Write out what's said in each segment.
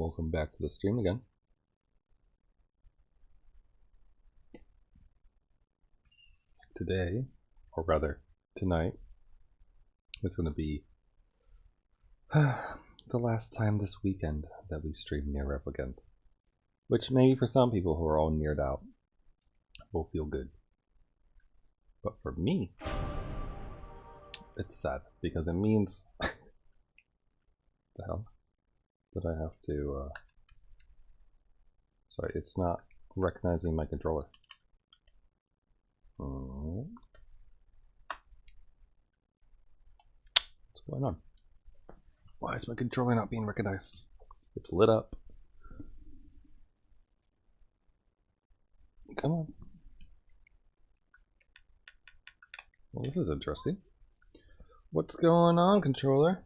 Welcome back to the stream again. Today, or rather tonight, it's going to be the last time this weekend that we stream Nier Replicant. Which maybe for some people who are all neared out will feel good. But for me, it's sad because it means the hell that I have to sorry, it's not recognizing my controller. What's going on? Why is my controller not being recognized? It's lit up. Come on. Well, this is interesting. What's going on, controller?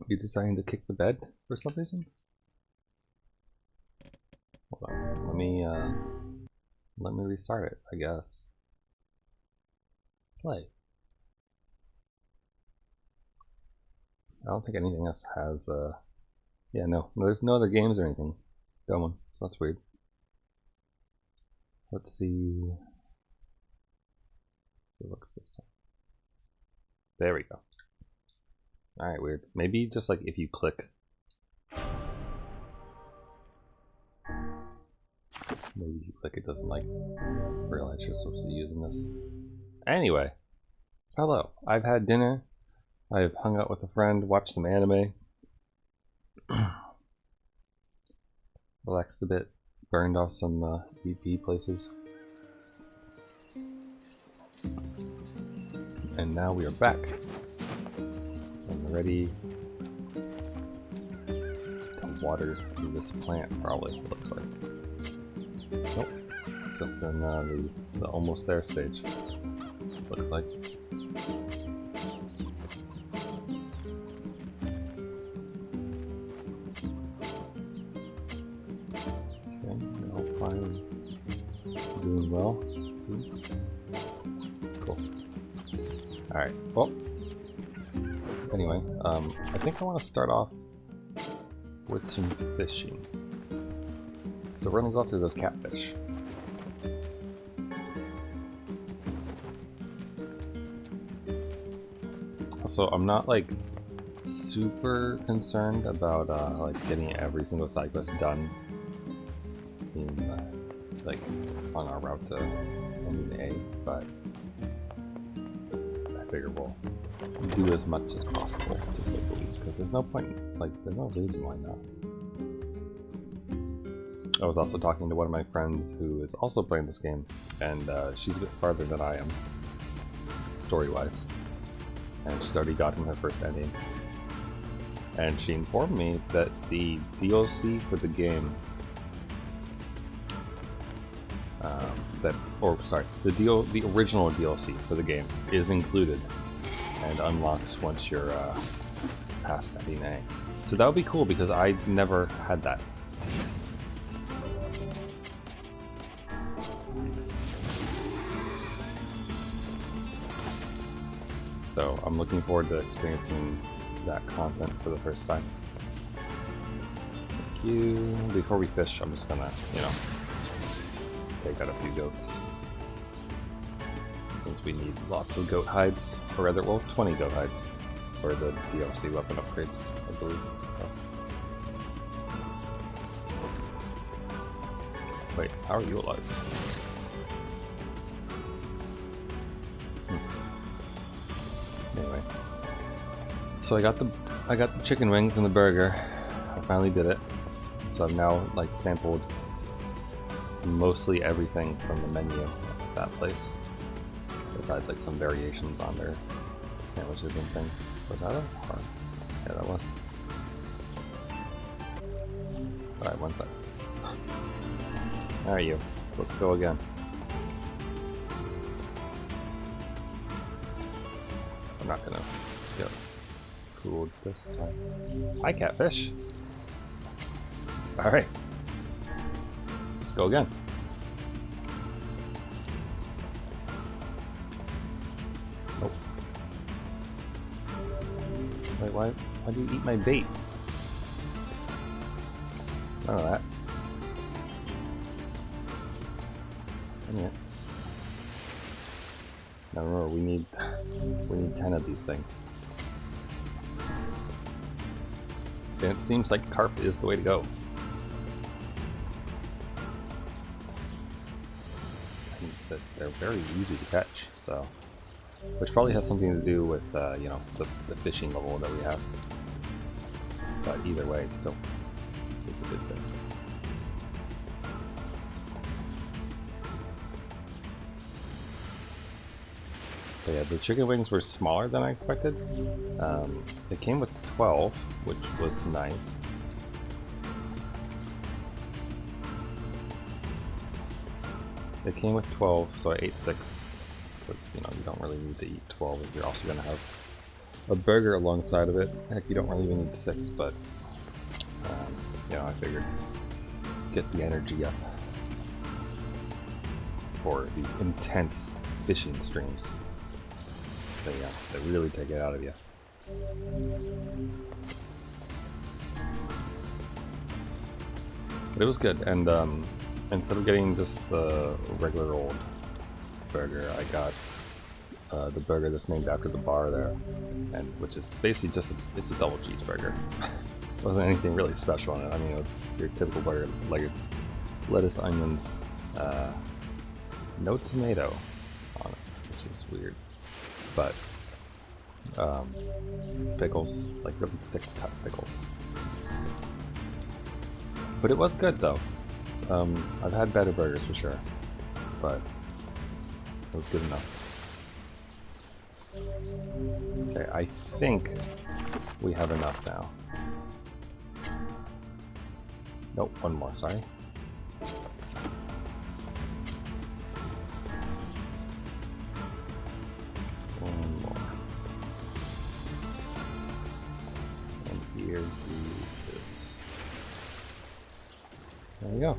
Are you deciding to kick the bed for some reason? Hold on. Let me restart it, I guess. Play. I don't think anything else has yeah, no, there's no other games or anything. That one. So that's weird. Let's see. It looks this time. There we go. Alright, weird. Maybe just like if you click. Maybe if you click it doesn't like realize you're supposed to be using this. Anyway. Hello. I've had dinner. I've hung out with a friend, watched some anime. Relaxed a bit. Burned off some EP places. And now we are back. I'm ready to water this plant, probably, it looks like. Nope. It's just in the almost there stage. Looks like. Doing well. Cool. Alright, well. Anyway, I think I want to start off with some fishing. So we're going to go after those catfish. Also, I'm not like super concerned about like getting every single side quest done in like on our route to ending A, but I figure we'll do as much as possible to say the least, because there's no point, like there's no reason why not. I was also talking to one of my friends who is also playing this game, and she's a bit farther than I am, story-wise, and she's already gotten her first ending. And she informed me that the DLC for the game the original DLC for the game is included and unlocks once you're past ending A. So that would be cool because I never had that. So I'm looking forward to experiencing that content for the first time. Thank you. Before we fish, I'm just gonna, take out a few goats. Since we need lots of goat hides, or rather, well, 20 goat hides for the DLC weapon upgrades, I believe. So. Wait, how are you alive? Anyway, so I got the chicken wings and the burger. I finally did it. So I've now like sampled mostly everything from the menu of that place, besides like some variations on their sandwiches and things. Was that it? Or, yeah, that was. Alright, one sec. There you. Let's go again. I'm not gonna get fooled this time. Hi, catfish. Alright. Let's go again. Oh. Wait, why do you eat my bait? None of that. Dang it. Now remember, we need 10 of these things. And it seems like carp is the way to go. And that they're very easy to catch, so which probably has something to do with you know, the fishing level that we have. But either way, it's still it's a good thing. But yeah, the chicken wings were smaller than I expected. It came with 12, which was nice. It came with 12, so I ate 6. Because, you know, you don't really need to eat 12 if you're also going to have a burger alongside of it. Heck, you don't really even need 6, but, you know, I figured get the energy up for these intense fishing streams. They really take it out of you. But it was good, and instead of getting just the regular old burger, I got the burger that's named after the bar there, and which is basically just it's a double cheeseburger. It wasn't anything really special on it. I mean, it's your typical burger, like lettuce, onions, no tomato on it, which is weird. But pickles, like really thick cut pickles. But it was good though. I've had better burgers for sure, but it was good enough. Okay, I think we have enough now. Nope, one more, sorry. One more. And here we this. There we go.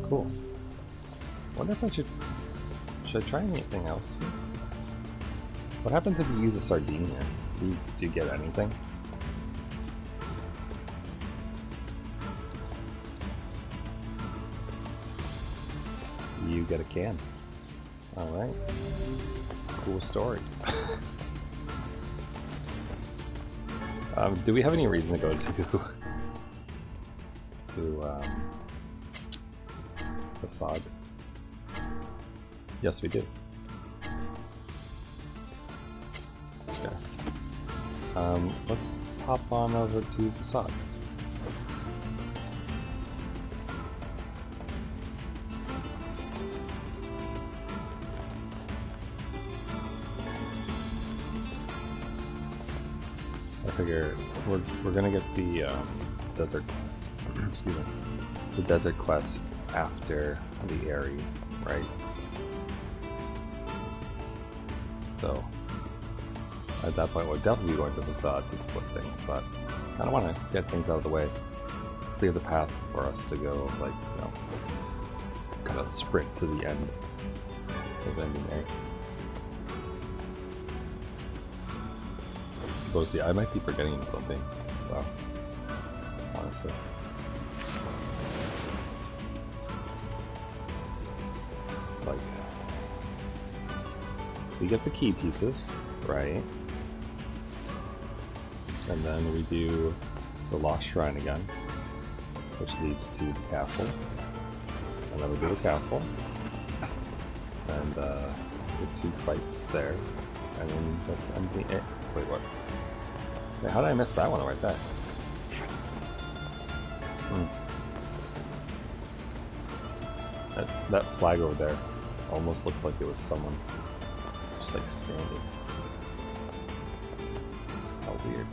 Cool. Wonder if I should I try anything else? What happens if you use a sardine here? Do you get anything? You get a can. Alright. Cool story. Do we have any reason to go to Facade? Yes, we do. Okay. Let's hop on over to Facade. I figure we're gonna get the desert quest. Excuse me, the desert quest after the Airy, right? So at that point, we'll definitely be going to the Facade to split things, but I kind of want to get things out of the way, clear the path for us to go, like, you know, kind of sprint to the end of ending there. Go see, I might be forgetting something, so honestly. Like, we get the key pieces, right? And then we do the Lost Shrine again, which leads to the castle. And then we do the castle. And the 2 fights there. And then that's ending it. Wait, what? Wait, how did I miss that one right there? That flag over there almost looked like it was someone just like standing. How weird.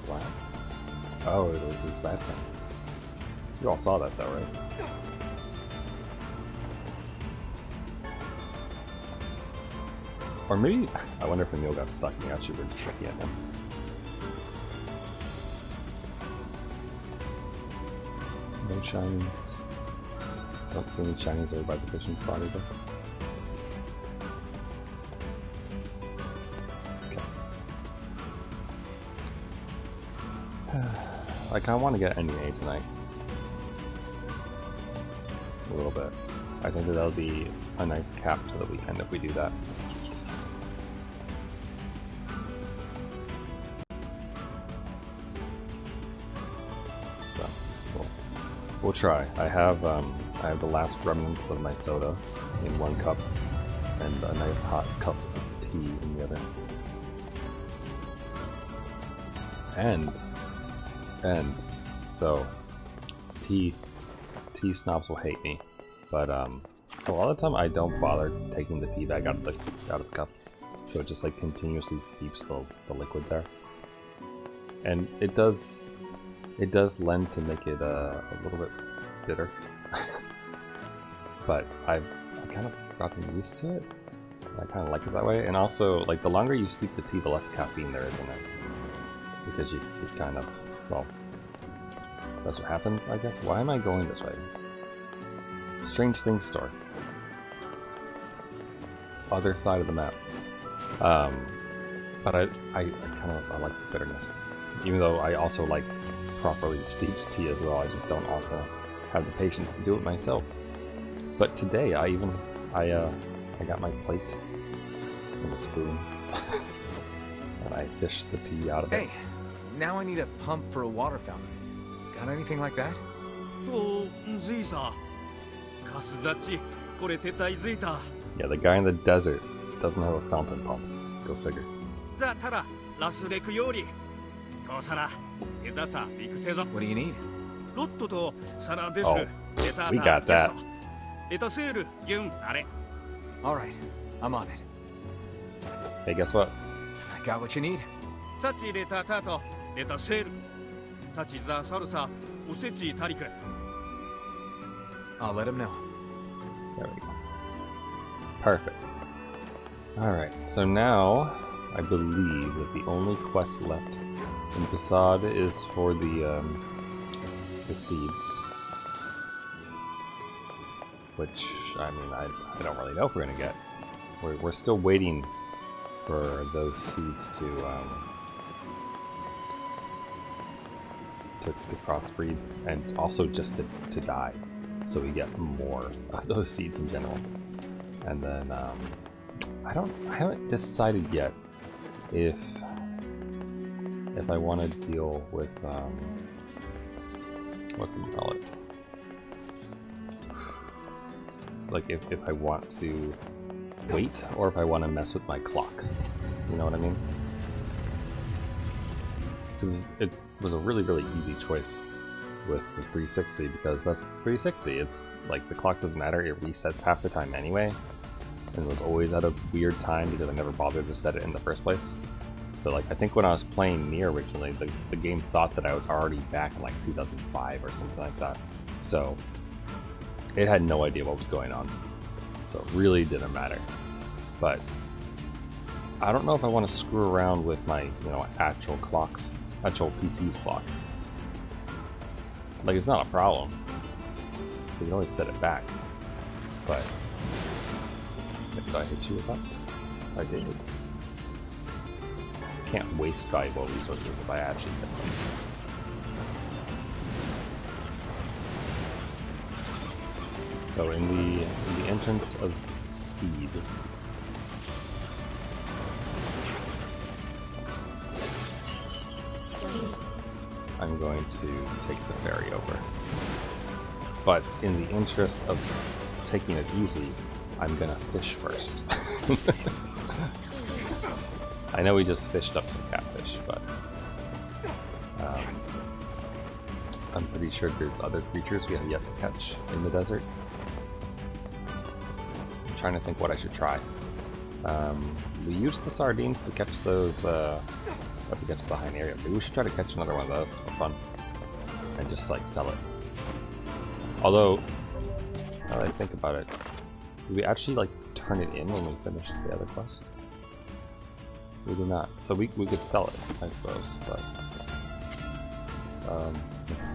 What? Oh, it was that thing. You all saw that though, right? Or maybe, I wonder if Emil got stuck and we actually were tricky at him. No shinies. Don't see any shinies over by the fishing spot either. Okay. I kind of want to get NEA tonight. A little bit. I think that'll be a nice cap to the weekend if we do that. So, we'll try. I have the last remnants of my soda in one cup, and a nice hot cup of tea in the other. And so tea snobs will hate me, but a lot of the time I don't bother taking the tea bag out of the cup, so it just like continuously steeps the liquid there, and it does lend to make it a little bit bitter. But I've kind of gotten used to it. I kind of like it that way, and also like the longer you steep the tea, the less caffeine there is in it, because you kind of, well, that's what happens, I guess. Why am I going this way? Strange Things store. Other side of the map. But I kind of like the bitterness, even though I also like properly steeped tea as well. I just don't also have the patience to do it myself. But today I got my plate and a spoon, and I fished the tea out of it. Hey, now I need a pump for a water fountain. Got anything like that? Yeah, the guy in the desert doesn't have a fountain pump. Go figure. What do you need? Oh, we got that. Alright, I'm on it. Hey, guess what? I got what you need. I'll let him know. There we go. Perfect. Alright, so now I believe that the only quest left in Facade is for the seeds. Which, I mean, I don't really know if we're gonna get. We're still waiting for those seeds to crossbreed, and also just to die, so we get more of those seeds in general. And then I haven't decided yet if I want to deal with what's it call it? Like if I want to wait, or if I want to mess with my clock. You know what I mean? Because it was a really easy choice with the 360, because that's 360. It's like the clock doesn't matter, it resets half the time anyway, and it was always at a weird time because I never bothered to set it in the first place. So like, I think when I was playing Nier originally, the game thought that I was already back in like 2005 or something like that. So it had no idea what was going on. So it really didn't matter. But I don't know if I want to screw around with my, actual clocks, actual PC's clock. Like, it's not a problem. You can always set it back. But did I hit you with that? I did. Can't waste valuable resources if I actually hit them. So in the instance of speed, I'm going to take the ferry over. But in the interest of taking it easy, I'm gonna fish first. I know we just fished up some catfish, but I'm pretty sure there's other creatures we have yet to catch in the desert. I'm trying to think what I should try. We used the sardines to catch those up against the high area. Maybe we should try to catch another one of those for fun and just like sell it. Although, now that I think about it, do we actually like turn it in when we finish the other quest? We do not. So we could sell it, I suppose, but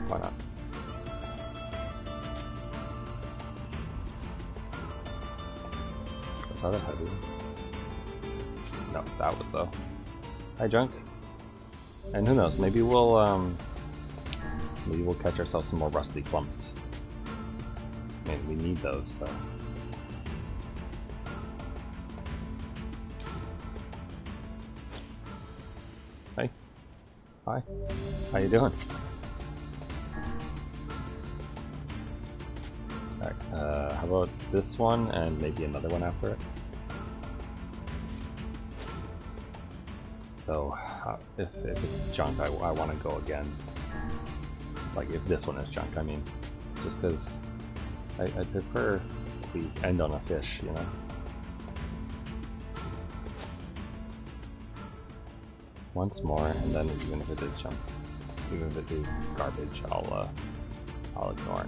why not? Was that a heavy one? No, that was though. Hi, Junk. And who knows? Maybe we'll Maybe we'll catch ourselves some more rusty clumps. I mean, we need those, so. Hey. Hi. How you doing? Alright, how about this one and maybe another one after it? So, if it's junk, I want to go again. Like, if this one is junk, I mean. Just because I prefer if we end on a fish, you know? Once more, and then even if it is junk, even if it is garbage, I'll ignore it.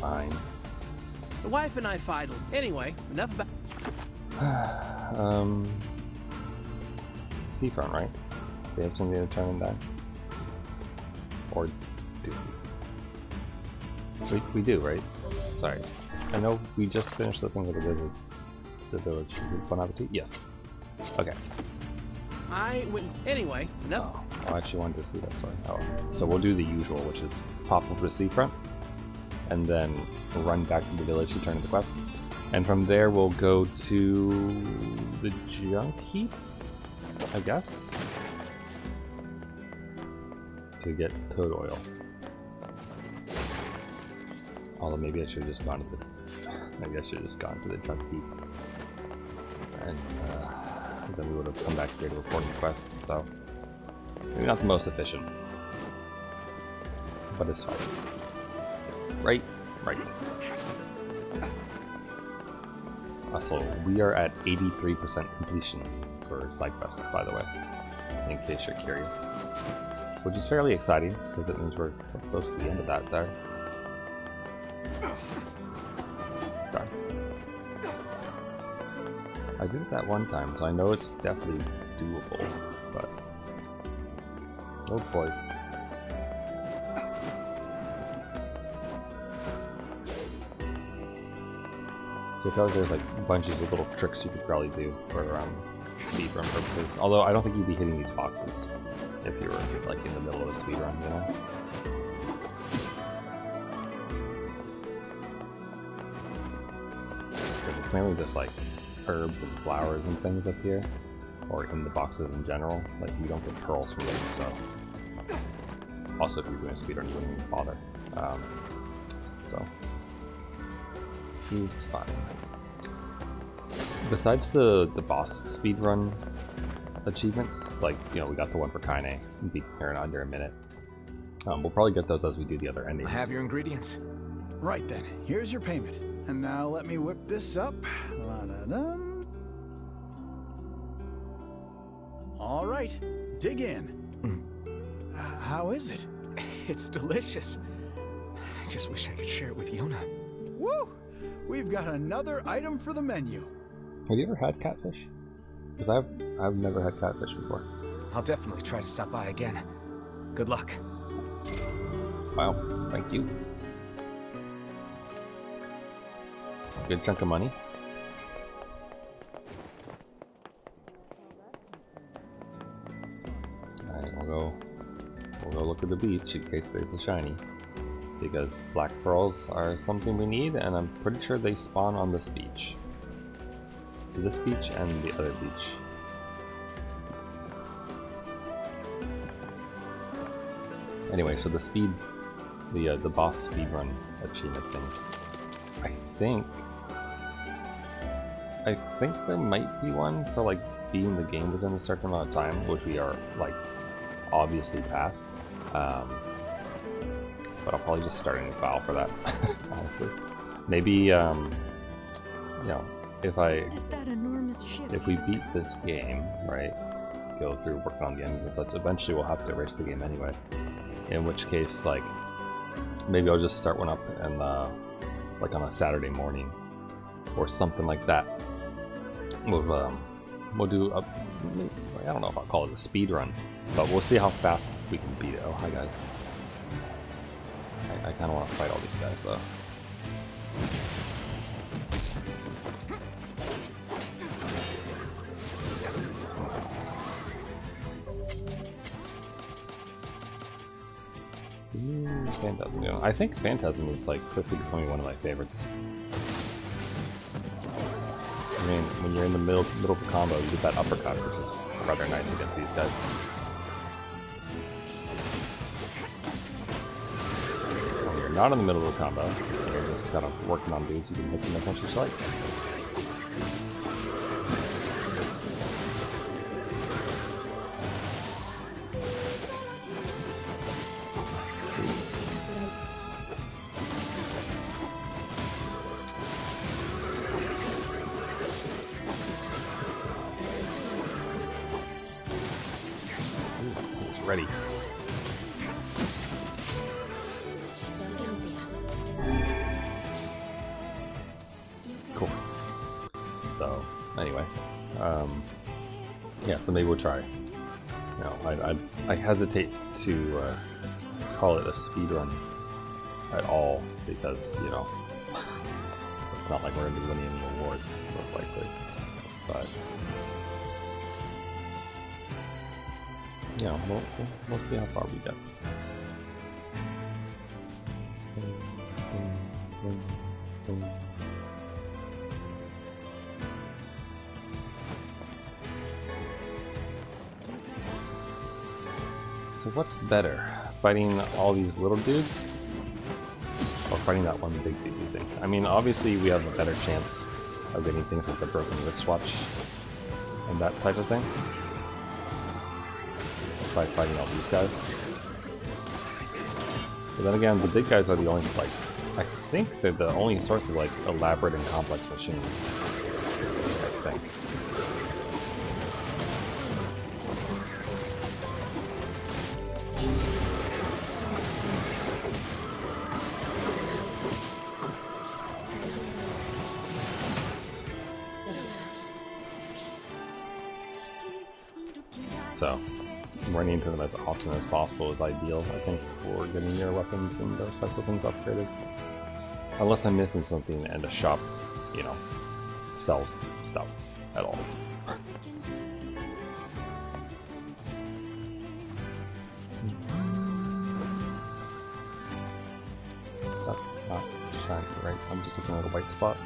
Fine. The wife and I fiddled. Anyway, enough about. Seafront, right? They have something to turn them down? Or do we? We do, right? Sorry. I know we just finished the thing with the wizard. The village. Bon appetit? Yes. Okay. I went. Anyway, enough. Oh, I actually wanted to see that story. Oh. So we'll do the usual, which is pop over to Seafront, and then run back to the village to turn in the quest. And from there we'll go to the junk heap, I guess, to get toad oil. Although maybe I should have just gone to the junk heap, and then we would have come back here to report the quest. So maybe not the most efficient, but it's fine. Right. So we are at 83% completion for side quests, by the way, in case you're curious. Which is fairly exciting, because it means we're close to the end of that there. Done. I did it that one time, so I know it's definitely doable, but... oh boy. So I feel like there's like bunches of little tricks you could probably do for speedrun purposes. Although I don't think you'd be hitting these boxes if you were like in the middle of a speedrun, you know? Because it's mainly just like herbs and flowers and things up here, or in the boxes in general. Like you don't get pearls from these, so. Also, if you're doing a speedrun, you wouldn't even bother. So. He's fine. Besides the boss speedrun achievements, like, you know, we got the one for Kaine, beat her in under a minute. We'll probably get those as we do the other endings. I have your ingredients. Right then, here's your payment. And now let me whip this up. La-da-dum. All right, dig in. How is it? It's delicious. I just wish I could share it with Yona. Woo! We've got another item for the menu. Have you ever had catfish? Because I've never had catfish before. I'll definitely try to stop by again. Good luck. Wow, thank you. Good chunk of money. Alright, we'll go look at the beach in case there's a shiny. Because black pearls are something we need, and I'm pretty sure they spawn on this beach. This beach and the other beach. Anyway, so the boss speedrun achievement things. I think there might be one for like beating the game within a certain amount of time, which we are like obviously past. But I'll probably just start a new file for that, honestly. Maybe, you know, if we beat this game, right, go through working on the endings and such, eventually we'll have to erase the game anyway. In which case, like, maybe I'll just start one up and, like on a Saturday morning or something like that. We'll do a, I don't know if I'll call it a speed run, but we'll see how fast we can beat it. Oh, hi guys. I kind of want to fight all these guys though. Phantasm, you know. I think Phantasm is like quickly becoming one of my favorites. I mean, when you're in the middle of the combo, you get that uppercut, which is rather nice against these guys. When you're not in the middle of the combo, you're just kind of working on dudes, you can hit them as much as you like. Ready. Cool. So, anyway, yeah. So maybe we'll try. You know, I hesitate to call it a speed run at all because you know it's not like we're gonna be winning any awards most likely, but. Yeah, we'll see how far we get. So what's better, fighting all these little dudes or fighting that one big dude, you think? I mean, obviously we have a better chance of getting things like the broken wristwatch and that type of thing by fighting all these guys. But then again, the big guys are the only, like, I think they're the only source of, like, elaborate and complex machines. I think. So, running into them as often as possible is ideal, I think, for getting your weapons and those types of things upgraded. Unless I'm missing something and the shop, you know, sells stuff at all. That's not shiny, right? I'm just looking at a white spot.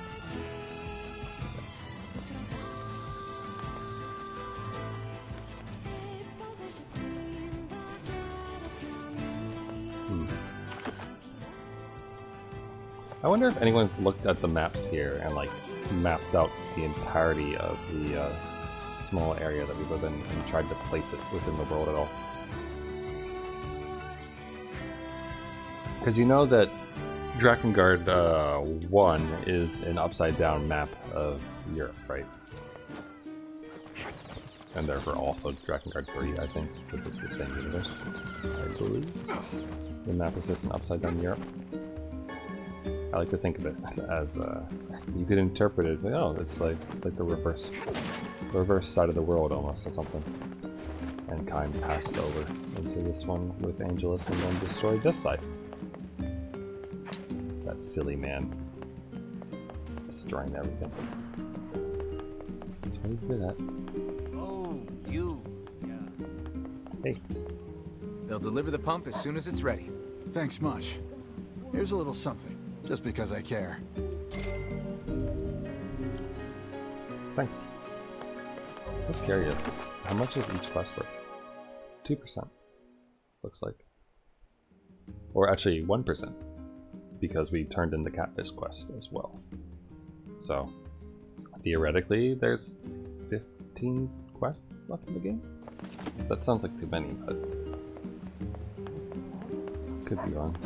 I wonder if anyone's looked at the maps here and like mapped out the entirety of the small area that we live in and tried to place it within the world at all. Because you know that Drakengard 1 is an upside down map of Europe, right? And therefore also Drakengard 3, I think, because it's the same universe, I believe. The map is just an upside down Europe. I like to think of it as you could interpret it. Oh, it's like the reverse side of the world almost, or something. And Kine passed over into this one with Angelus and then destroyed this side. That silly man, destroying everything. That's what he's good at. Oh, you. Yeah. Hey. They'll deliver the pump as soon as it's ready. Thanks much. Here's a little something, just because I care. Thanks. Just curious, how much is each quest worth? 2%, looks like. Or actually 1%, because we turned in the catfish quest as well. So, theoretically, there's 15 quests left in the game? That sounds like too many, but could be wrong.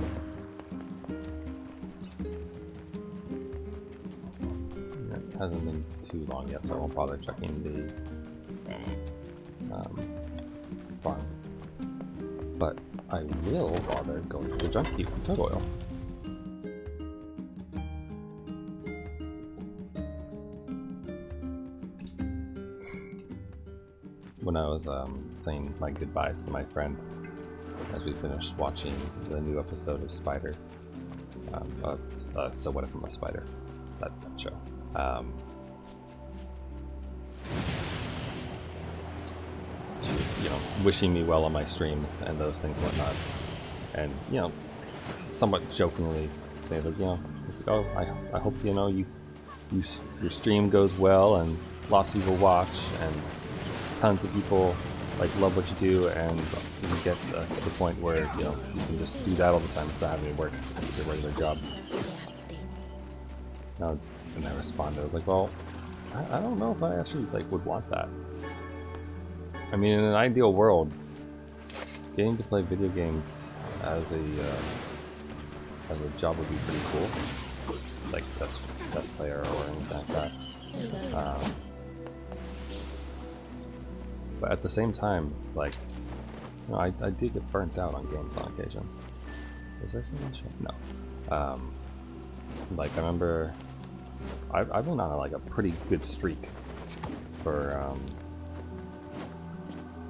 It hasn't been too long yet, so I won't bother checking the farm. But I will bother going to the junkie for toad oil. When I was saying my goodbyes to my friend as we finished watching the new episode of Spider, So What If I'm a Spider, that show. She was, you know, wishing me well on my streams and those things and whatnot. And, you know, somewhat jokingly say that, you know, it's like, oh, I hope, you know, your stream goes well and lots of people watch and tons of people like love what you do, and you get to the point where, you know, you can just do that all the time instead of having to work your regular job. Now, and I responded, I was like, well, I don't know if I actually like would want that. I mean, in an ideal world, getting to play video games as a job would be pretty cool, like test player or anything like that. But at the same time, like, you know, I do get burnt out on games on occasion. Was there something? No. Like I remember, I've been on like a pretty good streak for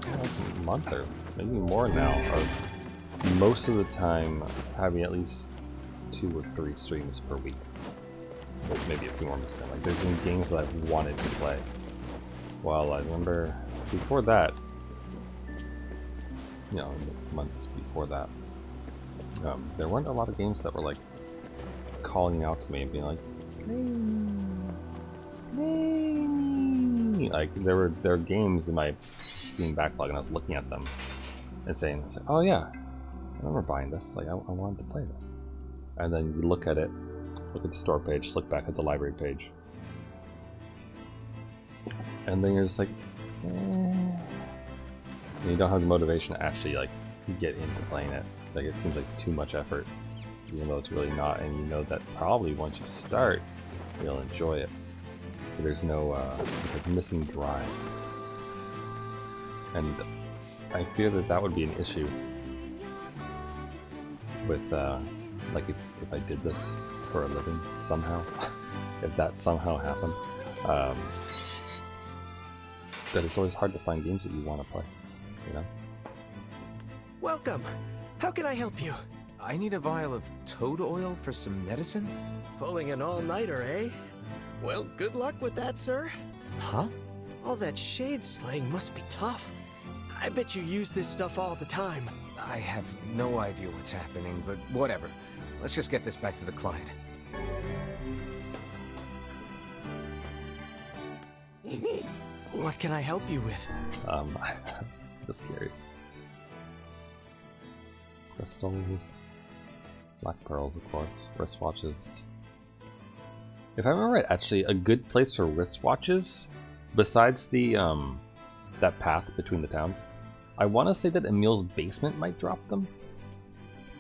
like a month or maybe more now, of most of the time having at least 2 or 3 streams per week. Or maybe a few more missed in. Like there's been games that I've wanted to play. Well, I remember before that, you know, months before that, there weren't a lot of games that were like calling out to me and being like, hey. Like there were games in my Steam backlog, and I was looking at them and saying, oh yeah, I remember buying this. Like I wanted to play this. And then you look at it, look at the store page, look back at the library page, and then you're just like, and you don't have the motivation to actually like get into playing it. Like it seems like too much effort, even though it's really not. And you know that probably once you start, you'll enjoy it. But there's no, it's like missing drive. And I fear that that would be an issue with, like if I did this for a living somehow, if that somehow happened. That it's always hard to find games that you want to play, you know? Welcome. How can I help you? I need a vial of toad oil for some medicine? Pulling an all-nighter, eh? Well, good luck with that, sir. Huh? All that shade slaying must be tough. I bet you use this stuff all the time. I have no idea what's happening, but whatever. Let's just get this back to the client. What can I help you with? Just curious. Crystals, black pearls, of course, wristwatches. If I remember right, actually, a good place for wristwatches, besides the that path between the towns, I want to say that Emil's basement might drop them,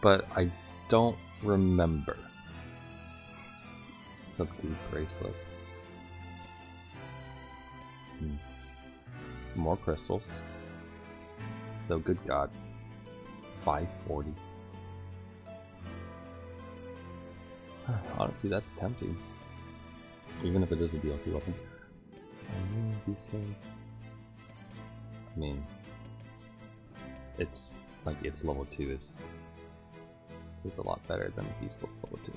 but I don't remember. Subdued bracelet. More crystals. Though, good God, 540. Honestly, that's tempting. Even if it is a DLC weapon. I mean, it's like it's level 2 is a lot better than Beast level 2.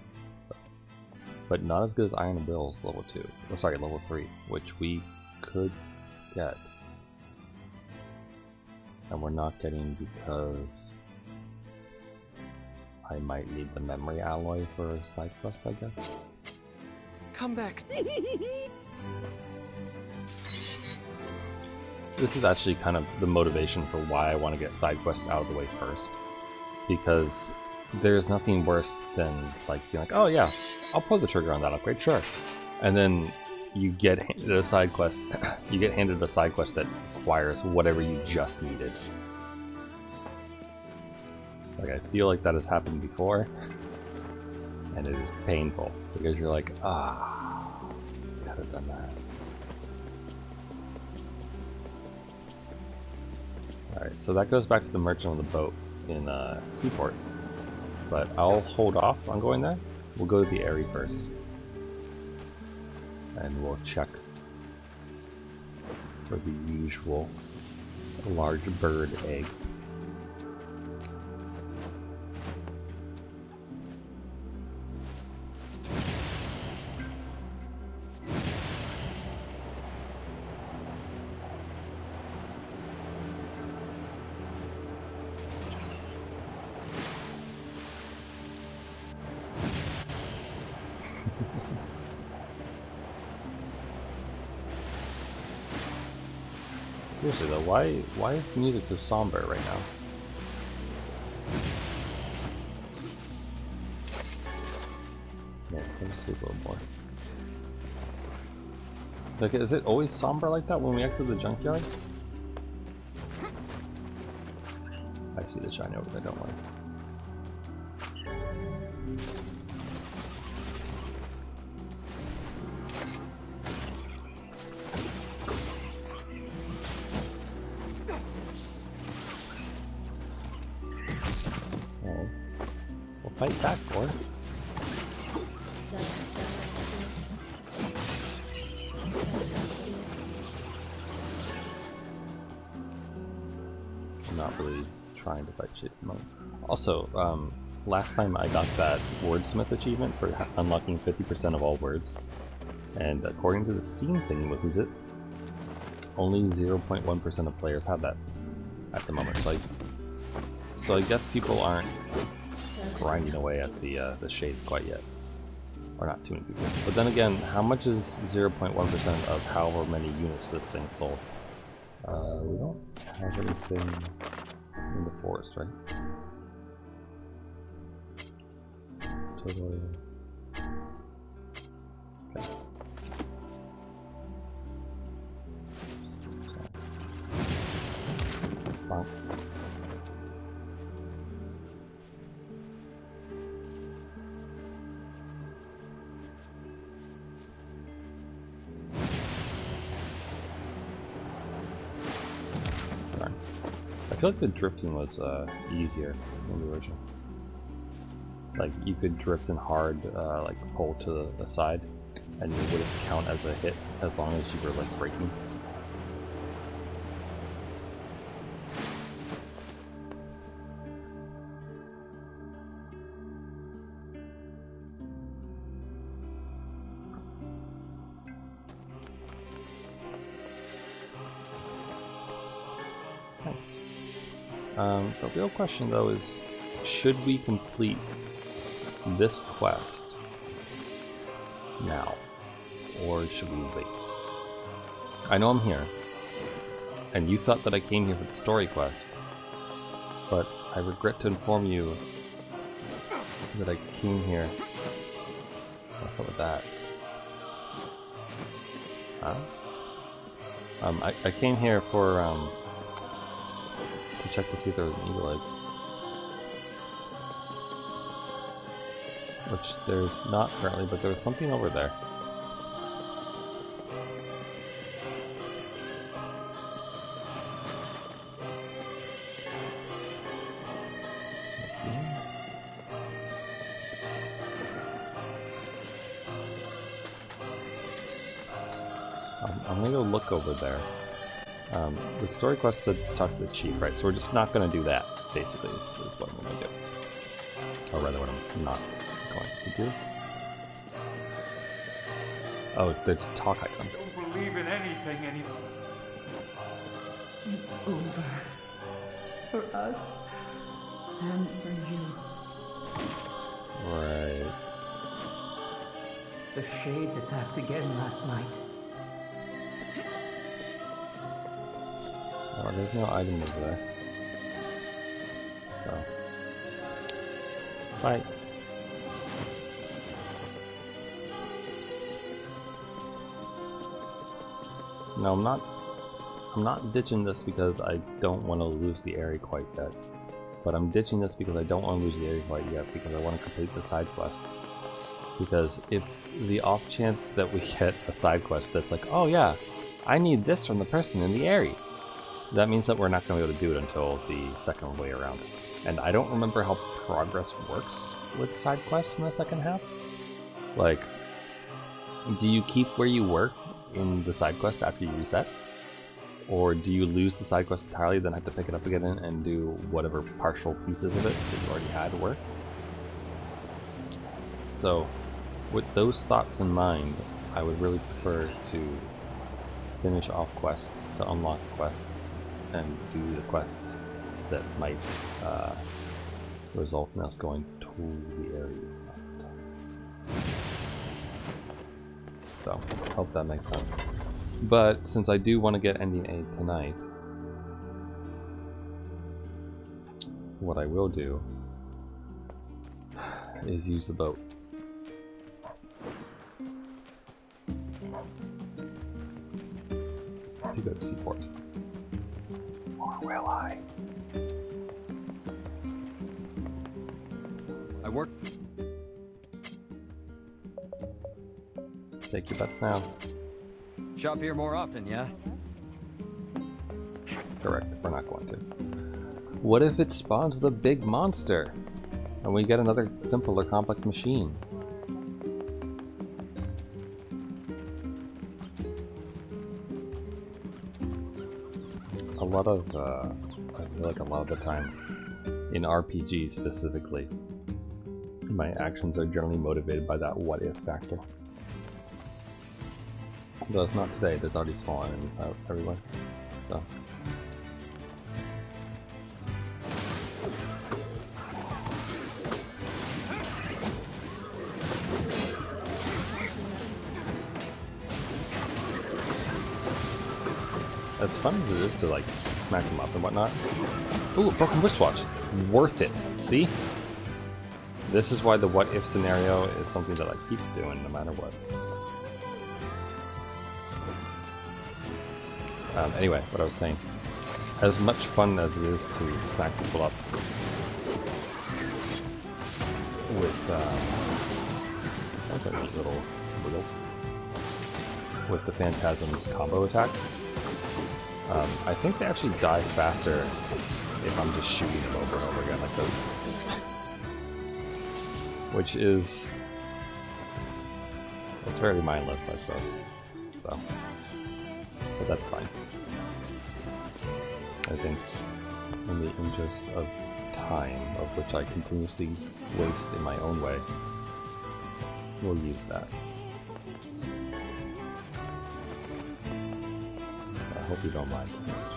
But not as good as Iron Will's level 2. Oh, sorry, level 3, which we could get. And we're not getting because I might need the memory alloy for a side quest, I guess. Come back. This is actually kind of the motivation for why I want to get side quests out of the way first. Because there's nothing worse than like being like, oh yeah, I'll pull the trigger on that upgrade, sure. And then you get handed a side quest, you get handed a side quest that requires whatever you just needed. Like I feel like that has happened before, and it is painful because you're like, could have done that. Alright, so that goes back to the merchant on the boat in Seaport. But I'll hold off on going there. We'll go to the Airy first. And we'll check for the usual large bird egg. Seriously though, why is the music so somber right now? Yeah, go to sleep a little more. Like, is it always somber like that when we exit the junkyard? I see the shiny over there, don't worry. Okay. We'll fight back for it. I'm not really trying to fight shades at the moment. Also, last time I got that wordsmith achievement for unlocking 50% of all words, and according to the Steam thing, with it, only 0.1% of players have that at the moment. So I guess people aren't grinding away at the shades quite yet, or not too many people. But then again, how much is 0.1% of however many units this thing sold? We don't have anything in the forest, right? Totally. Okay. Bonk. I feel like the drifting was easier in the original. Like, you could drift in hard, like pull to the side, and it wouldn't count as a hit as long as you were like braking. Nice. The real question though is, should we complete this quest now, or should we wait? I know I'm here, and you thought that I came here for the story quest, but I regret to inform you that I came here. What's up with that? Huh? I came here for to check to see if there was an eagle egg. Which there's not currently, but there was something over there. I'm gonna go look over there. The story quest said to talk to the chief, right? So we're just not gonna do that, basically, is what I'm gonna do. Or rather, what I'm not going to do. Oh, there's talk icons. I don't believe in anything anymore. It's over. For us. And for you. Right. The Shades attacked again last night. Oh, there's no item over there. So. Bye. No, I'm not ditching this because I don't want to lose the area quite yet. But I'm ditching this because I don't want to lose the area quite yet, because I want to complete the side quests. Because if the off chance that we get a side quest that's like, oh yeah, I need this from the person in the area, that means that we're not going to be able to do it until the second way around it. And I don't remember how progress works with side quests in the second half. Like, do you keep where you were in the side quest after you reset? Or do you lose the side quest entirely, then have to pick it up again and do whatever partial pieces of it that you already had work? So, with those thoughts in mind, I would really prefer to finish off quests, to unlock quests, and do the quests that might result in us going to the area. So, hope that makes sense. But since I do want to get ending 8 tonight, what I will do is use the boat. To go to Seaport. Or will I? I work. Take your bets now. Shop here more often, yeah? Correct, we're not going to. What if it spawns the big monster? And we get another simple or complex machine? A lot of, I feel like a lot of the time, in RPGs specifically, my actions are generally motivated by that what if factor. Though it's not today, there's already small enemies out everywhere, so. As fun as it is to like smack them up and whatnot. Ooh, broken wristwatch. Worth it. See? This is why the what if scenario is something that I keep doing no matter what. Anyway, what I was saying. As much fun as it is to smack people up with that's a neat little wheel. With the Phantasm's combo attack. I think they actually die faster if I'm just shooting them over and over again like this. Which is... it's fairly mindless, I suppose. So... but that's fine. I think in the interest of time, of which I continuously waste in my own way, we'll use that. I hope you don't mind too much.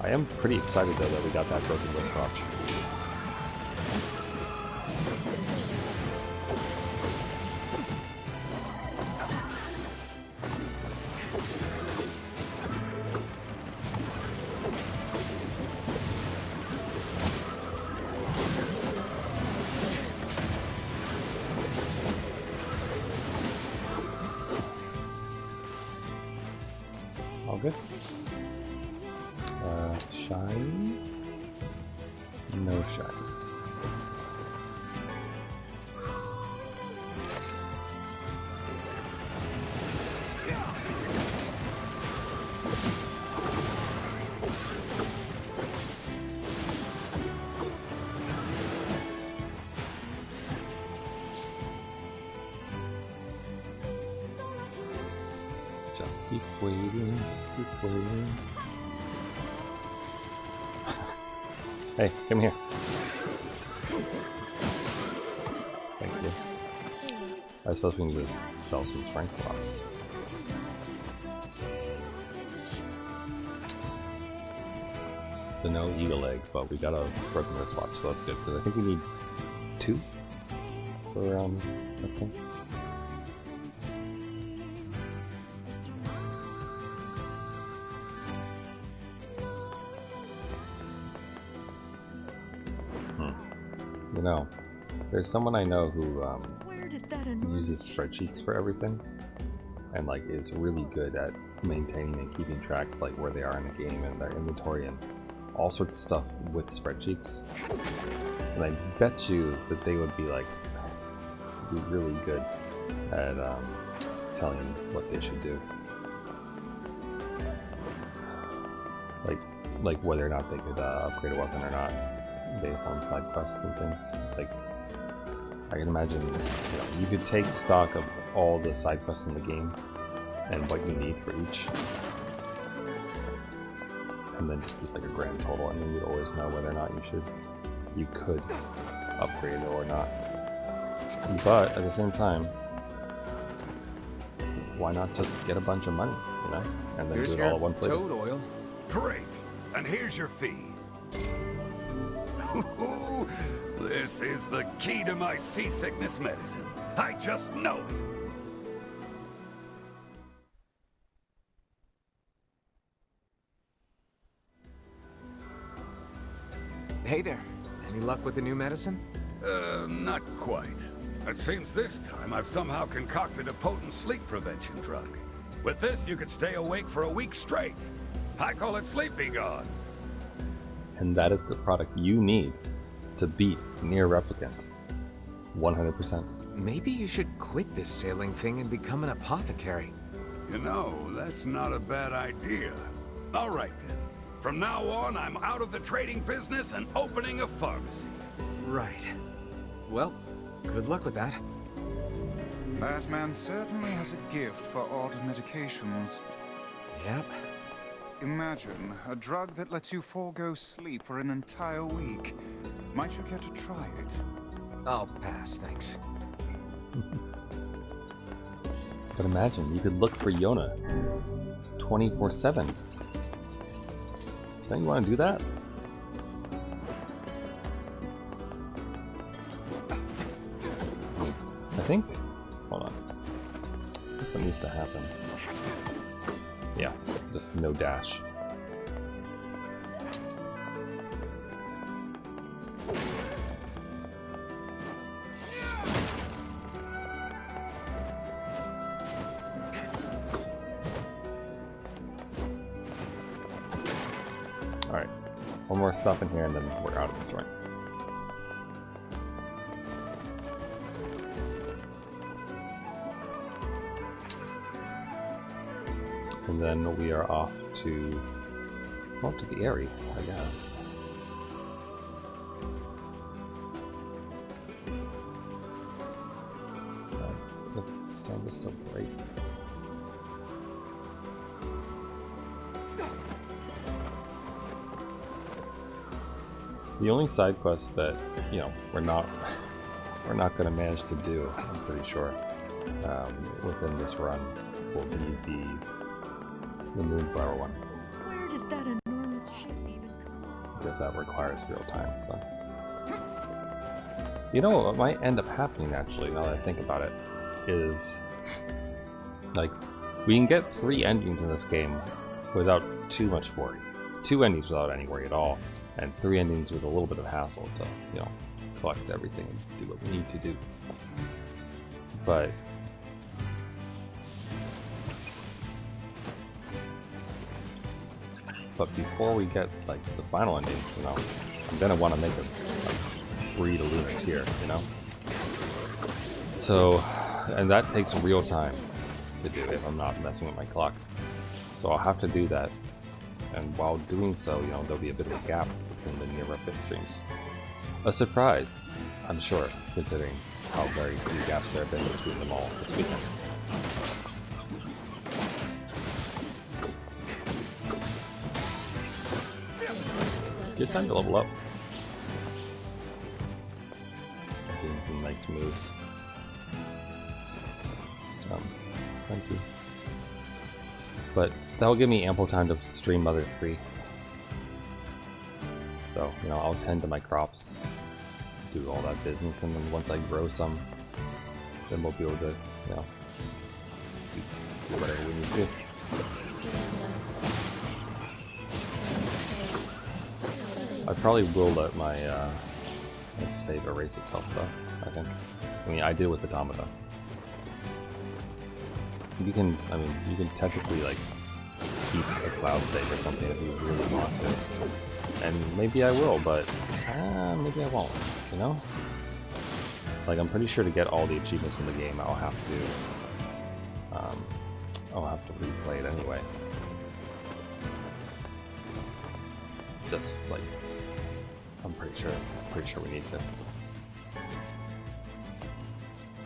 I am pretty excited though that we got that broken wristwatch. All good. Shine? No shine. Just keep waiting, just keep waiting. Hey, come here. Thank you. I suppose we need to sell some strength blocks. So no eagle egg, but we got a broken wristwatch, so that's good, because I think we need 2 for that thing. You know, there's someone I know who uses spreadsheets for everything, and like is really good at maintaining and keeping track of like where they are in the game and their inventory and all sorts of stuff with spreadsheets. And I bet you that they would be like really good at telling what they should do, like whether or not they could upgrade a weapon or not, based on side quests and things. Like, I can imagine, you know, you could take stock of all the side quests in the game and what you need for each, and then just keep like a grand total, and then you'd always know whether or not you could upgrade it or not. But at the same time, why not just get a bunch of money, you know, and then Here's do it all at once later? toad oil. Great, and here's your fee. This is the key to my seasickness medicine. I just know it. Hey there. Any luck with the new medicine? Not quite. It seems this time I've somehow concocted a potent sleep prevention drug. With this, you could stay awake for a week straight. I call it Sleepy God. And that is the product you need to beat Nier Replicant. 100%. Maybe you should quit this sailing thing and become an apothecary. You know, that's not a bad idea. All right, then. From now on, I'm out of the trading business and opening a pharmacy. Right. Well, good luck with that. That man certainly has a gift for odd medications. Yep. Imagine a drug that lets you forego sleep for an entire week. Might you care to try it? I'll pass, thanks. But imagine, you could look for Yona 24/7. Don't you want to do that? I think... Hold on. I think what needs to happen... Yeah, just no dash. Alright, one more stop in here and then we're out of this joint. And then we are off to, well, to the Airy, I guess. The sound is so great. The only side quest that, you know, we're not going to manage to do, I'm pretty sure, within this run will be the Moonflower one. Where did that enormous ship even come? Because that requires real time, so. You know what might end up happening, actually, now that I think about it, is, like, we can get 3 endings in this game without too much worry. 2 endings without any worry at all, and 3 endings with a little bit of hassle to, you know, collect everything and do what we need to do. But before we get, like, the final ending, you know, I'm gonna want to make a breed a lunateer, you know? So, and that takes real time to do if I'm not messing with my clock. So I'll have to do that, and while doing so, you know, there'll be a bit of a gap between the Nier Replicant streams. A surprise, I'm sure, considering how very few gaps there have been between them all this weekend. Good time to level up. Doing some nice moves. Thank you. But that'll give me ample time to stream Mother 3. So, you know, I'll tend to my crops, do all that business, and then once I grow some, then we'll be able to, you know, do whatever we need to do. I probably will let my save erase itself though, I think. I mean, I did with Automata. You can, I mean, you can technically, like, keep a cloud save or something if you really want to. And maybe I will, but maybe I won't, you know? Like, I'm pretty sure to get all the achievements in the game, I'll have to replay it anyway. Just, like, I'm pretty sure we need to.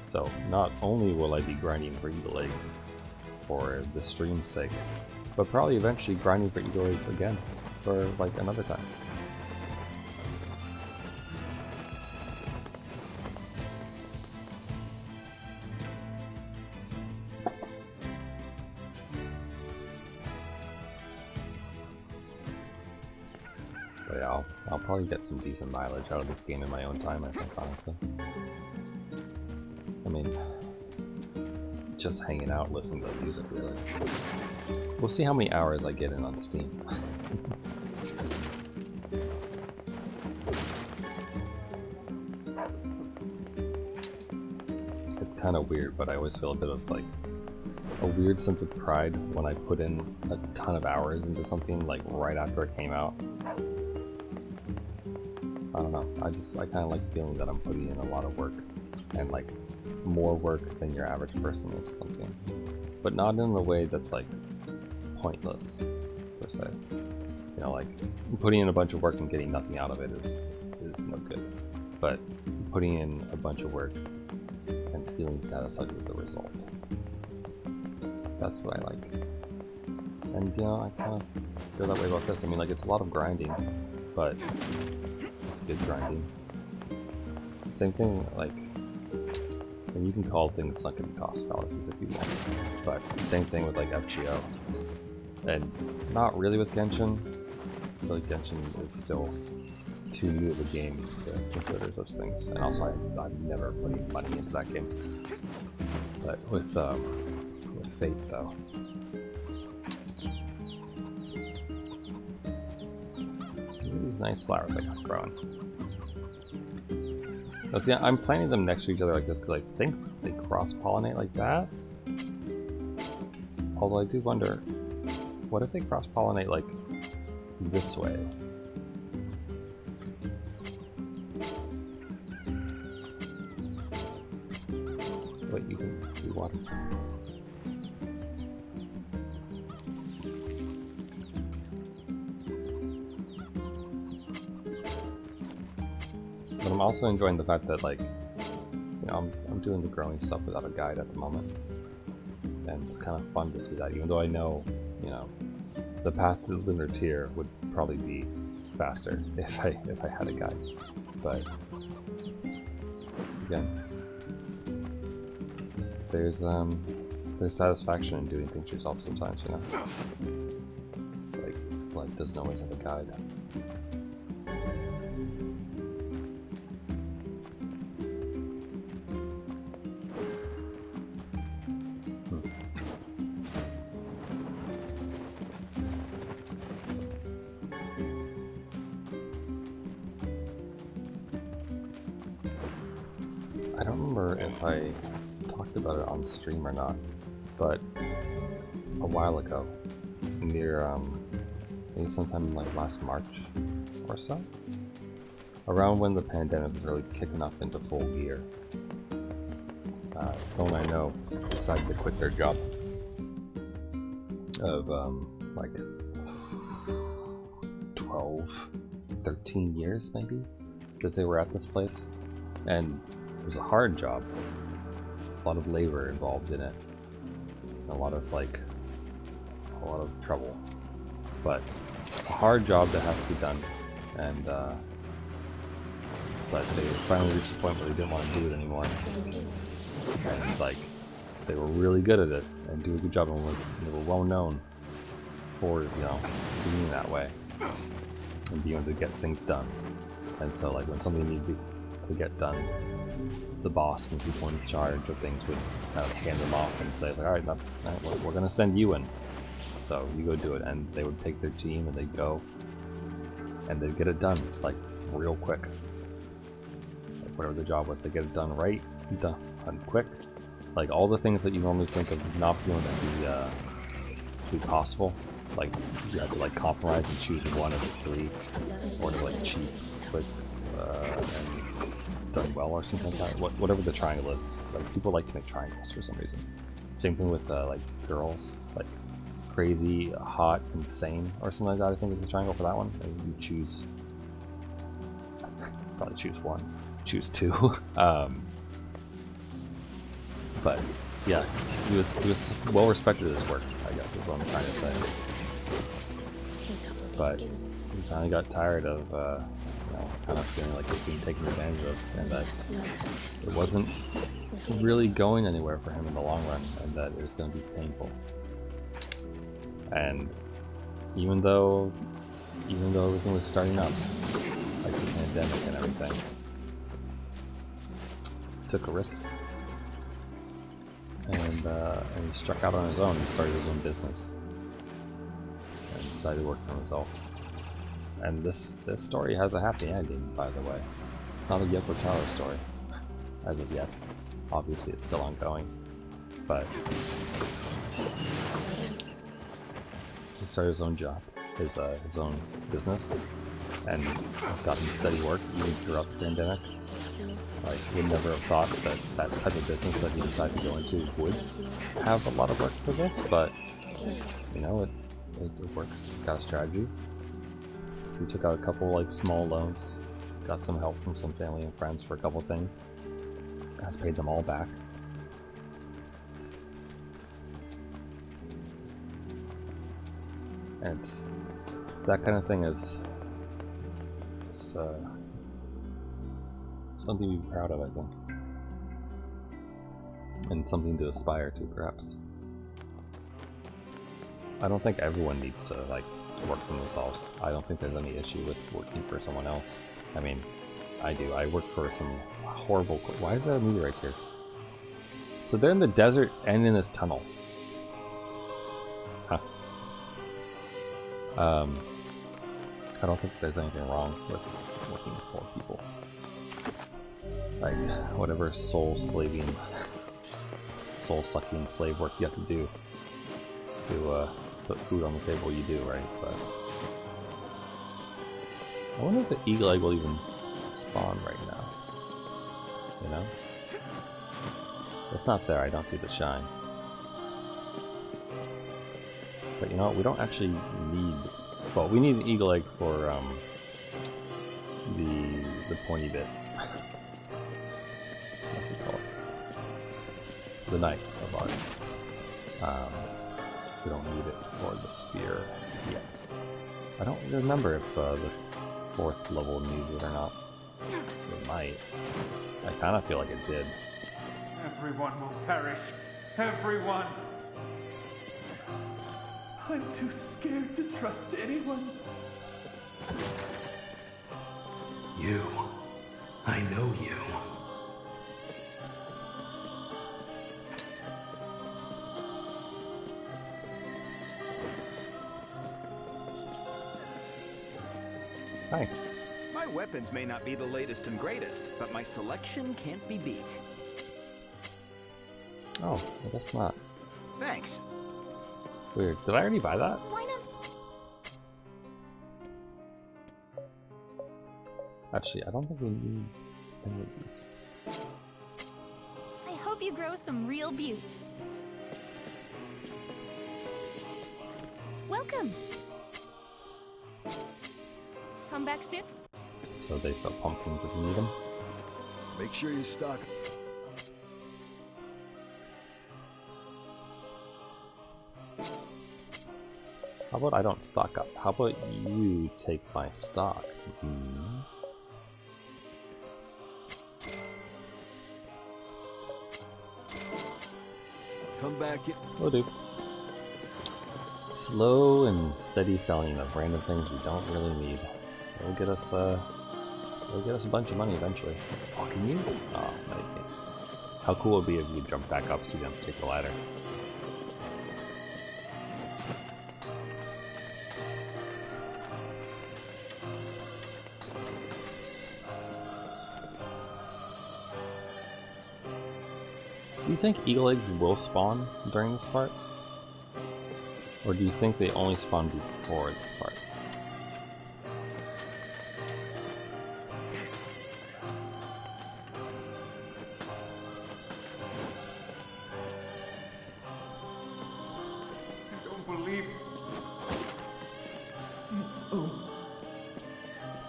So, not only will I be grinding for Eagle Eggs for the stream's sake, but probably eventually grinding for Eagle Eggs again for, like, another time. But yeah, I'll probably get some decent mileage out of this game in my own time, I think, honestly. I mean, just hanging out, listening to music, really. We'll see how many hours I get in on Steam. kind of weird, but I always feel a bit of like a weird sense of pride when I put in a ton of hours into something like right after it came out. I don't know, I kind of like feeling that I'm putting in a lot of work, and like more work than your average person into something, but not in a way that's like pointless per se. You know, like putting in a bunch of work and getting nothing out of it is no good, but putting in a bunch of work and feeling satisfied with the result, that's what I like. And you know, I kind of feel that way about this. I mean, like, it's a lot of grinding, but it's good grinding. Same thing, like, and you can call things sunken cost fallacies if you want, but same thing with like FGO, and not really with Genshin. I feel like Genshin is still too new of a game to consider such things, and also I'm never putting money into that game. But with Fate though, these nice flowers I got growing. Let's see, I'm planting them next to each other like this because I think they cross-pollinate like that. Although I do wonder, what if they cross-pollinate like this way? Wait, you can do water. But I'm also enjoying the fact that, like, you know, I'm doing the growing stuff without a guide at the moment, and it's kind of fun to do that. Even though I know, you know, the path to the lunar tier would probably be faster if I had a guide. But again, there's satisfaction in doing things yourself sometimes, you know. Like, life doesn't always have a guide. I don't remember if I talked about it on stream or not, but a while ago, near maybe sometime like last March or so, around when the pandemic was really kicking up into full gear, someone I know decided to quit their job of like 12, 13 years maybe that they were at this place, and it was a hard job, a lot of labor involved in it, and a lot of trouble, but a hard job that has to be done. And but they finally reached the point where they didn't want to do it anymore, and like they were really good at it and do a good job, and they were well known for, you know, being that way and being able to get things done. And so like when something needed to get done, the boss and the people in charge of things would kind of hand them off and say, like, all right, we're going to send you in, so you go do it. And they would take their team and they'd go and they'd get it done like real quick. Like whatever the job was, they get it done right, done quick. Like all the things that you normally think of not being able to be possible, like you have to like compromise and choose one of the three, or to like cheat quick and done well or something like that. Whatever the triangle is, like people like to make triangles for some reason. Same thing with like girls, like crazy, hot, insane, or something like that. I think is the triangle for that one. And you choose, probably choose one, choose two. But yeah, he was well respected at his work, I guess is what I'm trying to say. But he finally got tired of kind of feeling like it was being taken advantage of, and that it wasn't really going anywhere for him in the long run, and that it was going to be painful. And even though everything was starting up, like the pandemic and everything, took a risk, and he struck out on his own and started his own business, and decided to work for himself. And this story has a happy ending, by the way. It's not a Yoko Taro story, as of yet. Obviously, it's still ongoing, but he started his own job, his own business, and has gotten steady work even throughout the pandemic. Like, would never have thought that that type of business that he decided to go into would have a lot of work for this, but you know, it works. He's got a strategy. We took out a couple like small loans, got some help from some family and friends for a couple things. Has paid them all back. And it's, that kind of thing is something to be proud of, I think. And something to aspire to, perhaps. I don't think everyone needs to, like, work for themselves. I don't think there's any issue with working for someone else. I mean, I do. I work for some horrible... Why is there meteorites here? So they're in the desert and in this tunnel. Huh. I don't think there's anything wrong with working for people. Like, whatever soul-sucking slave work you have to do to put food on the table, you do, right? But I wonder if the eagle egg will even spawn right now. You know? It's not there, I don't see the shine. But you know what, we don't actually need... Well, we need an eagle egg for the pointy bit. What's it called? The knife of ours. We don't need it for the spear yet. I don't remember if the 4th level needs it or not. It might. I kind of feel like it did. Everyone will perish. Everyone. I'm too scared to trust anyone. You. I know you. Hi. My weapons may not be the latest and greatest, but my selection can't be beat. Oh, I guess not. Thanks. Weird. Did I already buy that? Why not? Actually, I don't think we need any of these. I hope you grow some real buttes. Welcome. Come back soon. So they sell pumpkins if you need them. Make sure you stock. How about I don't stock up? How about you take my stock? Come back in. Will do. Slow and steady selling of random things we don't really need. It'll get us a bunch of money eventually. Oh, can you? Oh, no, you can't. How cool would it be if you jump back up so you don't have to take the ladder? Do you think eagle eggs will spawn during this part? Or do you think they only spawn before this part? I don't believe It's over.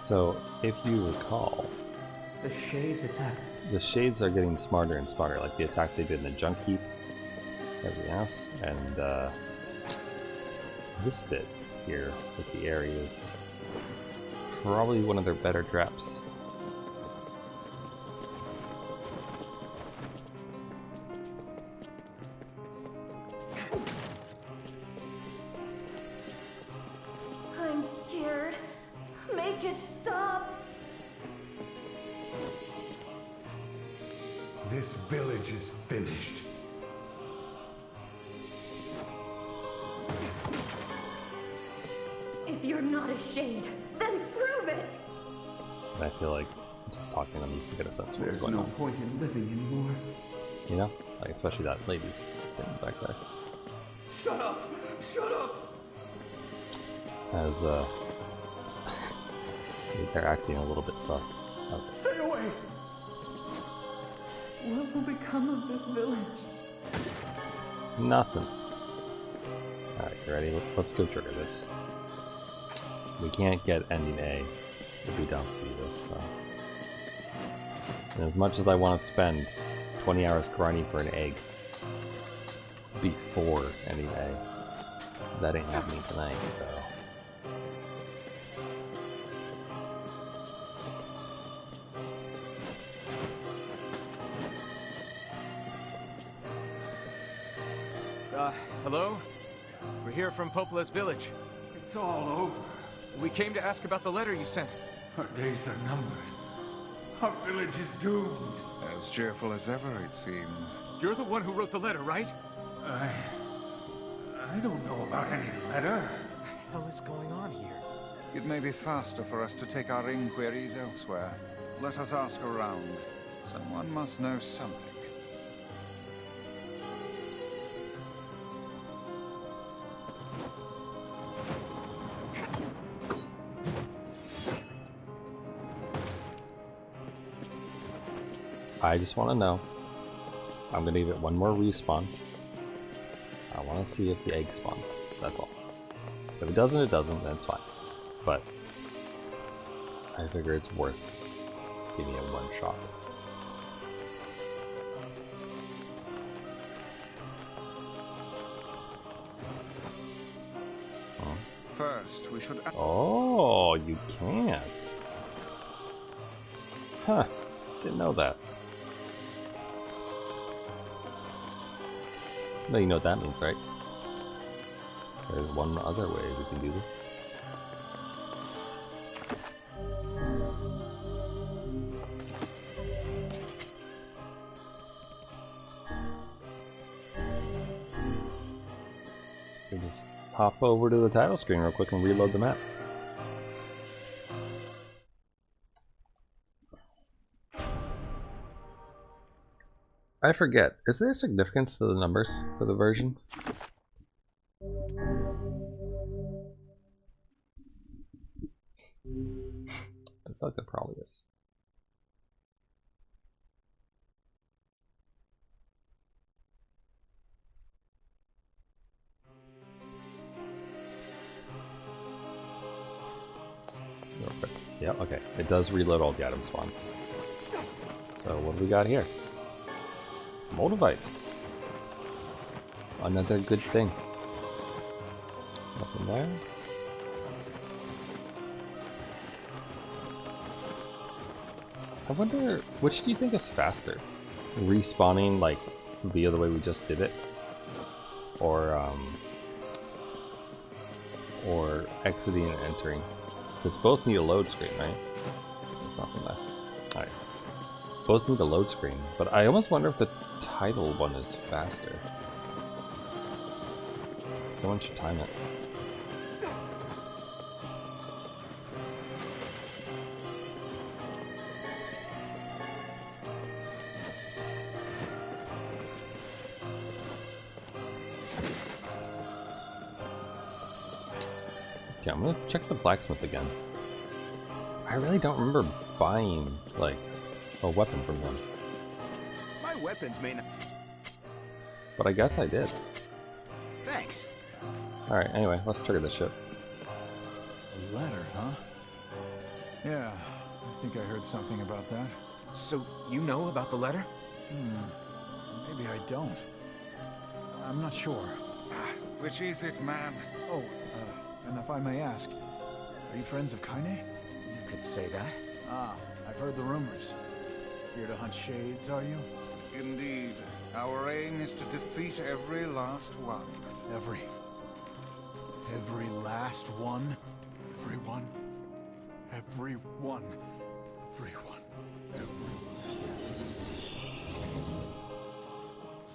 So, if you recall, The Shades attacked. the shades are getting smarter and smarter, like the attack they did in the junk heap, everything else, and this bit here with the area is probably one of their better traps. I'm scared. Make it stop. This village is finished. If you're not a shade, then prove it. And I feel like just talking to them, you can get a sense of what's There's going no on. point in living anymore. You know? Like, especially that lady's thing back there. Shut up! Shut up! As, they're acting a little bit sus. Stay away! What will become of this village? Nothing. Alright, you ready? Let's go trigger this. We can't get ending A if we don't do this, so. And as much as I want to spend 20 hours grinding for an egg before ending A, that ain't happening tonight, so. Hello? We're here from Popola's village. It's all over. We came to ask about the letter you sent. Our days are numbered. Our village is doomed. As cheerful as ever, it seems. You're the one who wrote the letter, right? I don't know about any letter. What the hell is going on here? It may be faster for us to take our inquiries elsewhere. Let us ask around. Someone must know something. I just want to know. I'm going to give it one more respawn. I want to see if the egg spawns. That's all. If it doesn't, it doesn't. That's fine. But I figure it's worth giving it one shot. First, we should... Oh, you can't. Huh. Didn't know that. No, you know what that means, right? There's one other way we can do this. We just hop over to the title screen real quick and reload the map. I forget, is there significance to the numbers for the version? I feel like there probably is. Real quick. Yeah, okay. It does reload all the item spawns. So what do we got here? Moldavite. Another good thing. Nothing there. I wonder, which do you think is faster? Respawning like the other way we just did it? Or exiting and entering? Because both need a load screen, right? There's nothing there. Alright. Both need a load screen, but I almost wonder if the title one is faster. Someone should time it. Okay, I'm gonna check the blacksmith again. I really don't remember buying, like, a weapon from them. My weapons may not... But I guess I did. Thanks. Alright, anyway, let's trigger this shit. A letter, huh? Yeah, I think I heard something about that. So, you know about the letter? Maybe I don't. I'm not sure. Which is it, man? Oh, and if I may ask, are you friends of Kaine? You could say that. Ah, I've heard the rumors. Here to hunt shades, are you? Indeed. Our aim is to defeat every last one. Every last one? Everyone? Everyone. Everyone.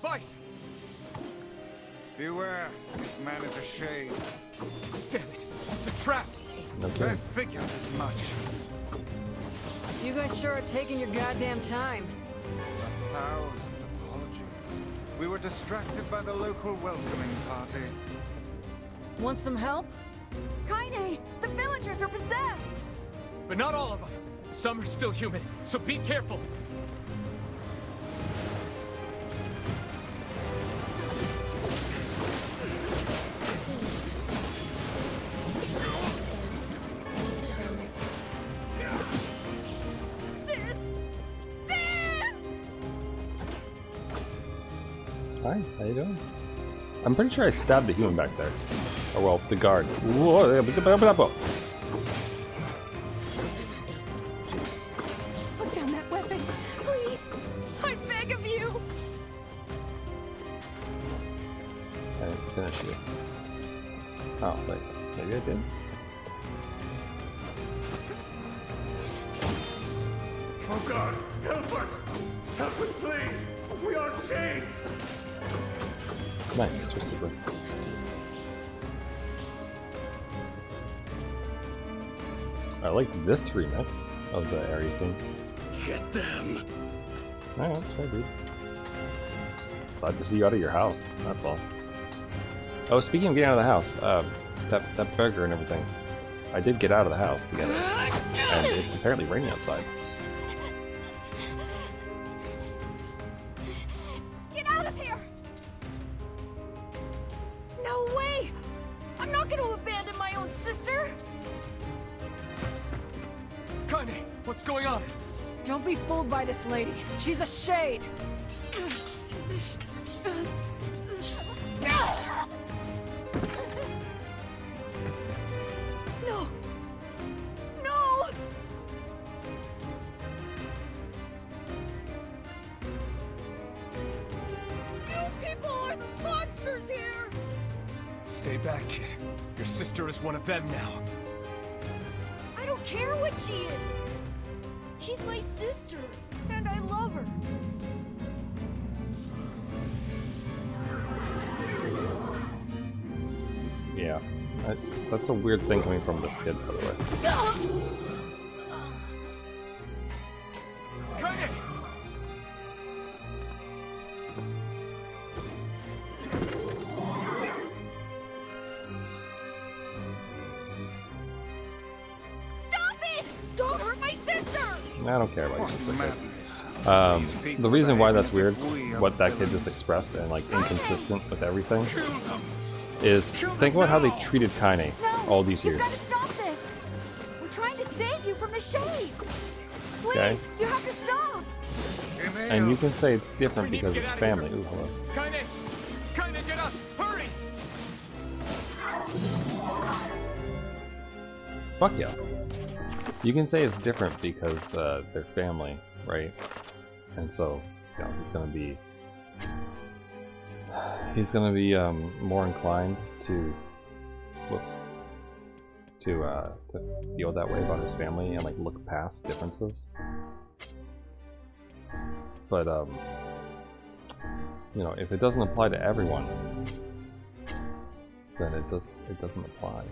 Vice! Beware, this man is a shade. Damn it, it's a trap! Okay. I figured as much. You guys sure are taking your goddamn time. 1,000 apologies. We were distracted by the local welcoming party. Want some help? Kaine, the villagers are possessed! But not all of them. Some are still human, so be careful. Hi, how you doing? I'm pretty sure I stabbed the human back there. Or well, the guard. Whoa, jeez. Put down that weapon, please! I beg of you! I didn't finish it. Oh, wait. Maybe I did? Oh God, help us! Help us, please! We are chained! Nice, it's your secret. I like this remix of the area thing. Get them! Alright, sure, dude. Glad to see you out of your house, that's all. Oh, speaking of getting out of the house, that burger and everything. I did get out of the house to get it. And it's apparently raining outside. Get out of here! No way! I'm not gonna abandon my own sister! Kaine, what's going on? Don't be fooled by this lady. She's a shade. No! No! You people are the monsters here! Stay back, kid. Your sister is one of them now. I don't care what she is! She's my sister, and I love her. Yeah. That's a weird thing coming from this kid, by the way. Kaine! Stop it! Don't hurt my sister! I don't care about your What sister. madness. The reason why that's weird, what that kid just expressed, and like inconsistent with everything, is think about how they treated Kaine all these You've years. got to stop this! We're trying to save you from the shades! Please, Okay. you have to stop! And you can say it's different because it's family. Ooh, hello. Kaine! Kaine, get up! Hurry! Fuck yeah. You can say it's different because they're family, right? And so, you know, he's gonna be more inclined to feel that way about his family and like look past differences. But you know, if it doesn't apply to everyone, then it doesn't apply.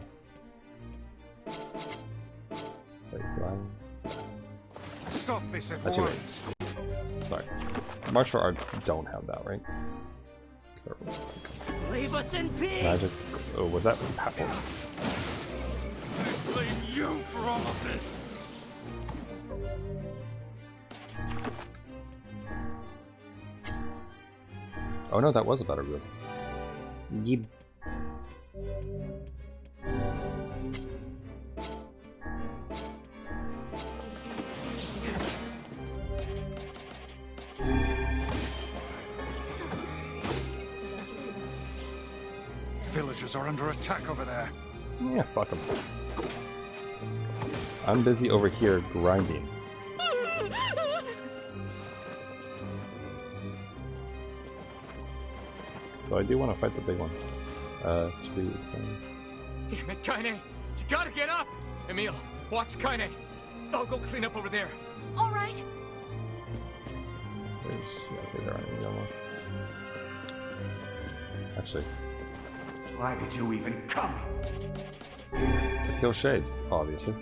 Wait, do I? Stop this at Actually, once. Sorry. Martial arts don't have that, right? Leave us in peace! Magic. Oh, was that? I blame you for all of this! Oh no, that was a better move. Yep. Villagers are under attack over there. Yeah, fuck them. I'm busy over here grinding. So I do want to fight the big one. Tree things. Damn it, Kaine! You gotta get up! Emil, watch Kaine! I'll go clean up over there. Alright! Okay, there aren't any more. Actually, Why did you even come? to kill shades, obviously.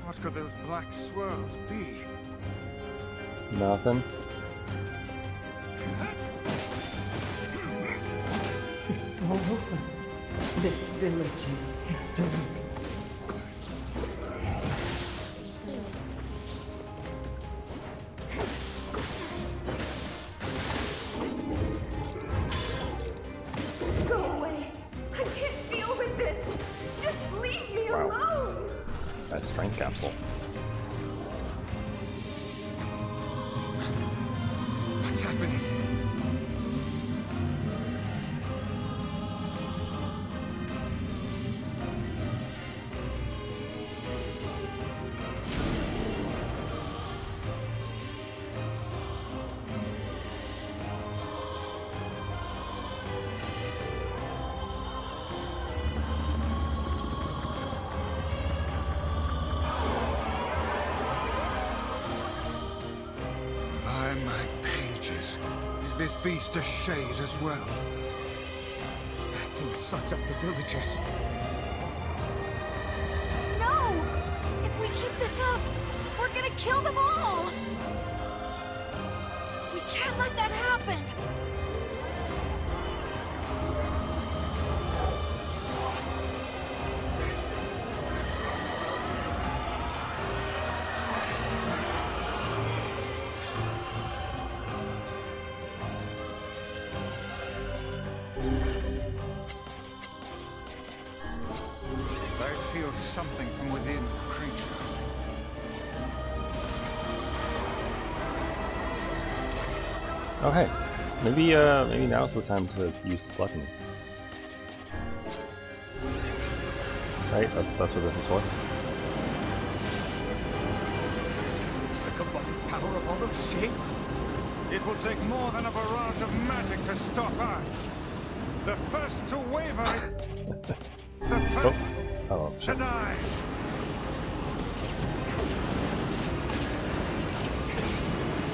What black swirls be? Nothing. This village is history. Go away. I can't deal with this. Just leave me alone. That strength capsule. What's happening? Is this beast a shade as well? That thing sucks up the villagers. No! If we keep this up, we're gonna kill them all! We can't let that happen! I feel something from within the creature. Oh hey, maybe now's the time to use the button. Right, that's what this is for. Is this the combined power of all those shades? It will take more than a barrage of magic to stop us. The first to waver is the first to die.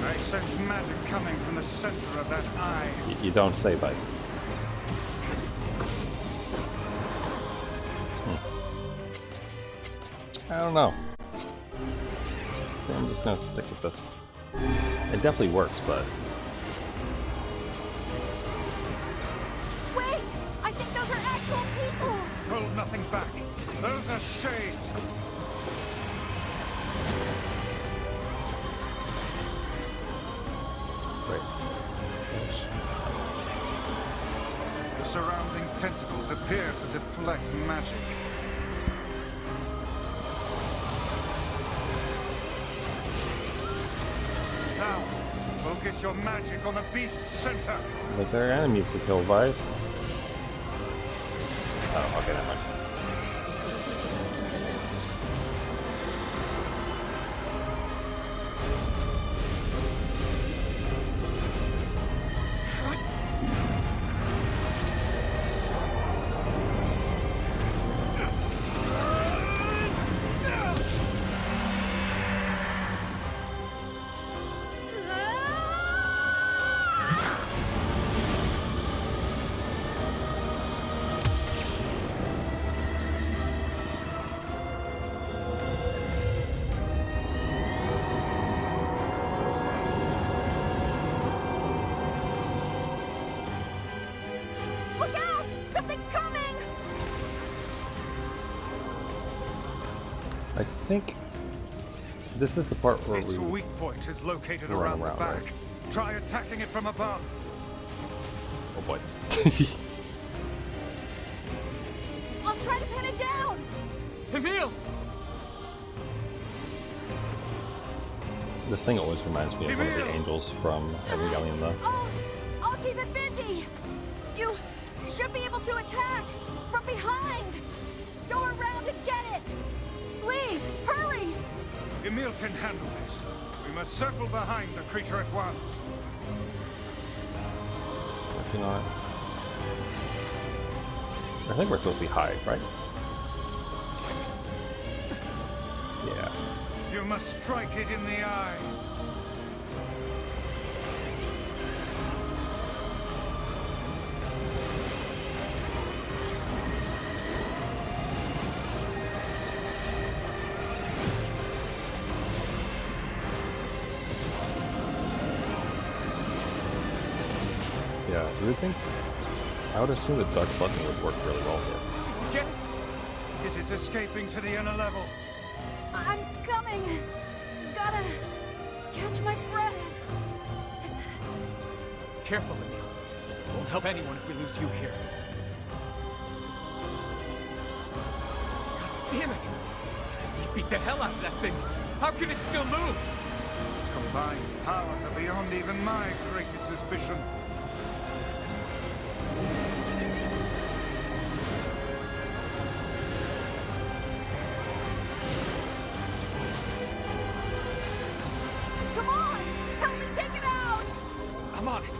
I sense magic coming from the center of that eye. You don't say, Vice. I don't know. I think I'm just gonna stick with this. It definitely works, but Wait! I think those are actual people! Hold nothing back. Those are shades. great. The surrounding tentacles appear to deflect magic. Now, focus your magic on the beast's center. But there are enemies to kill, Vice. Oh, okay, never mind. Look out! Something's coming! I think this is the part where Its weak point is located around the back. Right? Try attacking it from above. Oh boy. I'll try to pin it down! Emil! This thing always reminds me of one of the angels from Evangelion, though. I'll keep it busy! You should be able to attack! From behind! Go around and get it! Please, hurry! Emil can handle this. We must circle behind the creature at once. Working on it. I think we're supposed to be high, right? Yeah. You must strike it in the eye. Yeah, you would think. I would assume the duck button would work really well here. Get it? It is escaping to the inner level. I'm coming. Gotta catch my breath. Careful, Emil. Won't help anyone if we lose you here. God damn it! You beat the hell out of that thing. How can it still move? Its combined powers are beyond even my greatest suspicion. Come on! Help me take it out! I'm on it.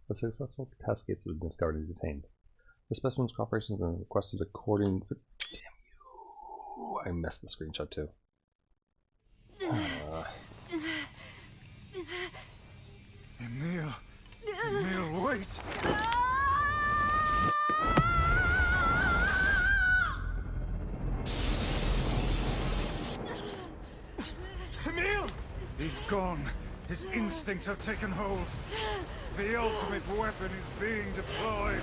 The successful test gates have been discovered and detained. The specimen's cooperation has been requested according. Damn you! I missed the screenshot too. Emil! Emil, wait! Emil! He's gone. His instincts have taken hold. The ultimate weapon is being deployed.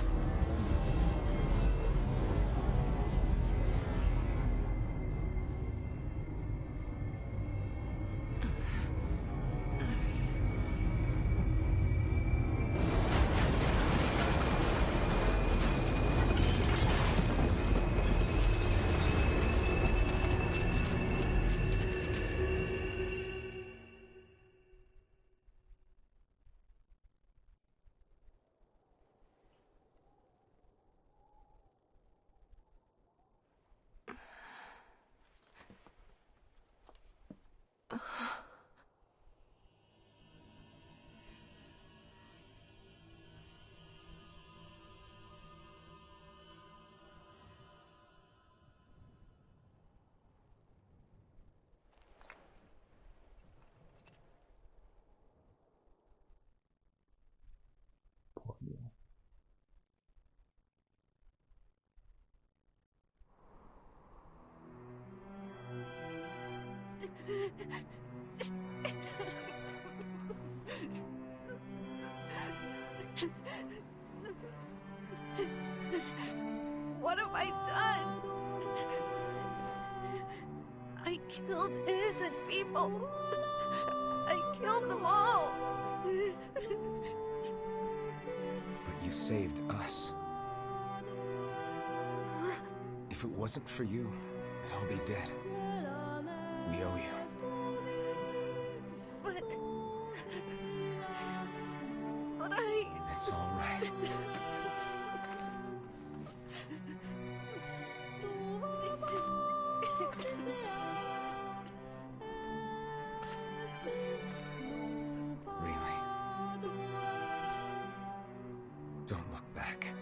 What have I done? I killed innocent people. I killed them all. But you saved us. If it wasn't for you, we'd all be dead. We owe you. But I... It's all right. Really? Don't look back.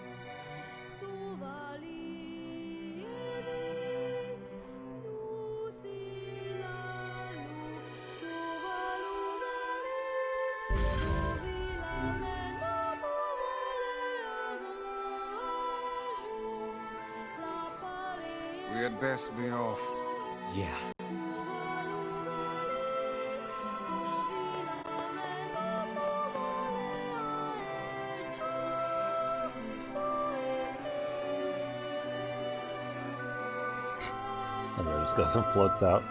We had best be off. Yeah. And there just goes and floats out.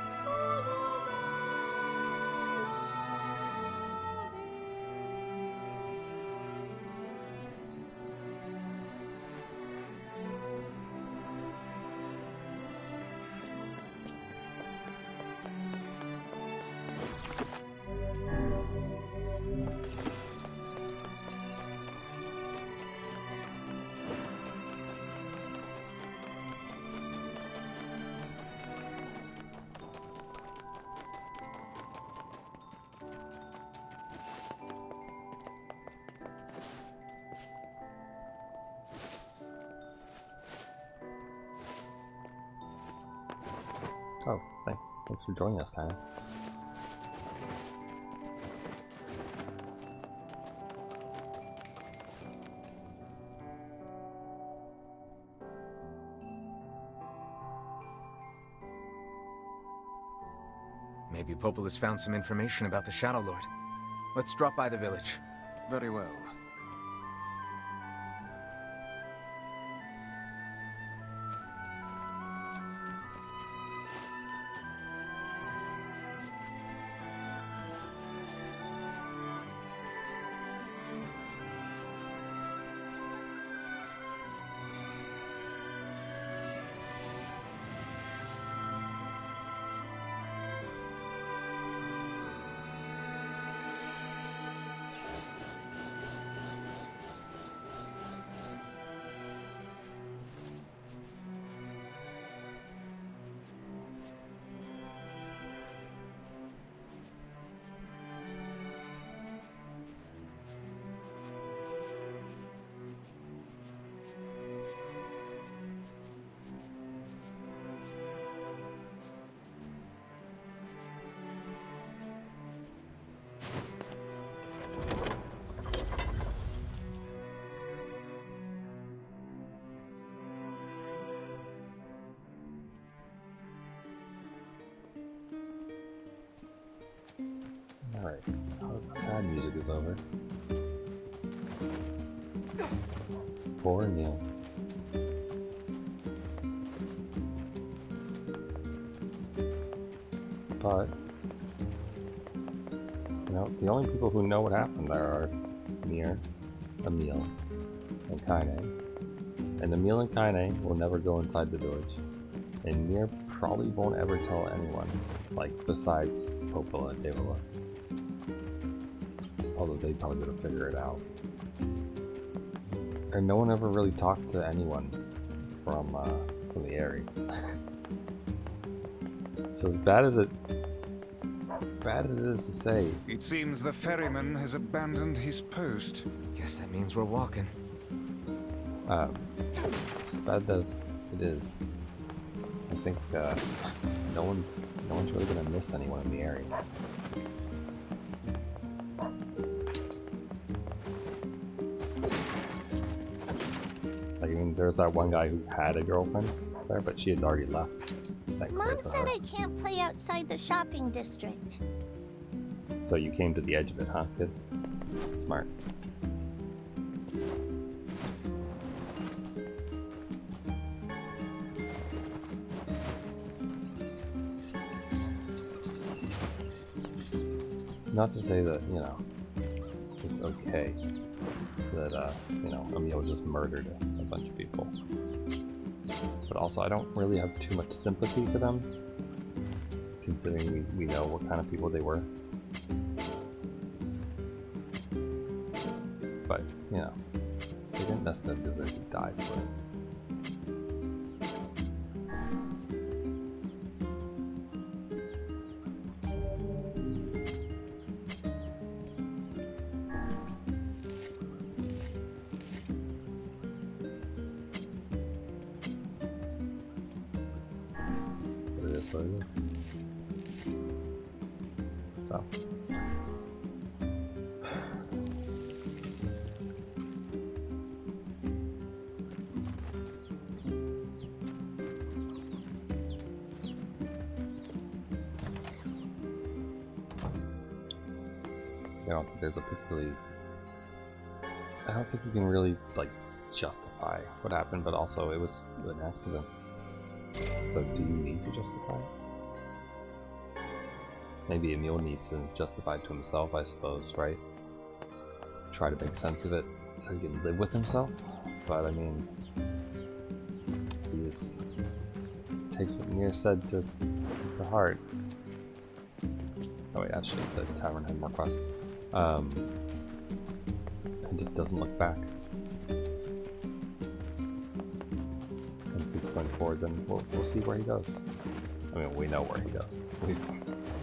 Oh, thanks for joining us, Kyle. Maybe Popel has found some information about the Shadow Lord. Let's drop by the village. Very well. Alright, the sad music is over. Poor Emil. But, you know, the only people who know what happened there are Nier, Emil, and Kaine. And Emil and Kaine will never go inside the village. And Nier probably won't ever tell anyone, like, besides Popel and Devola. Although they probably would have figured it out. And no one ever really talked to anyone from the area. So as bad as it is to say, it seems the ferryman has abandoned his post. Guess that means we're walking. as bad as it is, I think no one's really gonna miss anyone in the area. Like, I mean, there's that one guy who had a girlfriend there, but she had already left. Mom said I can't play outside the shopping district. So you came to the edge of it, huh, kid? Smart. Not to say that, you know, it's okay that, you know, Emil just murdered a bunch of people. But also, I don't really have too much sympathy for them, considering we know what kind of people they were. But, you know, they didn't necessarily deserve to die for it. What it is. So. I don't think there's a particularly... I don't think you can really, like, justify what happened, but also it was an accident. So do you need to justify it? Maybe Emil needs to justify it to himself, I suppose, right? Try to make sense of it so he can live with himself. But I mean, he takes what Nier said to heart. Oh wait, actually, the tavern had more quests. And just doesn't look back. Going forward, then we'll see where he goes. I mean, we know where he goes. We've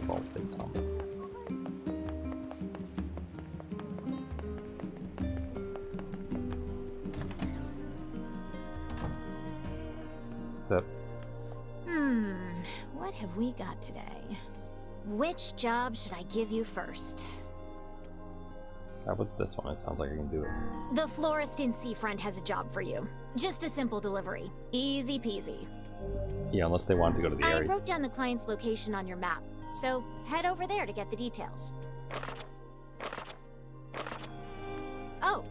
all been telling him. What have we got today? Which job should I give you first? How about this one? It sounds like I can do it. The florist in Seafront has a job for you. Just a simple delivery. Easy peasy. Yeah, unless they wanted to go to the I area. wrote down the client's location on your map, so head over there to get the details. Oh,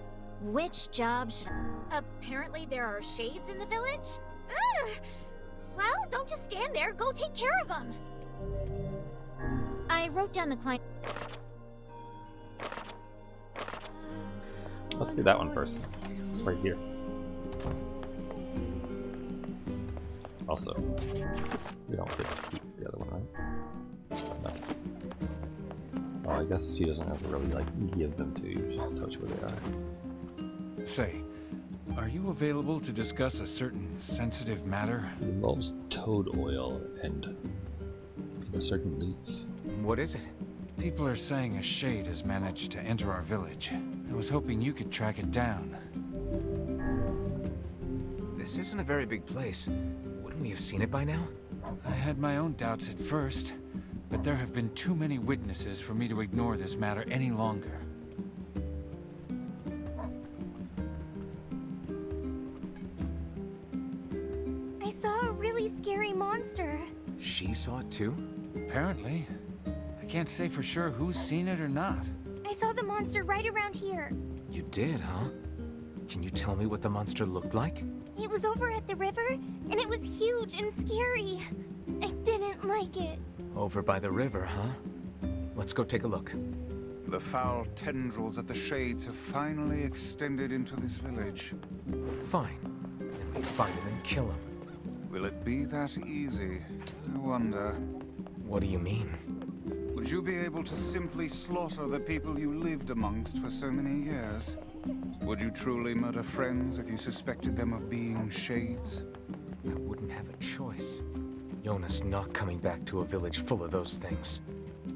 which job should I... Apparently there are shades in the village? Ugh. Well, don't just stand there. Go take care of them. I wrote down the client... Let's do that one first. It's right here. Also, we don't get to keep the other one, right? No. Oh, I guess she doesn't have to really, like, give them to you. Just touch where they are. Say, are you available to discuss a certain sensitive matter? It involves toad oil and a certain lease. What is it? People are saying a shade has managed to enter our village. I was hoping you could track it down. This isn't a very big place. Wouldn't we have seen it by now? I had my own doubts at first, but there have been too many witnesses for me to ignore this matter any longer. I saw a really scary monster. She saw it too? Apparently. I can't say for sure who's seen it or not. I saw the monster right around here. You did, huh? Can you tell me what the monster looked like? It was over at the river, and it was huge and scary. I didn't like it. Over by the river, huh? Let's go take a look. The foul tendrils of the shades have finally extended into this village. Fine. Then we find him and kill him. Will it be that easy? I wonder. What do you mean? Would you be able to simply slaughter the people you lived amongst for so many years? Would you truly murder friends if you suspected them of being shades? I wouldn't have a choice. Jonas not coming back to a village full of those things.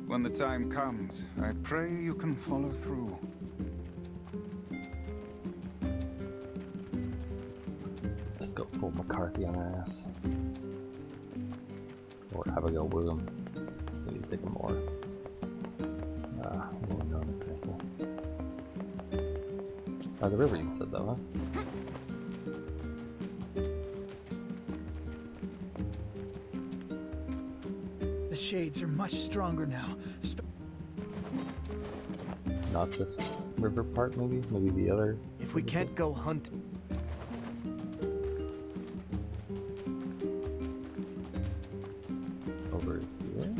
When the time comes, I pray you can follow through. Let's go full McCarthy on our ass. Or Abigail Williams. We need to take more. More known example. By the river, you said though, huh? The shades are much stronger now. Not this river part, maybe? Maybe the other? If we can't go hunt... Over here?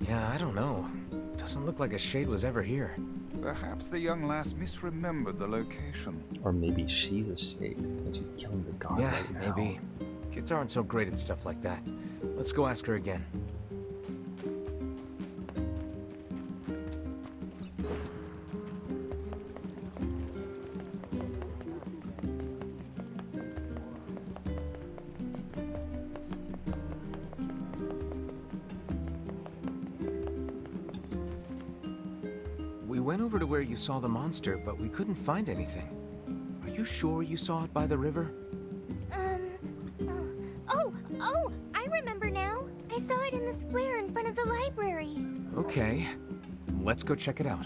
Yeah, I don't know. Doesn't look like a shade was ever here. Perhaps the young lass misremembered the location. Or maybe she's a shade and she's killing the god Yeah, right now. maybe. Kids aren't so great at stuff like that. Let's go ask her again. We went over to where you saw the monster, but we couldn't find anything. Are you sure you saw it by the river? Oh, I remember now. I saw it in the square in front of the library. Okay, let's go check it out.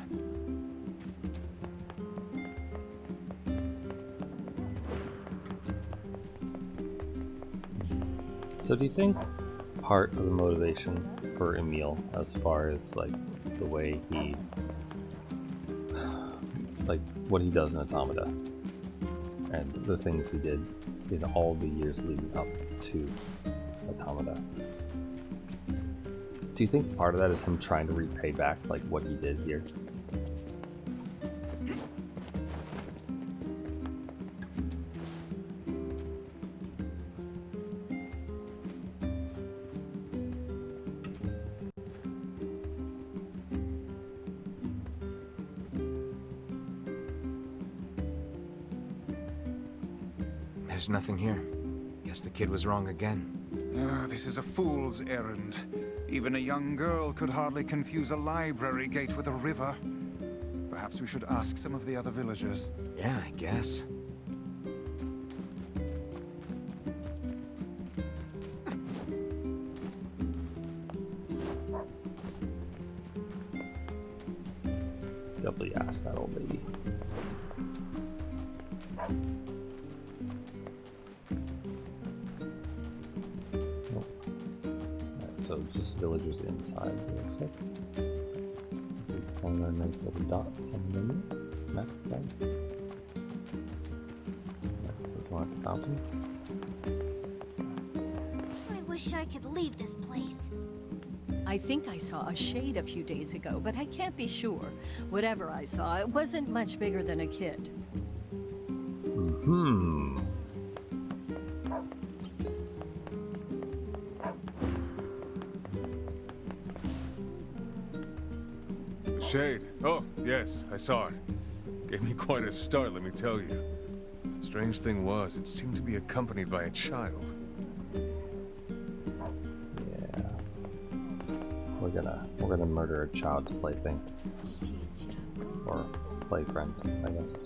So do you think part of the motivation for Emil, as far as like the way he, like what he does in Automata, and the things he did in all the years leading up to Automata, do you think part of that is him trying to repay back like what he did here? There's nothing here. Guess the kid was wrong again. This is a fool's errand. Even a young girl could hardly confuse a library gate with a river. Perhaps we should ask some of the other villagers. Yeah, I guess. Doubly ask that old lady. So just villagers inside. It's kind of nice little dots on the map side. So it's not the fountain. I wish I could leave this place. I think I saw a shade a few days ago, but I can't be sure. Whatever I saw, it wasn't much bigger than a kid. Mm-hmm. Shade. Oh, yes, I saw it. Gave me quite a start, let me tell you. Strange thing was, it seemed to be accompanied by a child. Yeah. We're gonna murder a child's plaything. Or playfriend, I guess.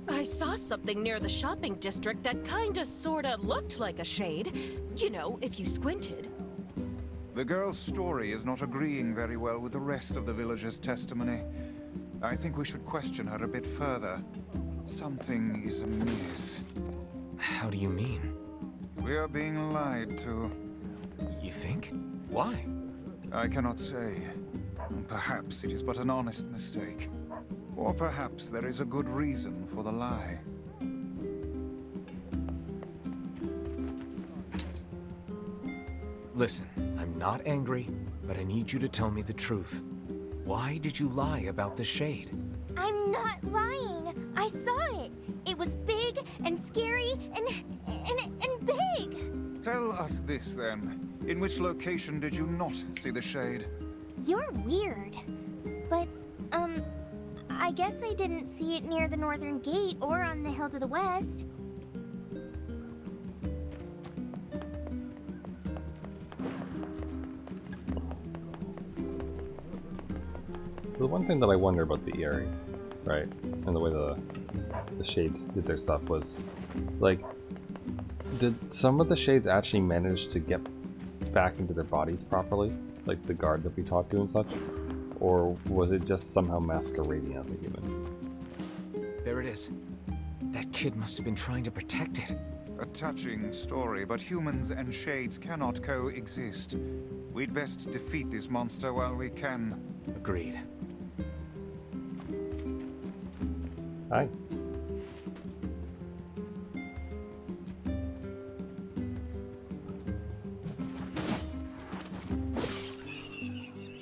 I saw something near the shopping district that kinda sorta looked like a shade. You know, if you squinted. The girl's story is not agreeing very well with the rest of the villagers' testimony. I think we should question her a bit further. Something is amiss. How do you mean? We are being lied to. You think? Why? I cannot say. Perhaps it is but an honest mistake. Or perhaps there is a good reason for the lie. Listen, I'm not angry, but I need you to tell me the truth. Why did you lie about the shade? I'm not lying. I saw it. It was big and scary and big. Tell us this then. In which location did you not see the shade? You're weird. But, I guess I didn't see it near the northern gate or on the hill to the west. The one thing that I wonder about the Eyrie, right, and the way the shades did their stuff was, like, did some of the shades actually manage to get back into their bodies properly, like the guard that we talked to and such, or was it just somehow masquerading as a human? There it is. That kid must have been trying to protect it. A touching story, but humans and shades cannot coexist. We'd best defeat this monster while we can. Agreed. Hi.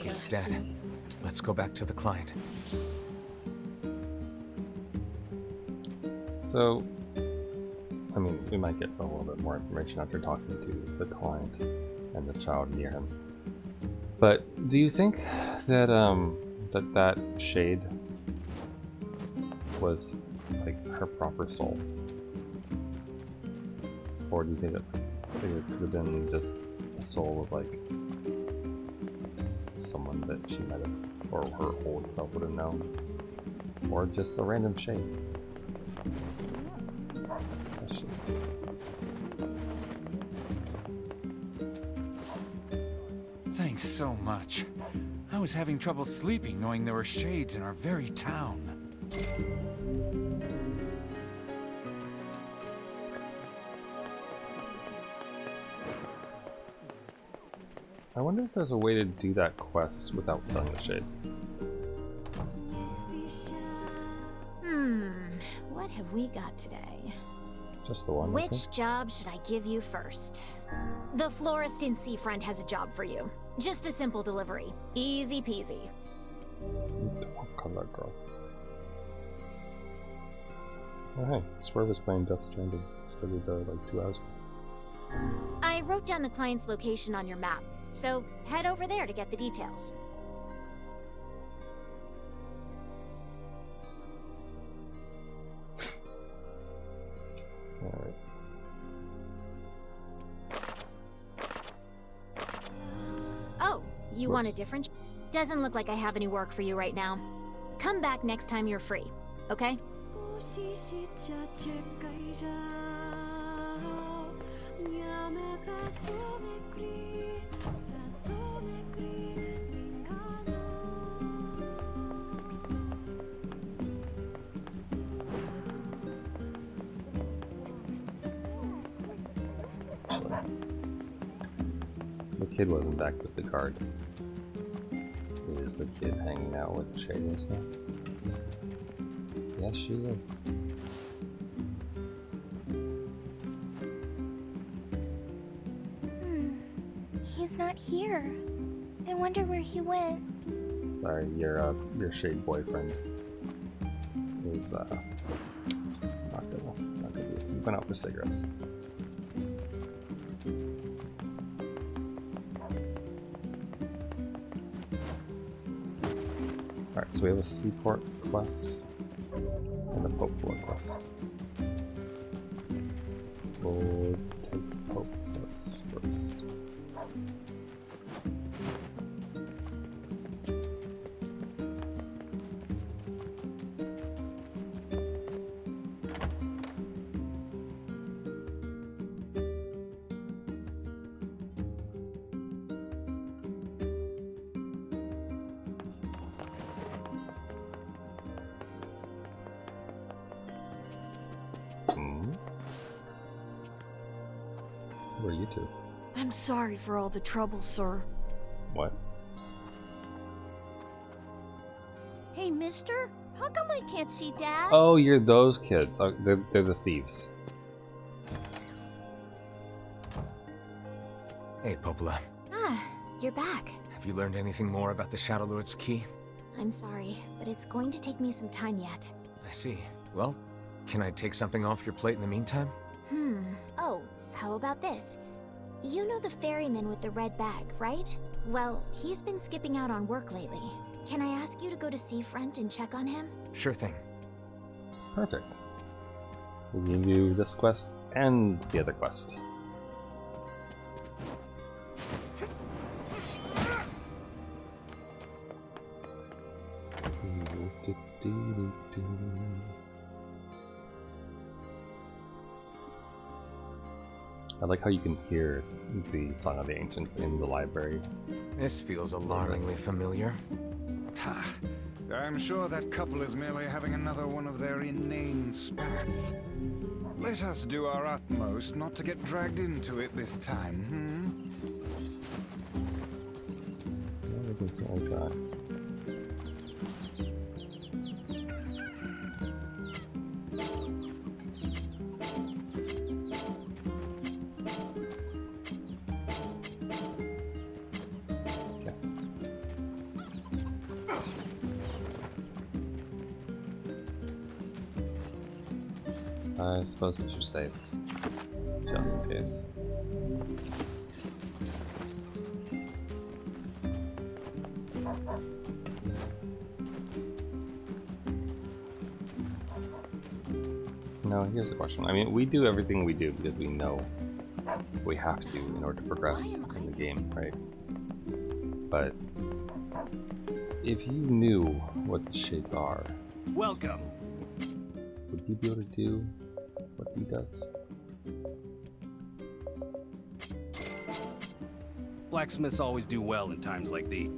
It's dead. Let's go back to the client. So, I mean, we might get a little bit more information after talking to the client and the child near him. But do you think that that shade was like her proper soul, or do you think that it could have been just a soul of like someone that she might have, or her old self would have known, or just a random shade? Thanks so much. I was having trouble sleeping knowing there were shades in our very town. I wonder if there's a way to do that quest without killing the shade. What have we got today? Just the one. Which job should I give you first? The florist in Seafront has a job for you. Just a simple delivery. Easy peasy. Don't call that girl. Oh hey, Swerve is playing Death Stranding. Started like 2 hours ago. I wrote down the client's location on your map, so head over there to get the details. You want a Whoops. different... Doesn't look like I have any work for you right now. Come back next time you're free, okay? The kid wasn't back with the card. It is the kid hanging out with Shade and stuff. Yes, she is. He's not here. I wonder where he went. Sorry, your Shade boyfriend is not gonna be. He went out for cigarettes. Alright, so we have a seaport quest and a Pope Floor quest. We'll take Pope quest first. Where are you two? I'm sorry for all the trouble, sir. What? Hey, mister? How come I can't see Dad? Oh, you're those kids. Oh, they're the thieves. Hey, Popola. Ah, you're back. Have you learned anything more about the Shadow Lord's key? I'm sorry, but it's going to take me some time yet. I see. Well, can I take something off your plate in the meantime? Oh, how about this? You know the ferryman with the red bag, right? Well, he's been skipping out on work lately. Can I ask you to go to Seafront and check on him? Sure thing. Perfect. We can do this quest and the other quest. I like how you can hear the Song of the Ancients in the library. This feels alarmingly familiar. Ha! I'm sure that couple is merely having another one of their inane spats. Let us do our utmost not to get dragged into it this time, Well, we can certainly try. I suppose we should save, just in case. Now, here's the question. I mean, we do everything we do because we know we have to in order to progress in the game, right? But if you knew what the shades are, welcome. Would you be able to do what he does? Blacksmiths always do well in times like these.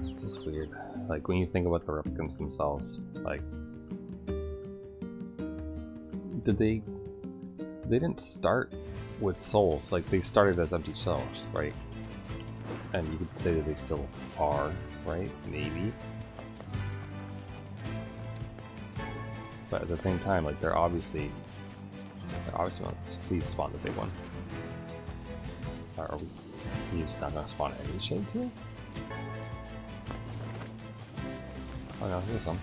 It's just weird. Like, when you think about the replicants themselves, like, they didn't start with souls. Like, they started as empty shells, right? And you could say that they still are, right? Maybe. But at the same time, like, they're obviously want to please spawn the big one. Are we just not gonna spawn any shades here? Oh no, here's some.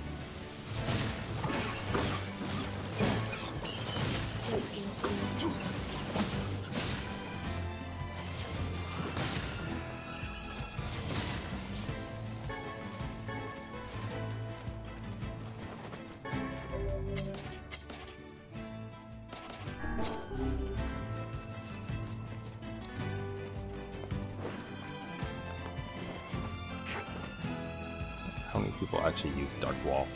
how many people actually use Dark Wall?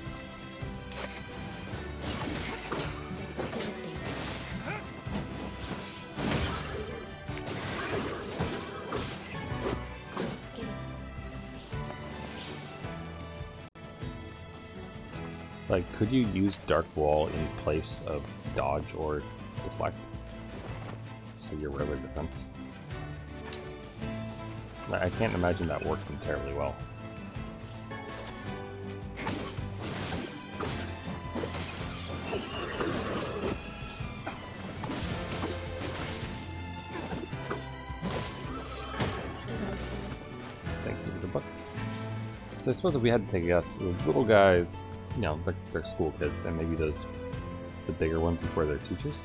Like, could you use Dark Wall in place of dodge or deflect? So your regular defense. I can't imagine that working terribly well. Thank you for the book. So I suppose if we had to take a guess, the little guys, you know, they're school kids, and maybe the bigger ones were their teachers?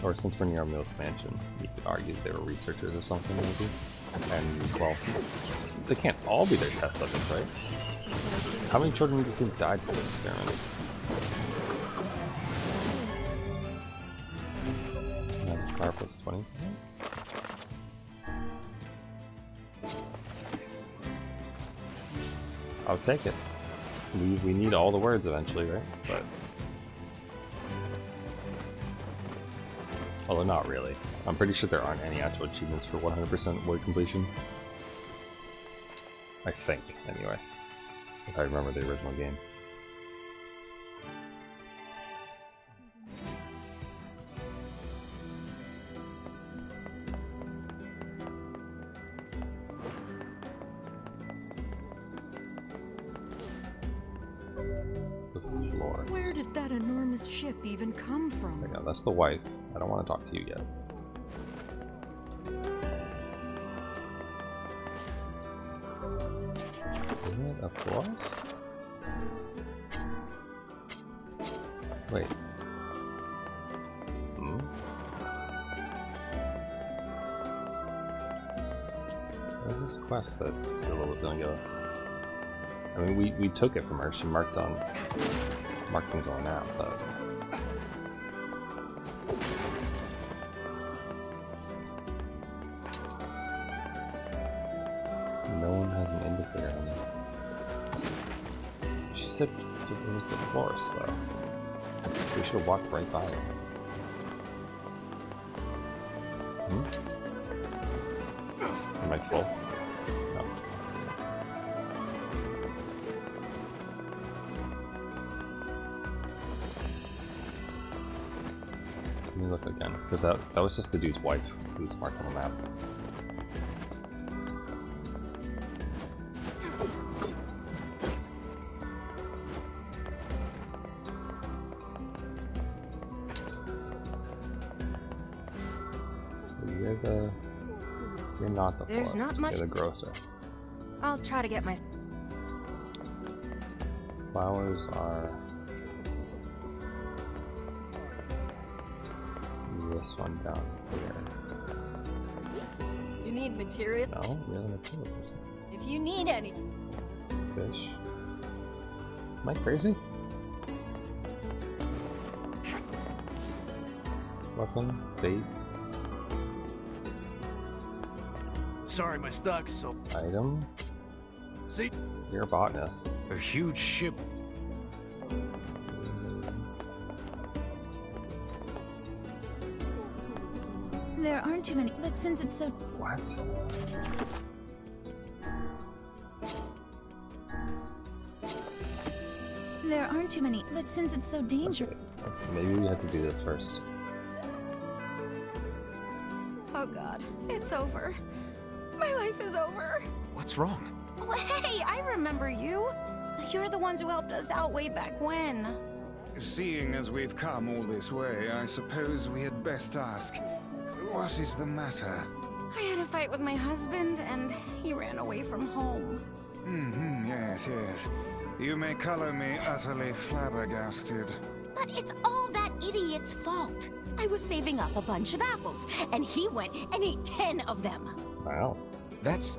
Or since we're near Emil's mansion, you could argue they were researchers or something, maybe. And, well, they can't all be their test subjects, right? How many children do you think died from the experiments? Power plus 20. I'll take it. We need all the words eventually, right? But although not really. I'm pretty sure there aren't any actual achievements for 100% word completion. I think, anyway. If I remember the original game. Where did that enormous ship even come from? There you go, that's the wife. I don't want to talk to you yet. Isn't it a forest? Wait. Hmm? Where's this quest that Villa was gonna give us? I mean, we took it from her. She marked things on that, but no one has an indicator on it. She said it was the forest, though. We should have walked right by it. Hmm? Am I full? No. Let me look again, because that was just the dude's wife who was marked on the map. You're not the There's florist. not much. You're the grocer. I'll try to get my... Flowers are... this one down here. You need material? No, you're the materials. If you need any... Fish. Am I crazy? Weapon, bait, Sorry, my stock's so... item. See? You're a botanist. A huge ship. There aren't too many, but since it's so... What? There aren't too many, but since it's so dangerous... Okay, maybe we have to do this first. Oh god, it's over. My life is over. What's wrong? Oh, hey, I remember you. You're the ones who helped us out way back when. Seeing as we've come all this way, I suppose we had best ask, what is the matter? I had a fight with my husband, and he ran away from home. Yes. You may color me utterly flabbergasted. But it's all that idiot's fault. I was saving up a bunch of apples, and he went and ate 10 of them. Wow. That's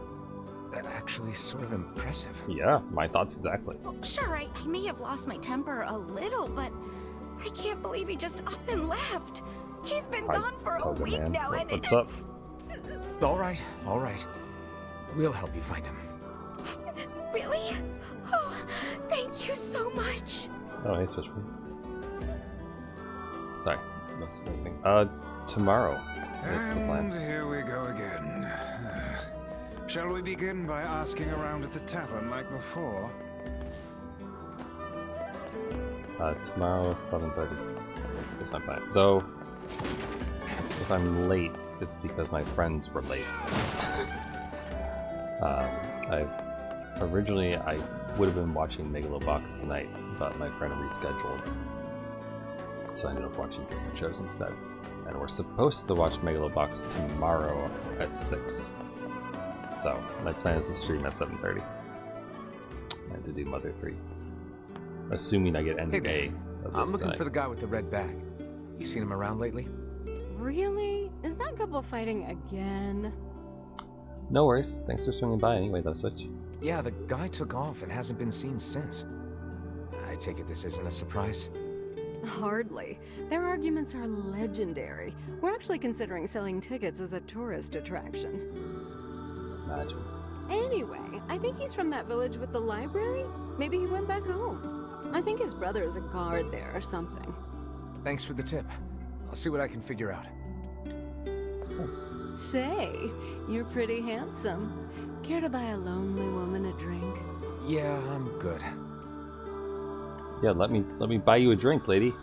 actually sort of impressive. Yeah, my thoughts exactly. Well, sure, I may have lost my temper a little, but I can't believe he just up and left. He's been gone for a week now, and What's up? All right. We'll help you find him. Really? Oh, thank you so much. Oh, hey, Switchblade. Sorry, missed anything. Tomorrow. That's the plan. And here we go again. Shall we begin by asking around at the tavern like before? Tomorrow, 7:30 is my plan. Though, if I'm late, it's because my friends were late. Originally, I would have been watching Megalobox tonight, but my friend rescheduled. So I ended up watching different shows instead. And we're supposed to watch Megalobox tomorrow at 6. So my plan is to stream at 7:30. And to do Mother 3. Assuming I get any Hey there. of this I'm looking tonight. for the guy with the red bag. You seen him around lately? Really? Is that couple fighting again? No worries. Thanks for swinging by anyway, though, Switch. Yeah, the guy took off and hasn't been seen since. I take it this isn't a surprise? Hardly. Their arguments are legendary. We're actually considering selling tickets as a tourist attraction. Imagine. Anyway, I think he's from that village with the library. Maybe he went back home. I think his brother is a guard there or something. Thanks for the tip. I'll see what I can figure out. Say, you're pretty handsome. Care to buy a lonely woman a drink? Yeah, I'm good. Yeah, let me buy you a drink, lady.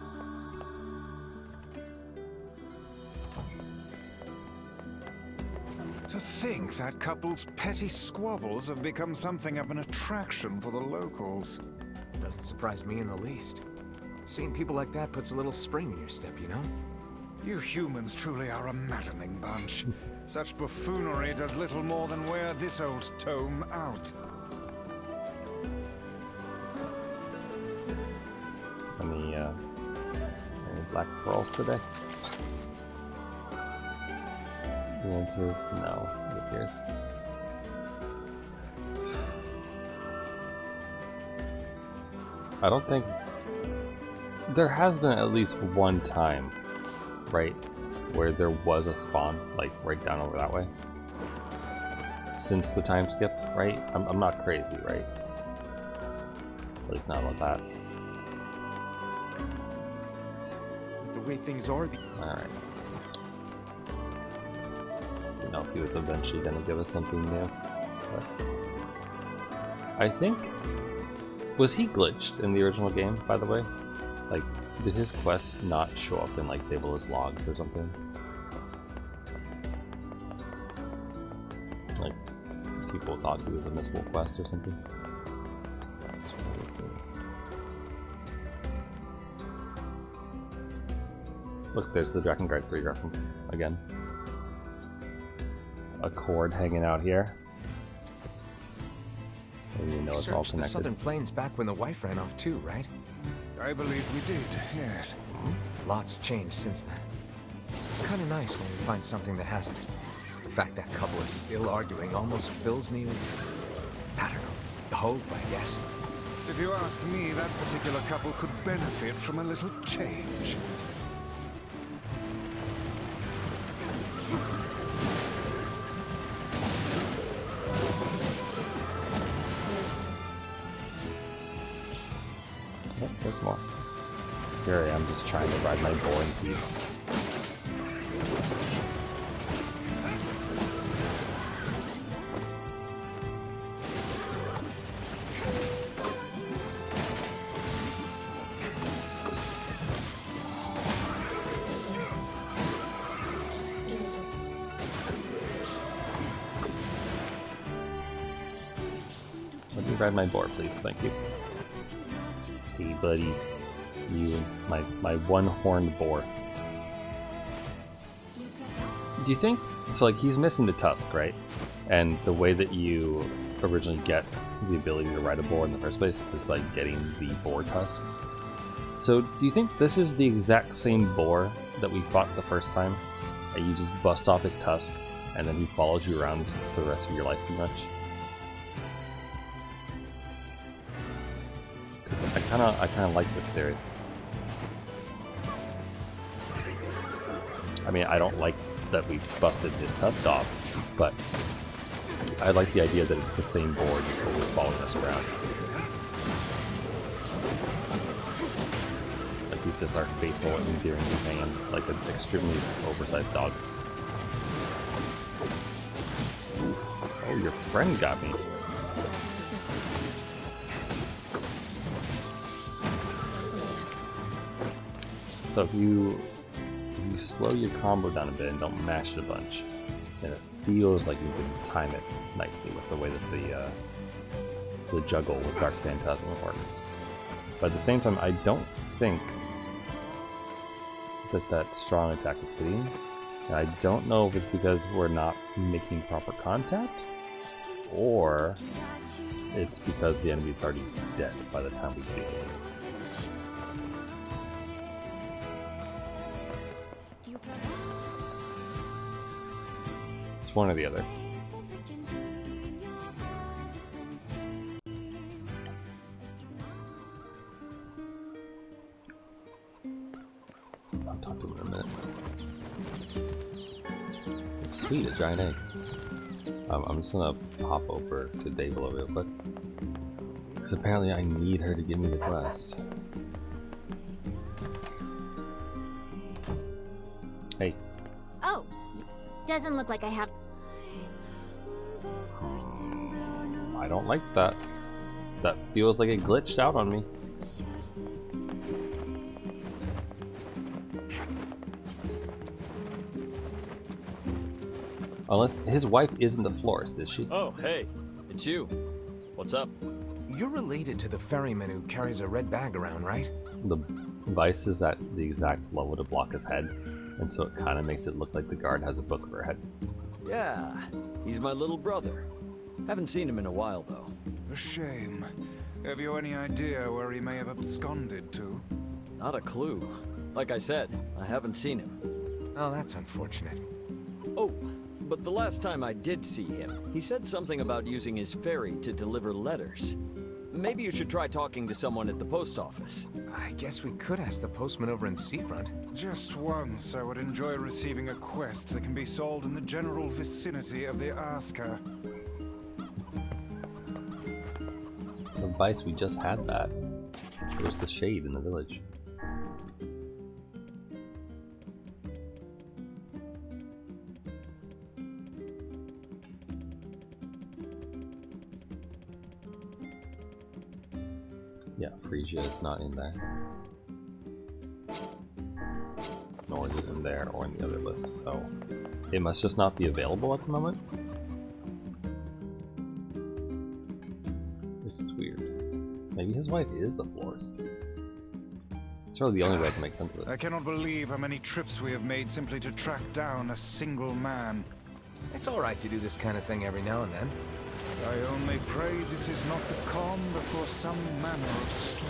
To think that couple's petty squabbles have become something of an attraction for the locals. Doesn't surprise me in the least. Seeing people like that puts a little spring in your step, you know? You humans truly are a maddening bunch. Such buffoonery does little more than wear this old tome out. Any black pearls today? The answer is no, it appears. I don't think... There has been at least one time, right, where there was a spawn, like, right down over that way. Since the time skip, right? I'm not crazy, right? At least not about that. With the way things are, Alright. You know, he was eventually gonna give us something new. But I think... Was he glitched in the original game, by the way? Like, did his quests not show up in, like, Daedalus logs or something? Like, people thought he was a missable quest or something? Look, there's the Drakengard 3 reference again. A cord hanging out here. And you know it's all searched connected. the Southern Plains back when the wife ran off too, right? I believe we did, yes. Lots changed since then. It's kind of nice when we find something that hasn't. The fact that couple is still arguing almost fills me with, I don't know, hope, I guess. If you ask me, that particular couple could benefit from a little change. Oh, there's more. Here I am just trying to ride my boar in peace. Let me ride my boar, please. Thank you. Hey, buddy. You, my one-horned boar. Do you think... So, like, he's missing the tusk, right? And the way that you originally get the ability to ride a boar in the first place is, like, getting the boar tusk. So, do you think this is the exact same boar that we fought the first time? And you just bust off his tusk, and then he follows you around for the rest of your life, pretty much? I kind of like this theory. I mean, I don't like that we busted his tusk off, but I like the idea that it's the same board just always following us around. Like he's just our faithful and endearing companion, like an extremely oversized dog. Ooh. Oh, your friend got me. So if you slow your combo down a bit and don't mash it a bunch, then it feels like you can time it nicely with the way that the juggle with Dark Phantasm works. But at the same time, I don't think that strong attack is hitting. And I don't know if it's because we're not making proper contact, or it's because the enemy's already dead by the time we do it. It's one or the other. I'll talk to him in a minute. Sweet, a giant egg. I'm just gonna hop over to Dable real quick, because apparently I need her to give me the quest. Hey. Oh, doesn't look like I have. I don't like that. That feels like it glitched out on me. Unless his wife isn't the florist, is she? Oh, hey, it's you. What's up? You're related to the ferryman who carries a red bag around, right? The vice is at the exact level to block his head, and so it kind of makes it look like the guard has a book over her head. Yeah, he's my little brother. Haven't seen him in a while, though. A shame. Have you any idea where he may have absconded to? Not a clue. Like I said, I haven't seen him. Oh, that's unfortunate. Oh, but the last time I did see him, he said something about using his ferry to deliver letters. Maybe you should try talking to someone at the post office. I guess we could ask the postman over in Seafront. Just once, I would enjoy receiving a quest that can be solved in the general vicinity of the Asker. The vice, we just had that. There's the shade in the village. Yeah, Frisia is not in there. Nor is it in there or in the other list, so it must just not be available at the moment. This is weird. Maybe his wife is the florist. It's really the only way I can make sense of it. I cannot believe how many trips we have made simply to track down a single man. It's alright to do this kind of thing every now and then. I only pray this is not the calm before some manner of storm.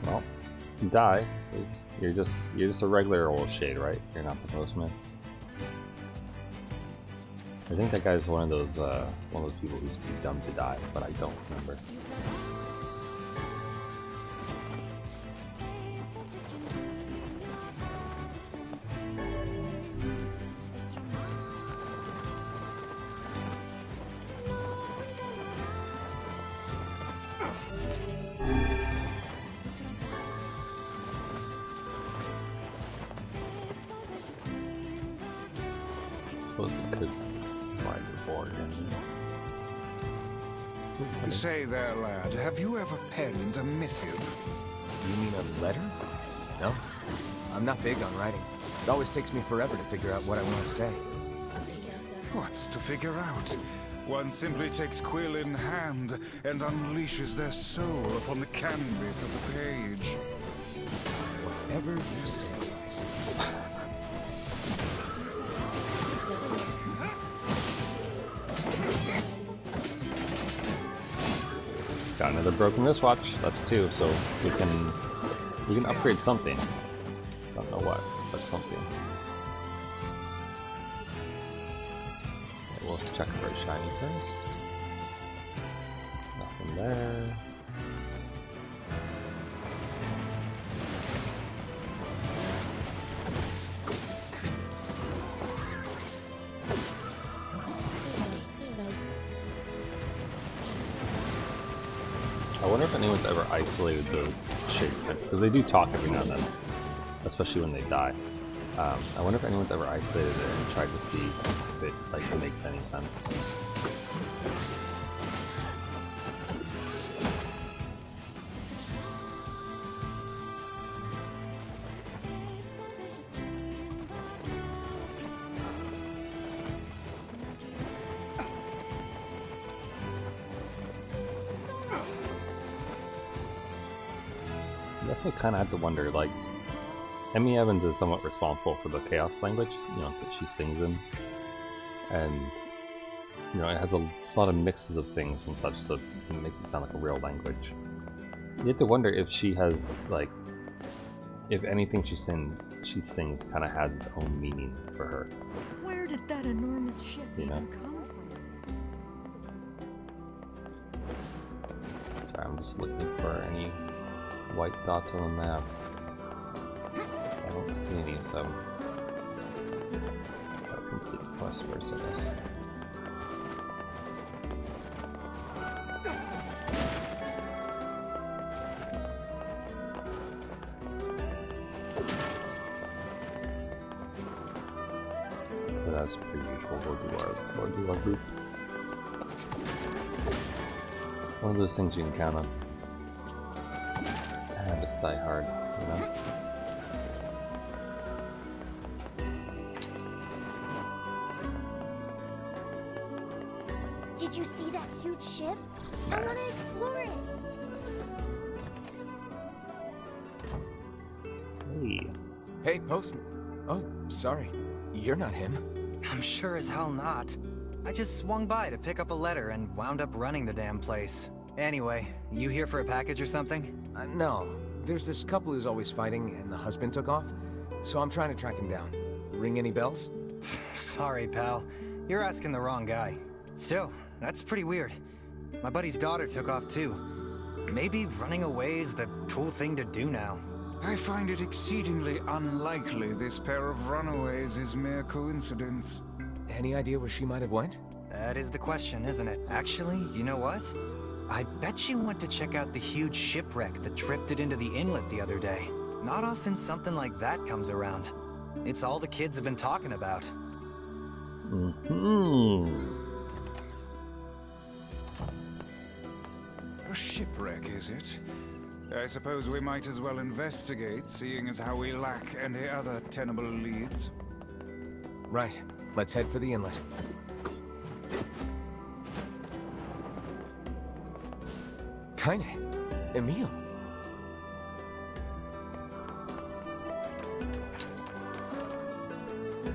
Well, you die. You're just a regular old shade, right? You're not the postman. I think that guy's one of those people who's too dumb to die, but I don't remember. Say there, lad, have you ever penned a missive? You mean a letter? No. I'm not big on writing. It always takes me forever to figure out what I want to say. What's to figure out? One simply takes quill in hand and unleashes their soul upon the canvas of the page. Whatever you say, Weiss. Got another broken wristwatch. That's 2, so we can upgrade something. Don't know what, but something. Okay, we'll check for a shiny first. Nothing there. I wonder if anyone's ever isolated the shade sense, because they do talk every now and then, especially when they die. I wonder if anyone's ever isolated it and tried to see if it makes any sense. I guess I kind of have to wonder, like, Emmy Evans is somewhat responsible for the Chaos language, you know, that she sings in. And, you know, it has a lot of mixes of things and such, so it makes it sound like a real language. You have to wonder if she has, like, if anything she sings kind of has its own meaning for her. Where did that enormous ship even come from? Sorry, I'm just looking for any white dots on the map. I don't see any, so gotta complete the quest first, I guess. But as per usual, we'll do our group. One of those things you can count on. And just die hard, you know? Did you see that huge ship? I want to explore it. Hey. Hey, Postman. Oh, sorry. You're not him. I'm sure as hell not. I just swung by to pick up a letter and wound up running the damn place. Anyway, you here for a package or something? No. There's this couple who's always fighting, and the husband took off. So I'm trying to track him down. Ring any bells? Sorry, pal. You're asking the wrong guy. Still, that's pretty weird. My buddy's daughter took off too. Maybe running away is the cool thing to do now. I find it exceedingly unlikely this pair of runaways is mere coincidence. Any idea where she might have went? That is the question, isn't it? Actually, you know what? I bet you went to check out the huge shipwreck that drifted into the inlet the other day. Not often something like that comes around. It's all the kids have been talking about. A shipwreck, is it? I suppose we might as well investigate, seeing as how we lack any other tenable leads. Right. Let's head for the inlet. Kaine. Emil.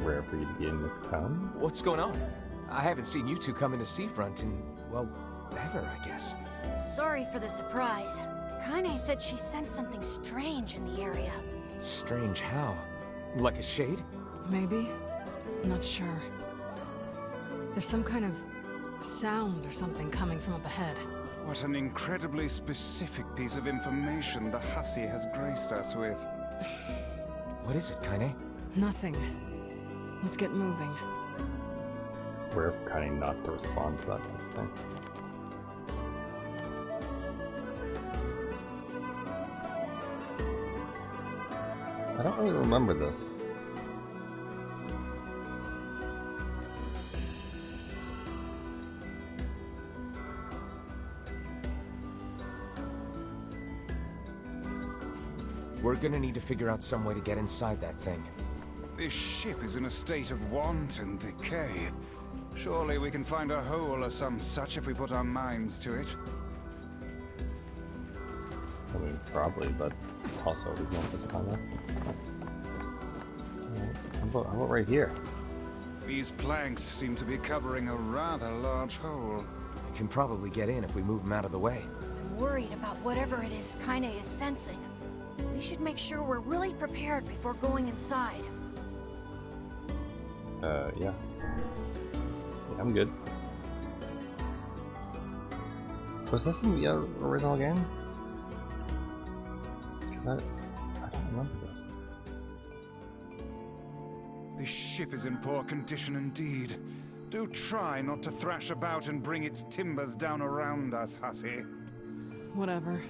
Rare for you to be in the town. What's going on? I haven't seen you two come into Seafront in, well, ever, I guess. Sorry for the surprise. Kaine said she sensed something strange in the area. Strange how? Like a shade? Maybe. Not sure. There's some kind of sound or something coming from up ahead. What an incredibly specific piece of information the hussy has graced us with. What is it, Kaine? Nothing. Let's get moving. Rare for Kaine not to respond to that type of thing. I don't really remember this. We're gonna need to figure out some way to get inside that thing. This ship is in a state of wanton decay. Surely we can find a hole or some such if we put our minds to it. I mean, probably, but also we want this kind of. How about right here? These planks seem to be covering a rather large hole. can probably get in if we move him out of the way. I'm worried about whatever it is Kaine is sensing. We should make sure we're really prepared before going inside. Yeah. I'm good. Was this in the original game? Because I don't remember this. This ship is in poor condition indeed. Do try not to thrash about and bring its timbers down around us, hussy. Whatever.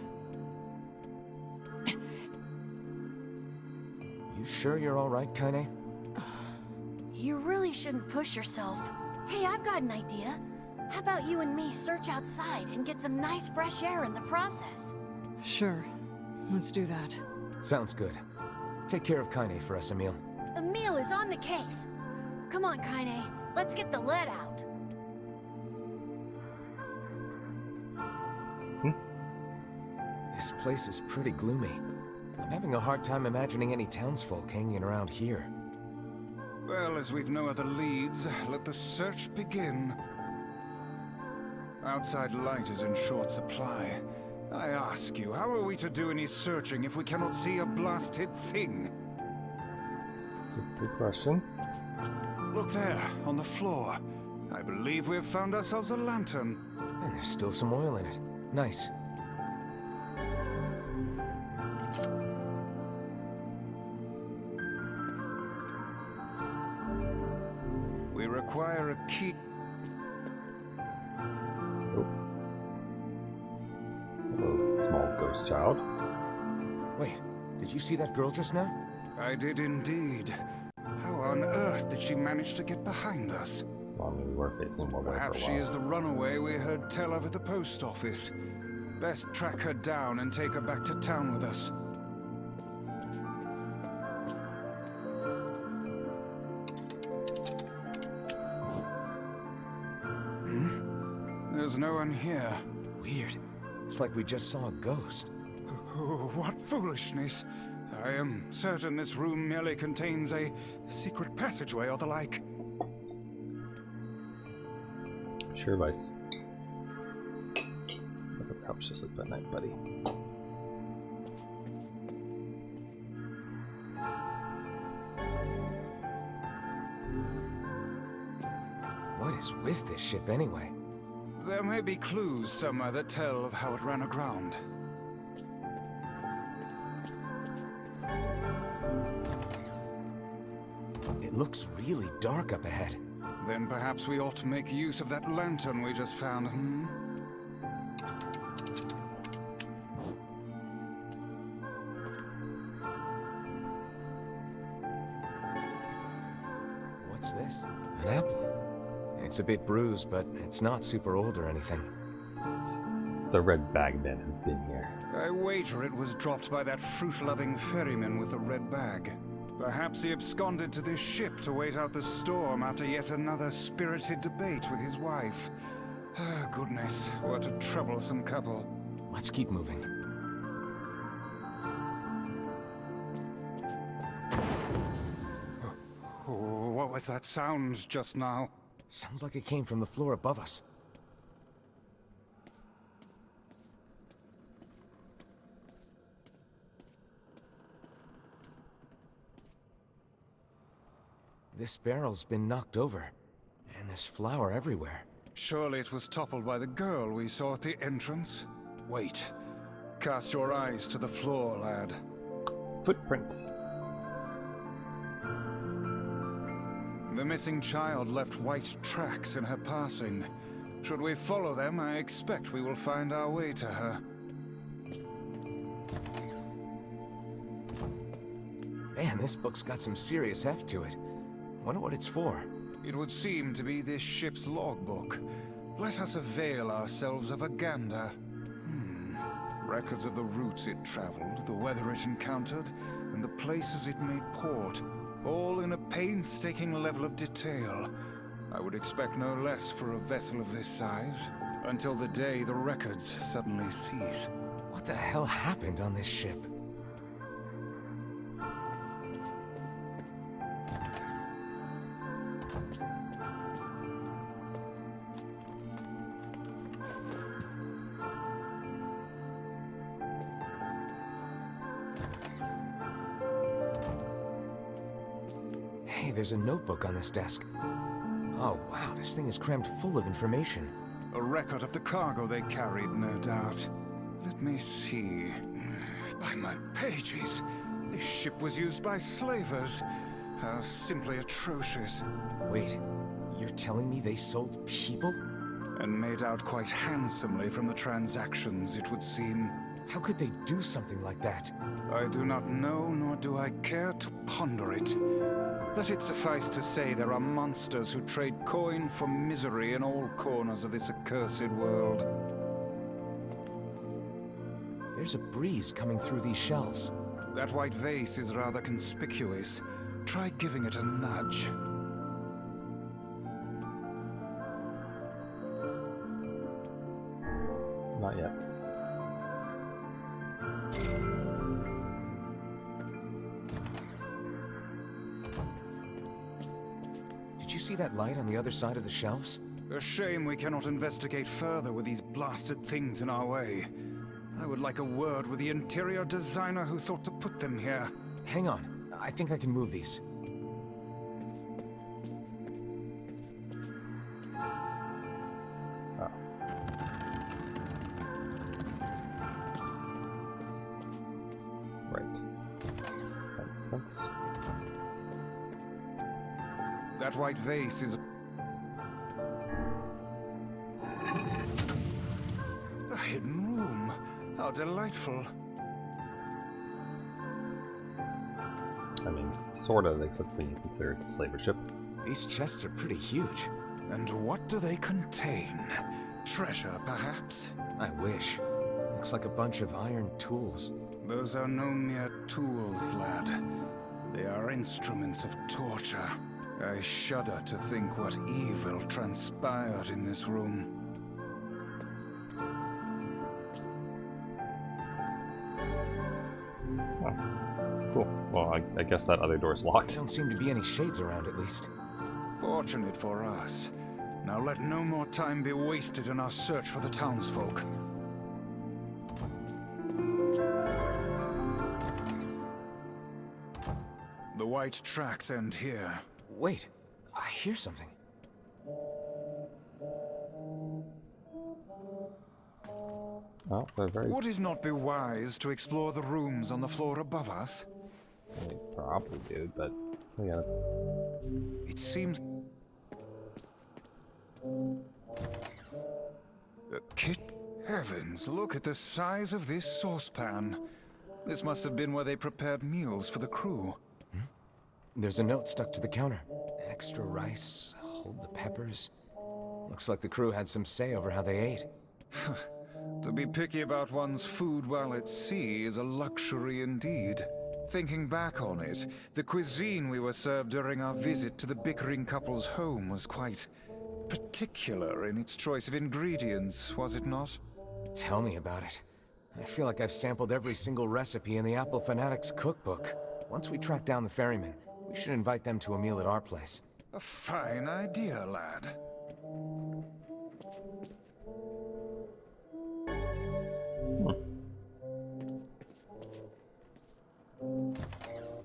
You sure you're all right, Kaine? You really shouldn't push yourself. Hey, I've got an idea. How about you and me search outside and get some nice fresh air in the process? Sure. Let's do that. Sounds good. Take care of Kaine for us, Emil. Emil is on the case. Come on, Kaine. Let's get the lead out. This place is pretty gloomy. I'm having a hard time imagining any townsfolk hanging around here. Well, as we've no other leads, let the search begin. Outside light is in short supply. I ask you, how are we to do any searching if we cannot see a blasted thing? Good question. Look there, on the floor. I believe we've found ourselves a lantern. And there's still some oil in it. Nice. We require a key. Hello, small ghost child. Wait, did you see that girl just now? I did indeed. How on earth did she manage to get behind us? Well, I mean, we were facing one way for a Perhaps she while. is the runaway we heard tell of at the post office. Best track her down and take her back to town with us. There's no one here. Weird. It's like we just saw a ghost. Oh, what foolishness. I am certain this room merely contains a secret passageway or the like. Sure, Vice. Never helps you sleep at night, buddy. What is with this ship anyway? There may be clues somewhere that tell of how it ran aground. It looks really dark up ahead. Then perhaps we ought to make use of that lantern we just found, hmm? What's this? An apple. It's a bit bruised, but it's not super old or anything. The red bag man has been here. I wager it was dropped by that fruit-loving ferryman with the red bag. Perhaps he absconded to this ship to wait out the storm after yet another spirited debate with his wife. Ah, goodness, what a troublesome couple. Let's keep moving. Oh, what was that sound just now? Sounds like it came from the floor above us. This barrel's been knocked over, and there's flour everywhere. Surely it was toppled by the girl we saw at the entrance. Wait. Cast your eyes to the floor, lad. Footprints. The missing child left white tracks in her passing. Should we follow them, I expect we will find our way to her. Man, this book's got some serious heft to it. Wonder what it's for. It would seem to be this ship's logbook. Let us avail ourselves of a gander. Records of the routes it traveled, the weather it encountered, and the places it made port. All in a painstaking level of detail. I would expect no less for a vessel of this size, until the day the records suddenly cease. What the hell happened on this ship? Hey, there's a notebook on this desk. Oh, wow, this thing is crammed full of information. A record of the cargo they carried, no doubt. Let me see. By my pages, this ship was used by slavers. How simply atrocious. Wait, you're telling me they sold people? And made out quite handsomely from the transactions, it would seem. How could they do something like that? I do not know, nor do I care to ponder it. Let it suffice to say there are monsters who trade coin for misery in all corners of this accursed world. There's a breeze coming through these shelves. That white vase is rather conspicuous. Try giving it a nudge. Not yet. Did you see that light on the other side of the shelves? A shame we cannot investigate further with these blasted things in our way. I would like a word with the interior designer who thought to put them here. Hang on. I think I can move these. Oh. Right. That makes sense. That white vase is... a hidden room. How delightful. I mean, sort of, except when you consider it a slaver ship. These chests are pretty huge. And what do they contain? Treasure, perhaps? I wish. Looks like a bunch of iron tools. Those are no mere tools, lad. They are instruments of torture. I shudder to think what evil transpired in this room. Oh, cool. Well, I guess that other door's locked. Don't seem to be any shades around, at least. Fortunate for us. Now let no more time be wasted in our search for the townsfolk. The white tracks end here. Wait, I hear something. Oh, they're very... Would it not be wise to explore the rooms on the floor above us? They probably do, but we gotta... It seems... Kit... Heavens, look at the size of this saucepan. This must have been where they prepared meals for the crew. There's a note stuck to the counter. Extra rice, hold the peppers. Looks like the crew had some say over how they ate. To be picky about one's food while at sea is a luxury indeed. Thinking back on it, the cuisine we were served during our visit to the bickering couple's home was quite particular in its choice of ingredients, was it not? Tell me about it. I feel like I've sampled every single recipe in the Apple Fanatics cookbook. Once we track down the ferryman, we should invite them to a meal at our place. A fine idea, lad.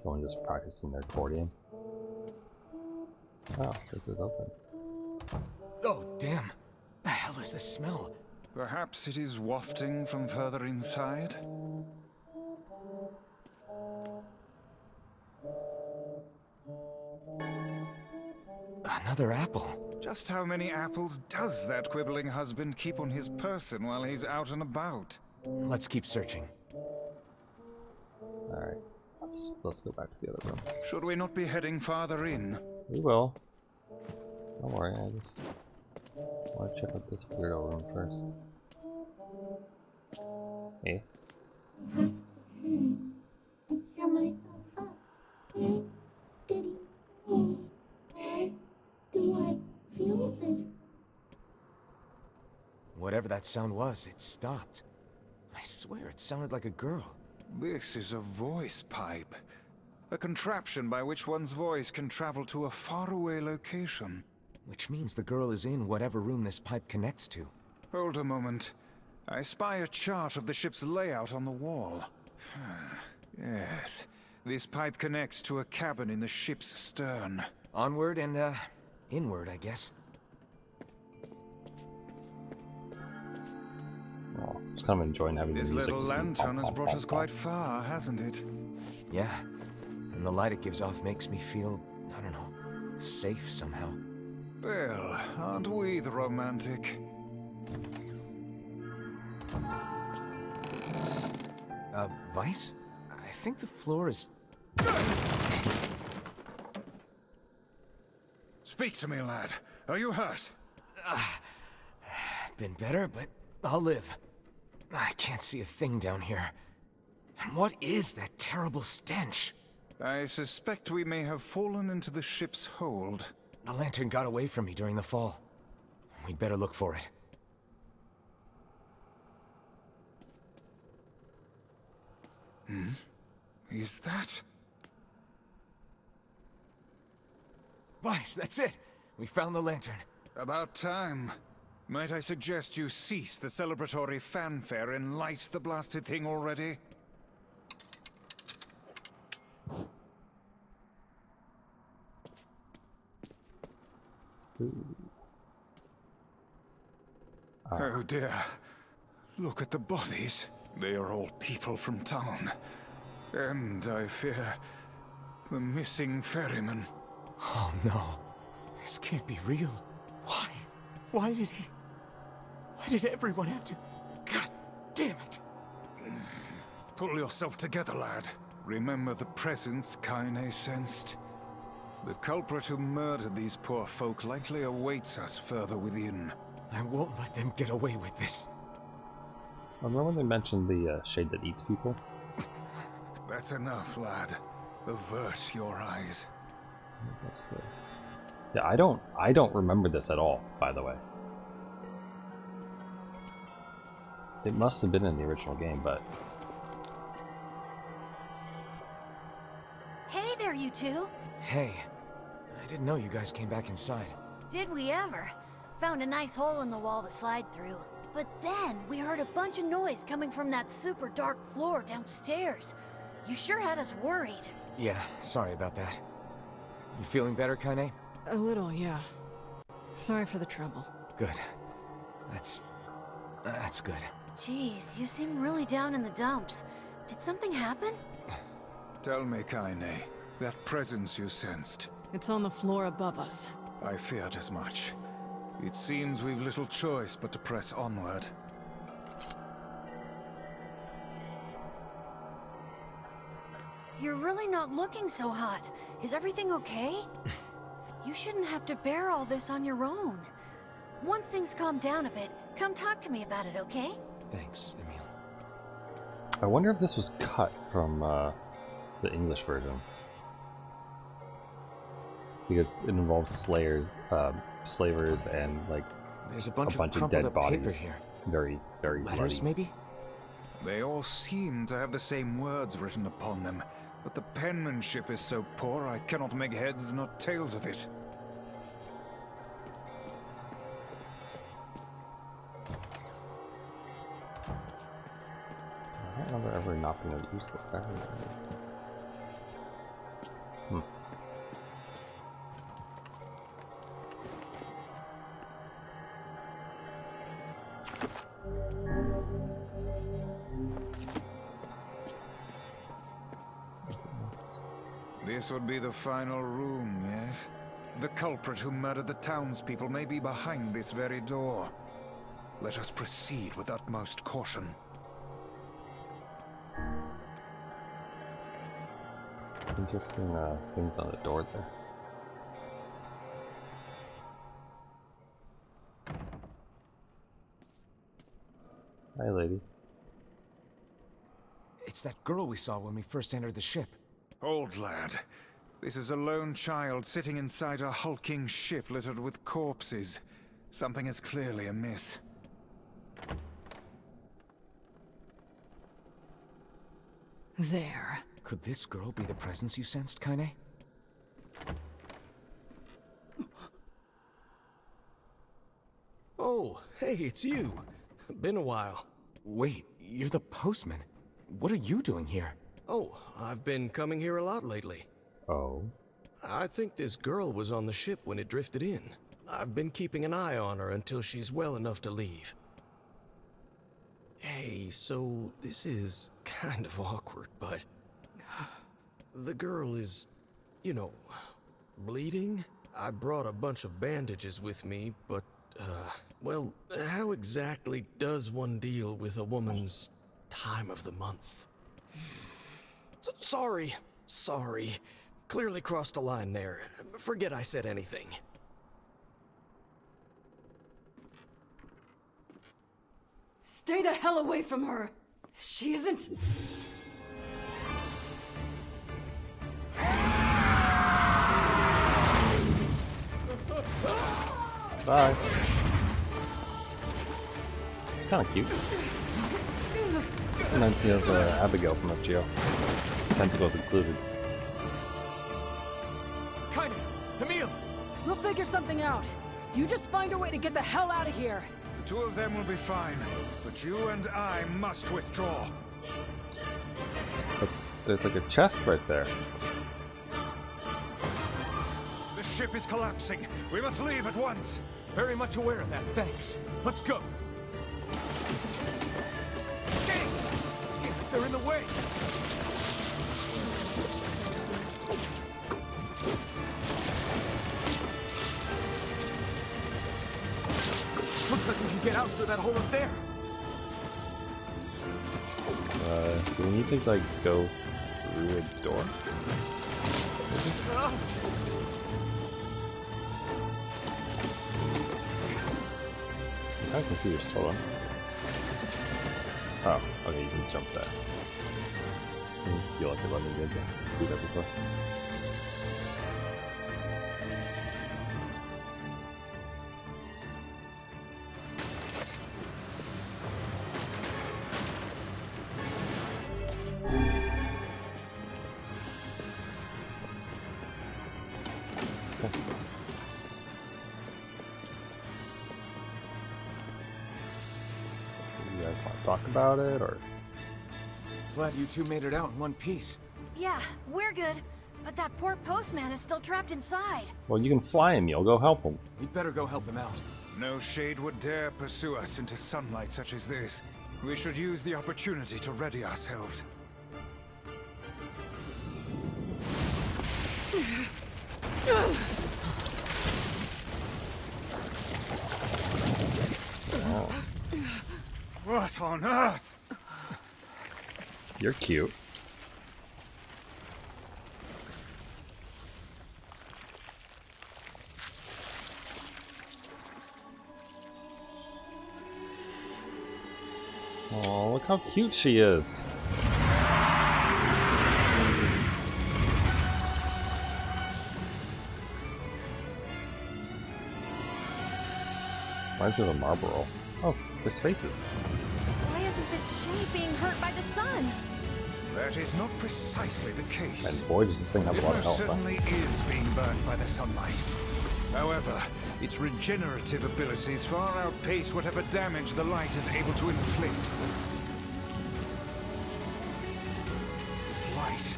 Someone just practicing their accordion. Oh, this is open. Oh, damn. The hell is this smell? Perhaps it is wafting from further inside? Another apple. Just how many apples does that quibbling husband keep on his person while he's out and about? Let's keep searching. Alright, let's go back to the other room. Should we not be heading farther in? We will. Don't worry, I just want to check out this weirdo room first. Hey. Cheer myself up. Hey, Diddy. Why do I feel this? Whatever that sound was, it stopped. I swear it sounded like a girl. This is a voice pipe. A contraption by which one's voice can travel to a faraway location. Which means the girl is in whatever room this pipe connects to. Hold a moment. I spy a chart of the ship's layout on the wall. Yes, This pipe connects to a cabin in the ship's stern. Onward and, inward, I guess. Oh, just kind of enjoying having This the music. little just lantern has brought us quite pop. far, hasn't it? Yeah. And the light it gives off makes me feel, I don't know, safe somehow. Well, aren't we the romantic? Vice? I think the floor is... Speak to me, lad. Are you hurt? Been better, but I'll live. I can't see a thing down here. And what is that terrible stench? I suspect we may have fallen into the ship's hold. The lantern got away from me during the fall. We'd better look for it. Hmm? Is that... Vice, that's it! We found the lantern. About time. Might I suggest you cease the celebratory fanfare and light the blasted thing already? Oh dear. Look at the bodies. They are all people from town. And I fear the missing ferryman. Oh no. This can't be real. Why? Why did everyone have to... God damn it! Pull yourself together, lad. Remember the presence Kaine sensed? The culprit who murdered these poor folk likely awaits us further within. I won't let them get away with this. I remember when they mentioned the shade that eats people? That's enough, lad. Avert your eyes. That's the... Yeah, I don't remember this at all, by the way. It must have been in the original game, but... Hey there, you two! Hey, I didn't know you guys came back inside. Did we ever? Found a nice hole in the wall to slide through. But then we heard a bunch of noise coming from that super dark floor downstairs. You sure had us worried. Yeah, sorry about that. You feeling better, Kaine? A little, yeah. Sorry for the trouble. Good. That's good. Jeez, you seem really down in the dumps. Did something happen? Tell me, Kaine, that presence you sensed. It's on the floor above us. I feared as much. It seems we've little choice but to press onward. You're really not looking so hot. Is everything okay? You shouldn't have to bear all this on your own. Once things calm down a bit, come talk to me about it, okay? Thanks, Emil. I wonder if this was cut from the English version. Because it involves slavers and like there's a bunch of crumpled dead up bodies. paper here. Very, very Letters, bloody. maybe? They all seem to have the same words written upon them, but the penmanship is so poor I cannot make heads nor tails of it. I don't remember ever not being able to use the ferry. This would be the final room, yes? The culprit who murdered the townspeople may be behind this very door. Let us proceed with utmost caution. Interesting things on the door there. Hi, lady. It's that girl we saw when we first entered the ship. Old lad, this is a lone child sitting inside a hulking ship littered with corpses. Something is clearly amiss. There. Could this girl be the presence you sensed, Kaine? Oh, hey, it's you. Been a while. Wait, you're the postman. What are you doing here? Oh, I've been coming here a lot lately. Oh? I think this girl was on the ship when it drifted in. I've been keeping an eye on her until she's well enough to leave. Hey, so this is kind of awkward, but the girl is, you know, bleeding? I brought a bunch of bandages with me, but, well, how exactly does one deal with a woman's time of the month? Sorry. Clearly crossed a line there. Forget I said anything. Stay the hell away from her! She isn't... Bye. Kind of cute. Reminds me of Abigail from FGO. Tentacles included. Kaine! Emil! We'll figure something out. You just find a way to get the hell out of here. The two of them will be fine, but you and I must withdraw. But there's like a chest right there. The ship is collapsing. We must leave at once. Very much aware of that, thanks. Let's go. Shades! Damn it, they're in the way! Looks like we can get out through that hole up there. Do we need to like go through a door? I'm confused, hold on. Oh, okay, you can jump there. I feel like they let me do that before. Talk about it, or glad you two made it out in one piece. Yeah, we're good, but that poor postman is still trapped inside. well, you can fly him. You'll go help him. We'd better go help him out. No shade would dare pursue us into sunlight such as this. We should use the opportunity to ready ourselves. Oh. What on earth? You're cute. Oh, look how cute she is. Reminds me of a Marlboro. Oh, there's faces. Why isn't this shade being hurt by the sun? That is not precisely the case. And boy, does this thing have a lot of health. Certainly is being burned by the sunlight. However, its regenerative abilities far outpace whatever damage the light is able to inflict. This light.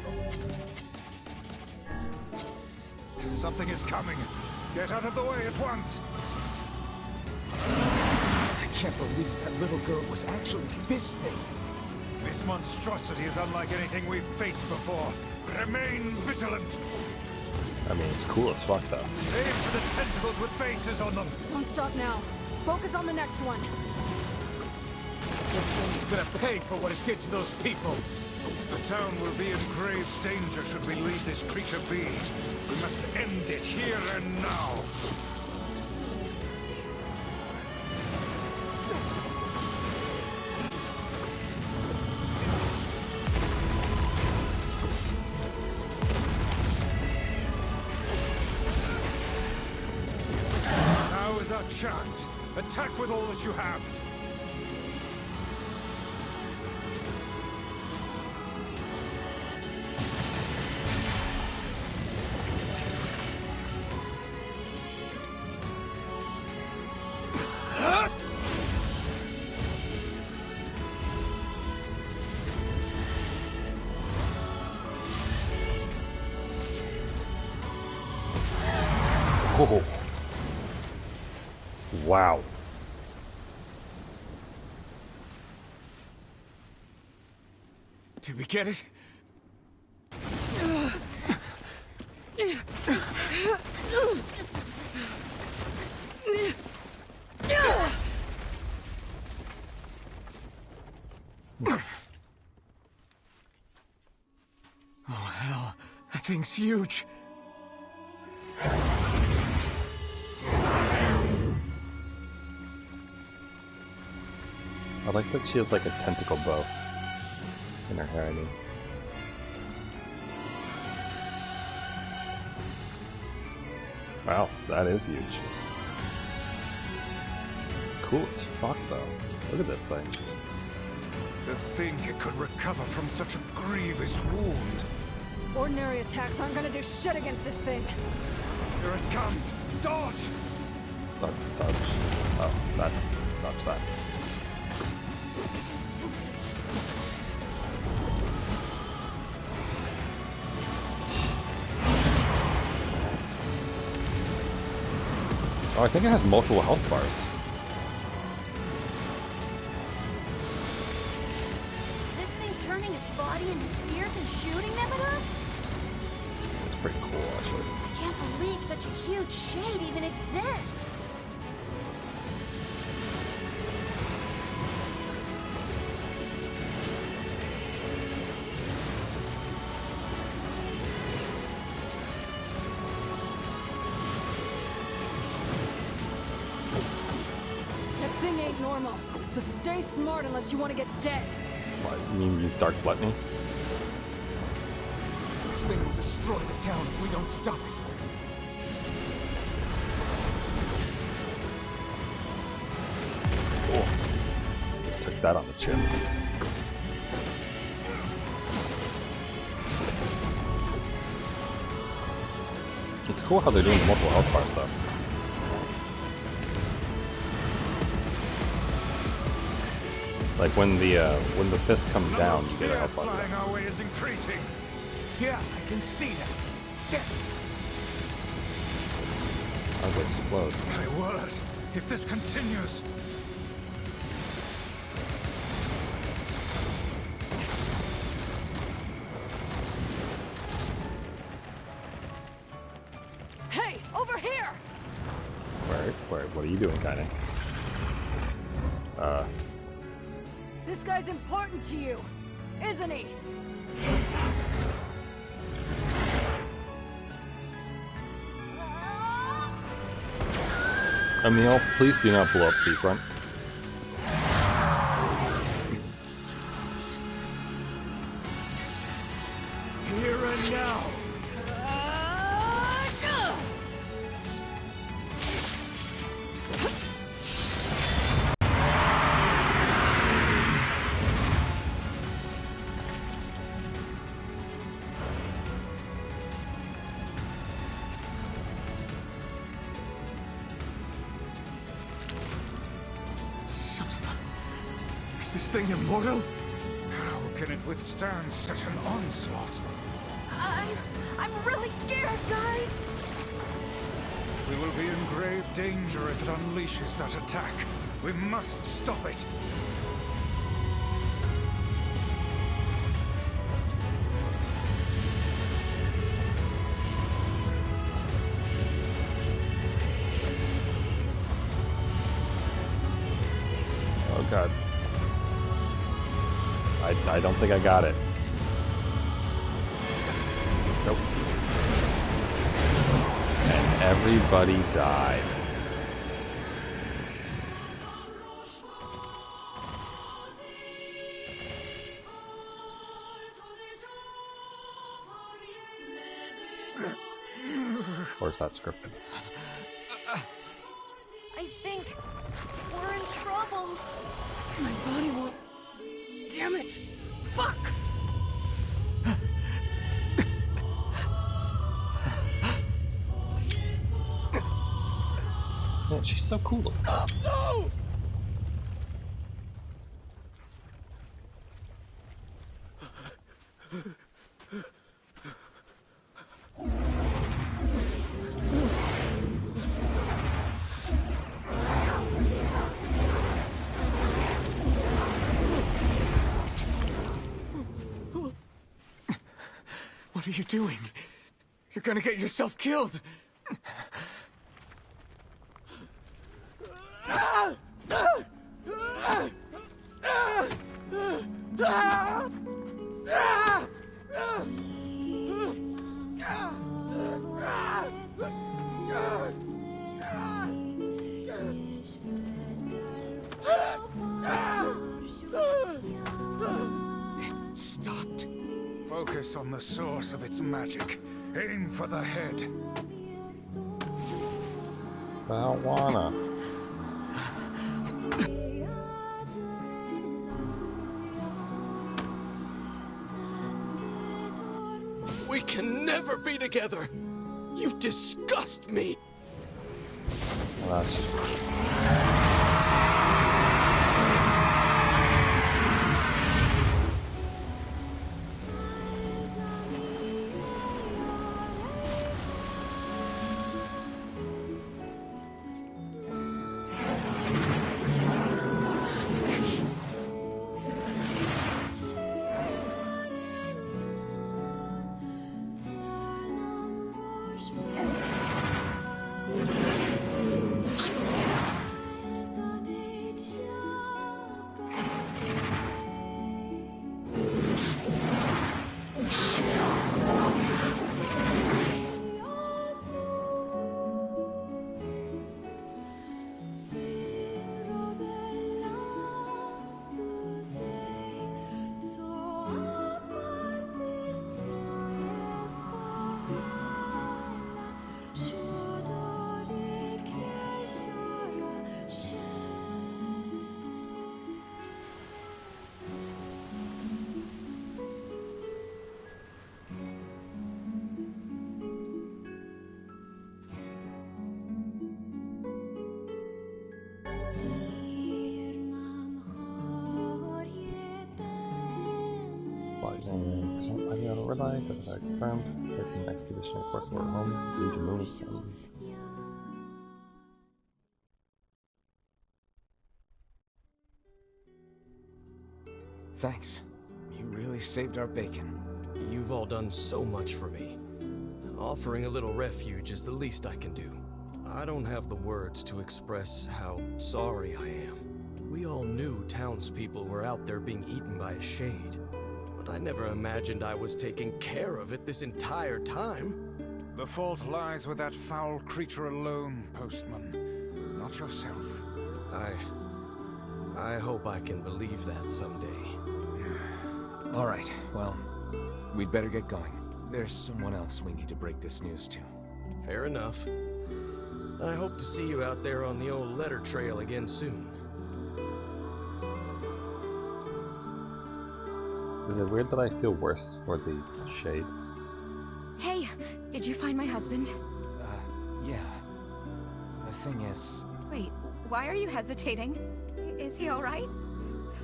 Something is coming. Get out of the way at once. I can't believe that little girl was actually this thing. This monstrosity is unlike anything we've faced before. Remain vigilant. I mean, it's cool as fuck, though. Aim for the tentacles with faces on them. Don't stop now. Focus on the next one. This thing's gonna pay for what it did to those people. The town will be in grave danger should we leave this creature be. We must end it here and now. Now is our chance. Attack with all that you have. Oh. Wow. Did we get it? Oh, hell. That thing's huge. I like that she has like a tentacle bow in her hair, I mean. Wow, that is huge. Cool as fuck though. Look at this thing. To think it could recover from such a grievous wound. Ordinary attacks aren't gonna do shit against this thing. Here it comes! Dodge! Dodge. Oh, that. Dodge that. Oh, I think it has multiple health bars. Is this thing turning its body into spears and shooting them at us? It's pretty cool, actually. I can't believe such a huge shade even exists. Normal, so stay smart unless you want to get dead. What, you mean use Dark Gluttony? This thing will destroy the town if we don't stop it. Cool. Just took that on the chin. It's cool how they're doing the multiple health bar stuff. Like when the fist comes down, you get a health bar. Flying our way is increasing. Yeah, I can see that. Damn it! How does it explode? My word! If this continues. Hey, over here! Where? What are you doing, kinda? This guy's important to you, isn't he? Emil, please do not blow up Seafront. Here and now. Is this thing immortal? How can it withstand such an onslaught? I'm really scared, guys. We will be in grave danger if it unleashes that attack. We must stop it. Oh god. I don't think I got it. Nope. And everybody died. Or is that scripted? I think we're in trouble. My body won't... Damn it! Fuck! Man, she's so cool. No! What are you doing? You're gonna get yourself killed! It stopped. Focus on the source of its magic. Aim for the head. I don't wanna. We can never be together. You disgust me. Well, that's just... I on a red line, but I confirmed. Taking expeditionary force over home. Legion moves. Thanks. You really saved our bacon. You've all done so much for me. Offering a little refuge is the least I can do. I don't have the words to express how sorry I am. We all knew townspeople were out there being eaten by a shade. But I never imagined I was taking care of it this entire time. The fault lies with that foul creature alone, Postman. Not yourself. I hope I can believe that someday. All right, well, we'd better get going. There's someone else we need to break this news to. Fair enough. I hope to see you out there on the old letter trail again soon. Is it weird that I feel worse for the shade? Hey, did you find my husband? Yeah. The thing is... Wait, why are you hesitating? Is he alright?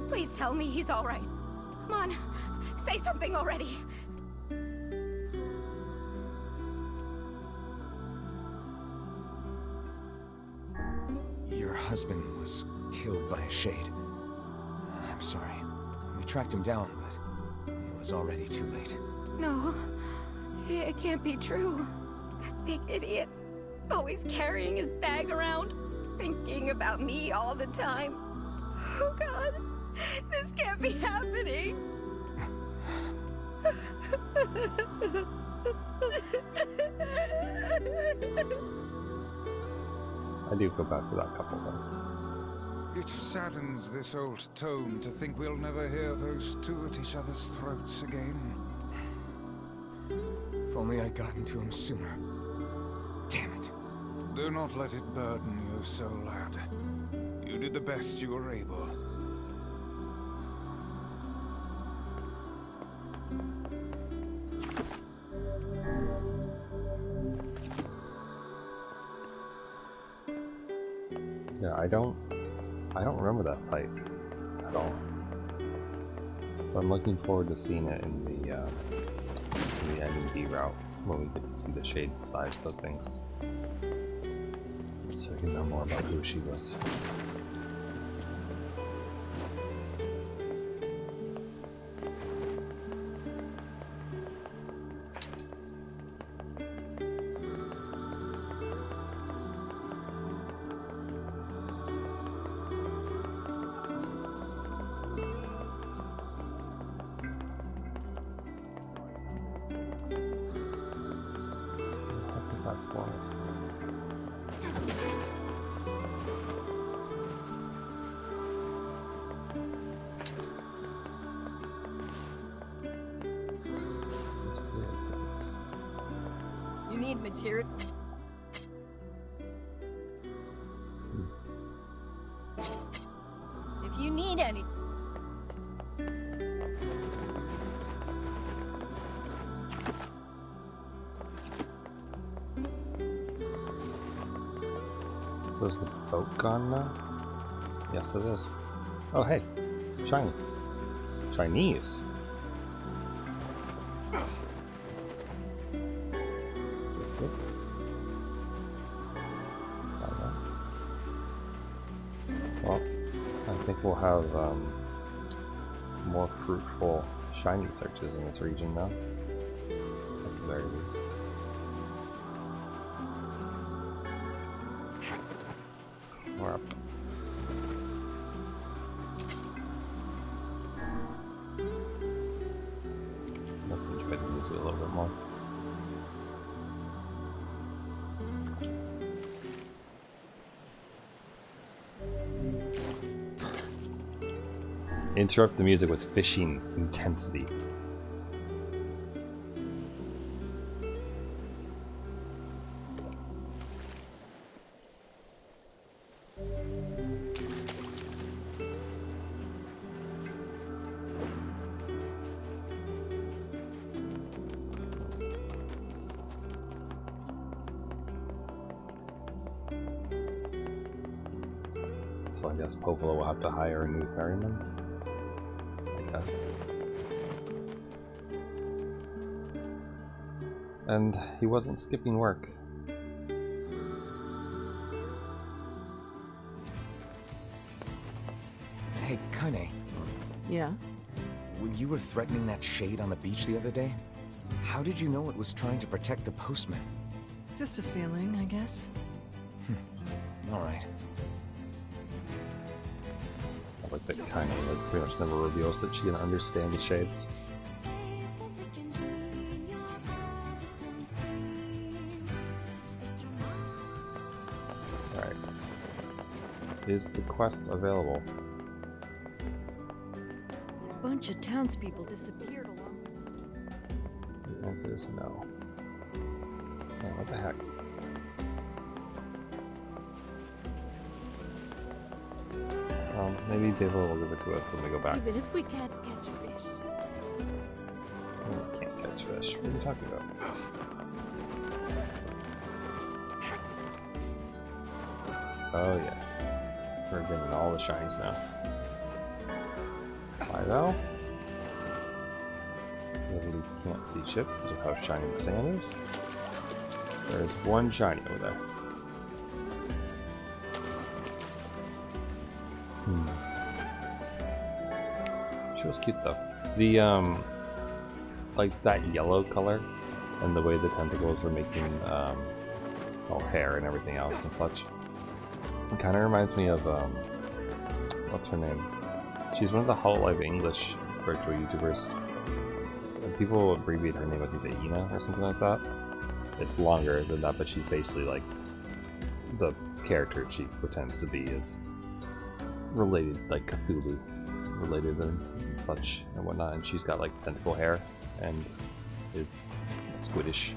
Please tell me he's alright. Come on, say something already. Your husband was killed by a shade. I'm sorry. We tracked him down, but it was already too late. No, it can't be true. That big idiot, always carrying his bag around, thinking about me all the time. Oh God, this can't be happening. I do feel bad for that couple, though. It saddens this old tome to think we'll never hear those two at each other's throats again. If only I'd gotten to him sooner. Damn it. Do not let it burden you so, lad. You did the best you were able. Yeah, I don't remember that fight at all. But I'm looking forward to seeing it in the ND route when we get to see the shade size of things, so we can know more about who she was. What is that forest? This is weird. You need material. If you need any. So is the boat gone now? Yes, it is. Oh, hey. Shiny. Chinese. Well, I think we'll have more fruitful shiny searches in this region now. At the very least. We're up. Let's enjoy the music a little bit more. Interrupt the music with fishing intensity. So I guess Popolo will have to hire a new ferryman. Okay. And he wasn't skipping work. Hey, Kaine. Yeah? When you were threatening that shade on the beach the other day, how did you know it was trying to protect the postman? Just a feeling, I guess. Alright. I like that kind of like pretty much never reveals that she can understand the shades. Alright. Is the quest available? A bunch of townspeople disappeared along. The answer is no. Man, what the heck? Maybe David will give it to us when we go back. Even if we can't catch fish. We can't catch fish. What are you talking about? Oh yeah. We're getting all the shinies now. Why though? Literally can't see ship because of how shiny the sand is. There's one shiny over there. She was cute though. The like that yellow color and the way the tentacles were making hair and everything else and such. It kind of reminds me of what's her name? She's one of the Hololive English virtual YouTubers. People abbreviate her name, I think, to Ina or something like that. It's longer than that, but she's basically like the character she pretends to be is related, like Cthulhu related and such and whatnot, and she's got like tentacle hair and is squiddish.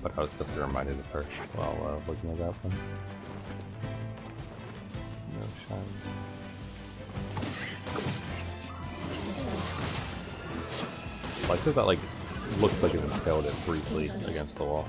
But I was definitely reminded of her while looking at that one. No shine. I like that like looked like it impaled it briefly against the wall.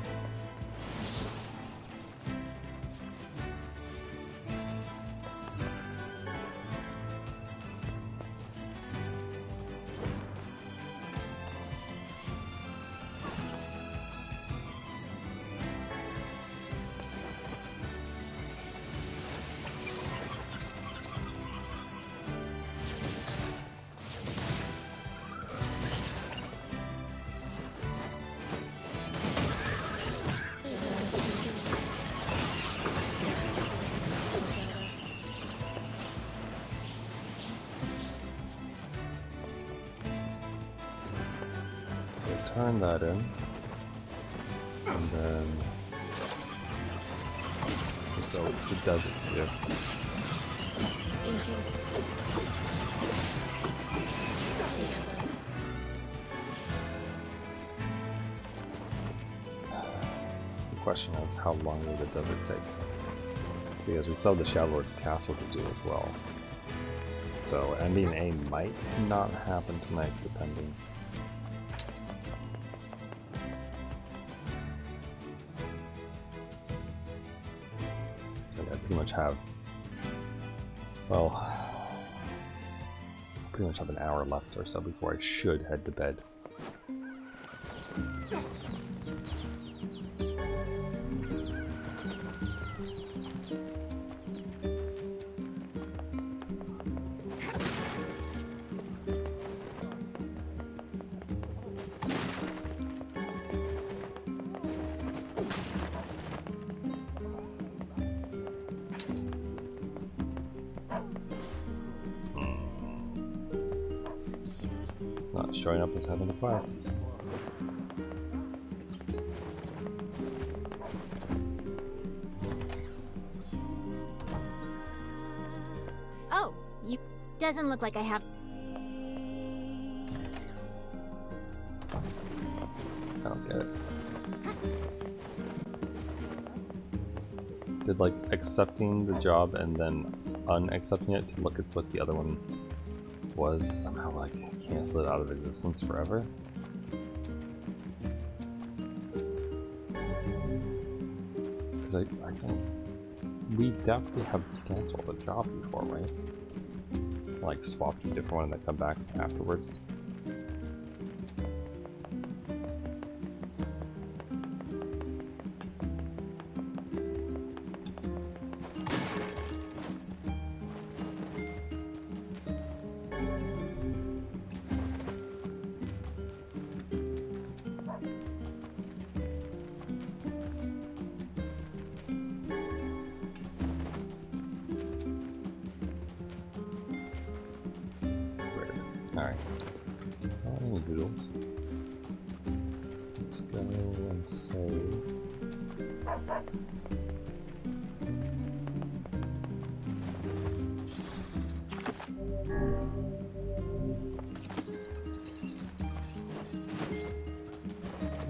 turn that in. And then... so it does it to you. The question is, how long will the desert take? Because we still have the Shadow Lord's castle to do as well. So ending A might not happen tonight, depending. I pretty much have, well, pretty much have an hour left or so before I should head to bed. Not showing up as having a quest. Oh, you... Doesn't look like I have... I don't get it. Did like accepting the job and then unaccepting it to look at what the other one was somehow like cancel it out of existence forever? Because I don't... We definitely have canceled the job before, right? Like swapped to a different one and then come back afterwards. Alright. Any doodles? Let's go and save.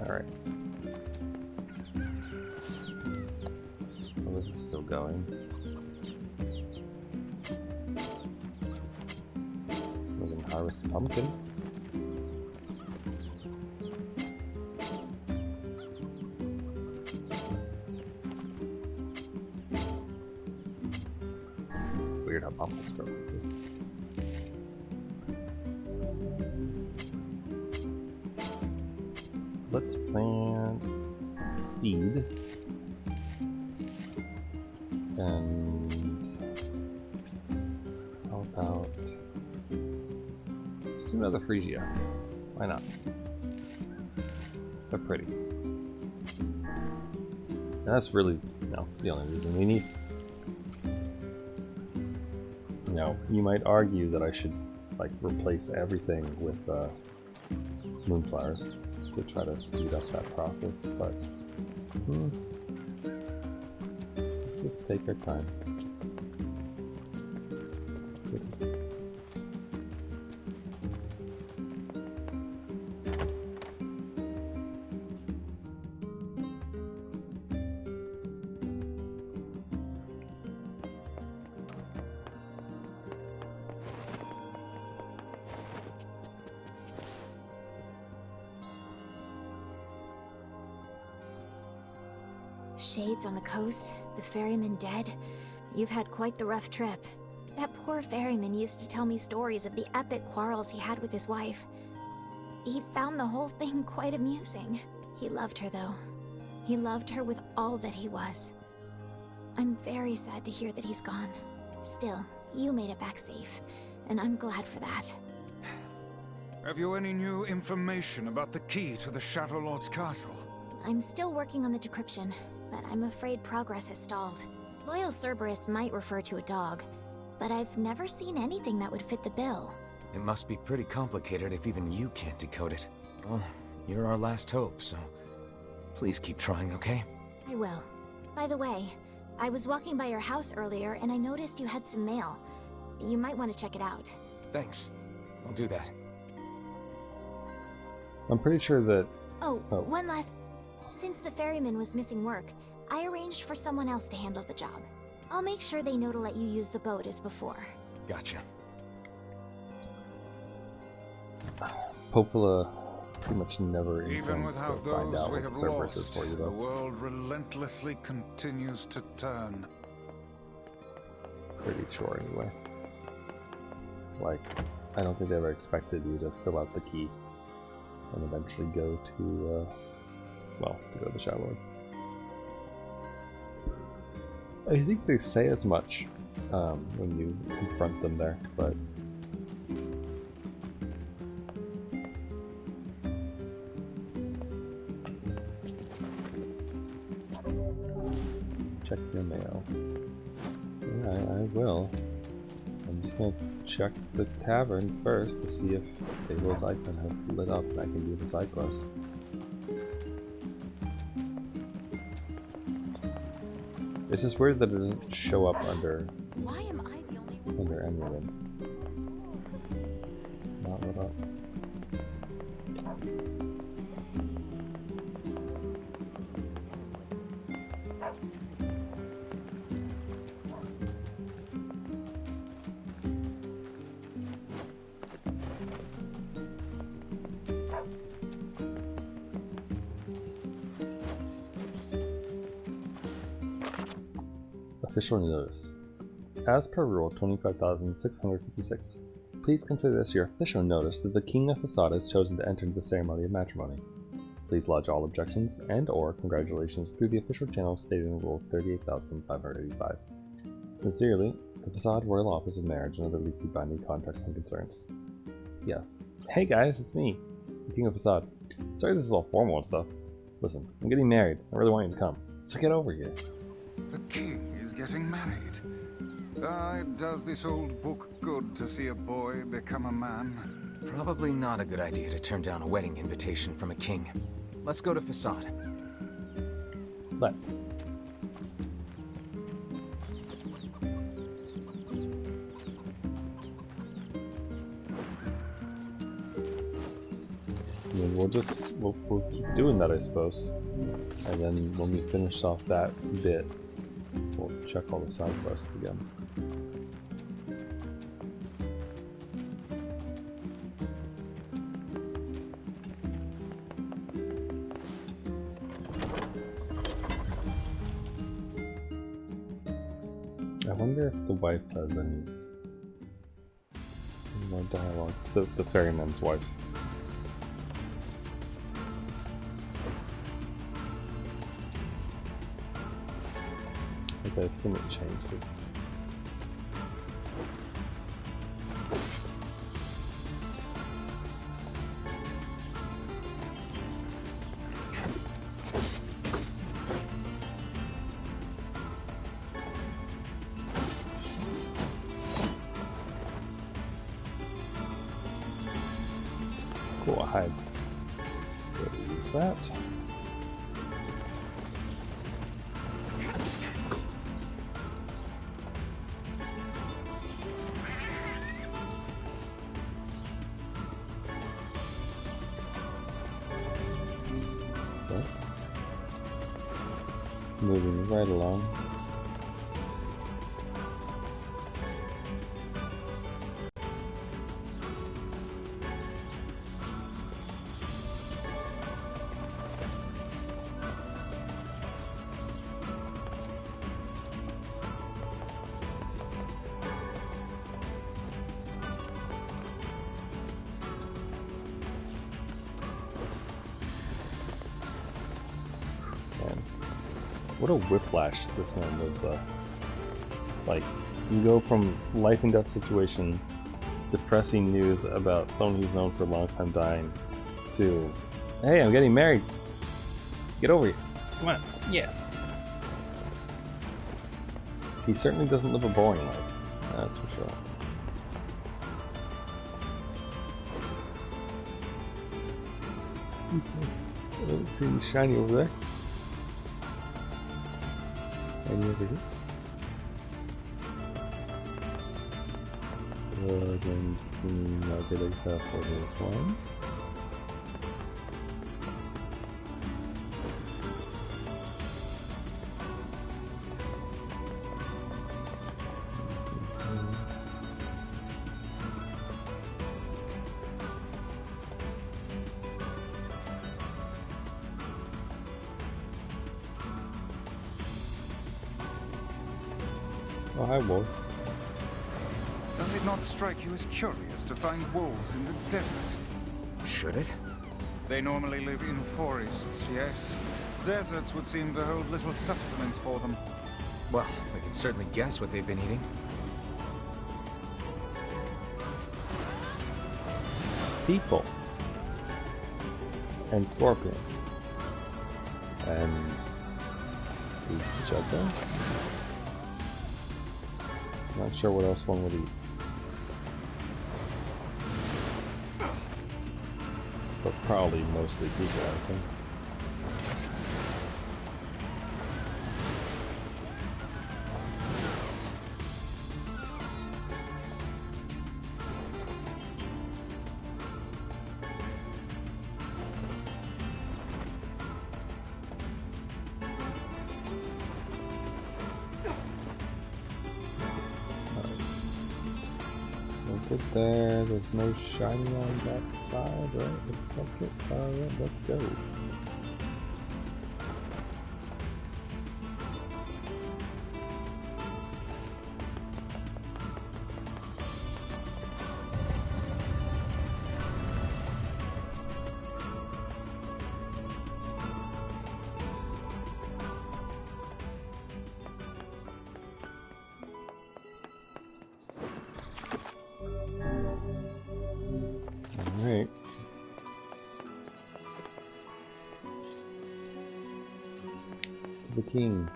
Alright. Well, this is still going. Harvest pumpkin. Weird how pumpkins grow quickly. Let's plant speed and how about let's do another Phrygia. Why not? They're pretty. And that's really, the only reason we need. You might argue that I should like replace everything with moonflowers to try to speed up that process, but let's just take our time. Shades on the coast, the ferryman dead. You've had quite the rough trip. That poor ferryman used to tell me stories of the epic quarrels he had with his wife. He found the whole thing quite amusing. He loved her, though. He loved her with all that he was. I'm very sad to hear that he's gone. Still, you made it back safe, and I'm glad for that. Have you any new information about the key to the Shadow Lord's castle? I'm still working on the decryption, but I'm afraid progress has stalled. Loyal Cerberus might refer to a dog, but I've never seen anything that would fit the bill. It must be pretty complicated if even you can't decode it. Well, You're our last hope, so please keep trying, okay? I will. By the way, I was walking by your house earlier and I noticed you had some mail. You might want to check it out. Thanks. I'll do that. I'm pretty sure that... Oh, one last... Since the ferryman was missing work, I arranged for someone else to handle the job. I'll make sure they know to let you use the boat as before. Gotcha. Popola pretty much never Even intends to without find those out we what have the Cerberus is lost, for you, the though. world relentlessly continues to turn. Pretty sure, anyway. Like, I don't think they ever expected you to fill out the key and eventually go to, well, to go to the Shadow Lord. I think they say as much when you confront them there, but check your mail. Yeah, I will. I'm just gonna check the tavern first to see if Abel's icon has lit up and I can do the side quest. It's just weird that it doesn't show up under Emil. Not lit up. Official notice. As per Rule 25,656, please consider this your official notice that the King of Facade has chosen to enter the ceremony of matrimony. Please lodge all objections and/or congratulations through the official channel stated in Rule 38,585. Sincerely, the Facade Royal Office of Marriage and other legally binding contracts and concerns. Yes. Hey guys, it's me, the King of Facade. Sorry this is all formal and stuff. Listen, I'm getting married. I really want you to come. So get over here. The king is getting married. It does this old book good to see a boy become a man. Probably not a good idea to turn down a wedding invitation from a king. Let's go to Facade. Let's. I mean, we'll keep doing that, I suppose. And then when we finish off that bit, we'll check all the side quests again. I wonder if the wife has any more dialogue. The ferryman's wife. Okay, so many changes. Cool, hide. We'll use that. Moving right along. What a whiplash this one was. Like, you go from life and death situation, depressing news about someone who's known for a long time dying, to, hey, I'm getting married. Get over here. Come on. Yeah. He certainly doesn't live a boring life. That's for sure. I don't see any shiny over there. Any over here? Doesn't seem like it except for this one. Oh, hi, wolves. Does it not strike you as curious to find wolves in the desert? Should it? They normally live in forests, yes. Deserts would seem to hold little sustenance for them. Well, we can certainly guess what they've been eating. People. And scorpions. And each other. Not sure what else one would eat. But probably mostly people, I think. There, there's no shiny on that side, right? Looks like it. Alright, let's go. Alright. The king.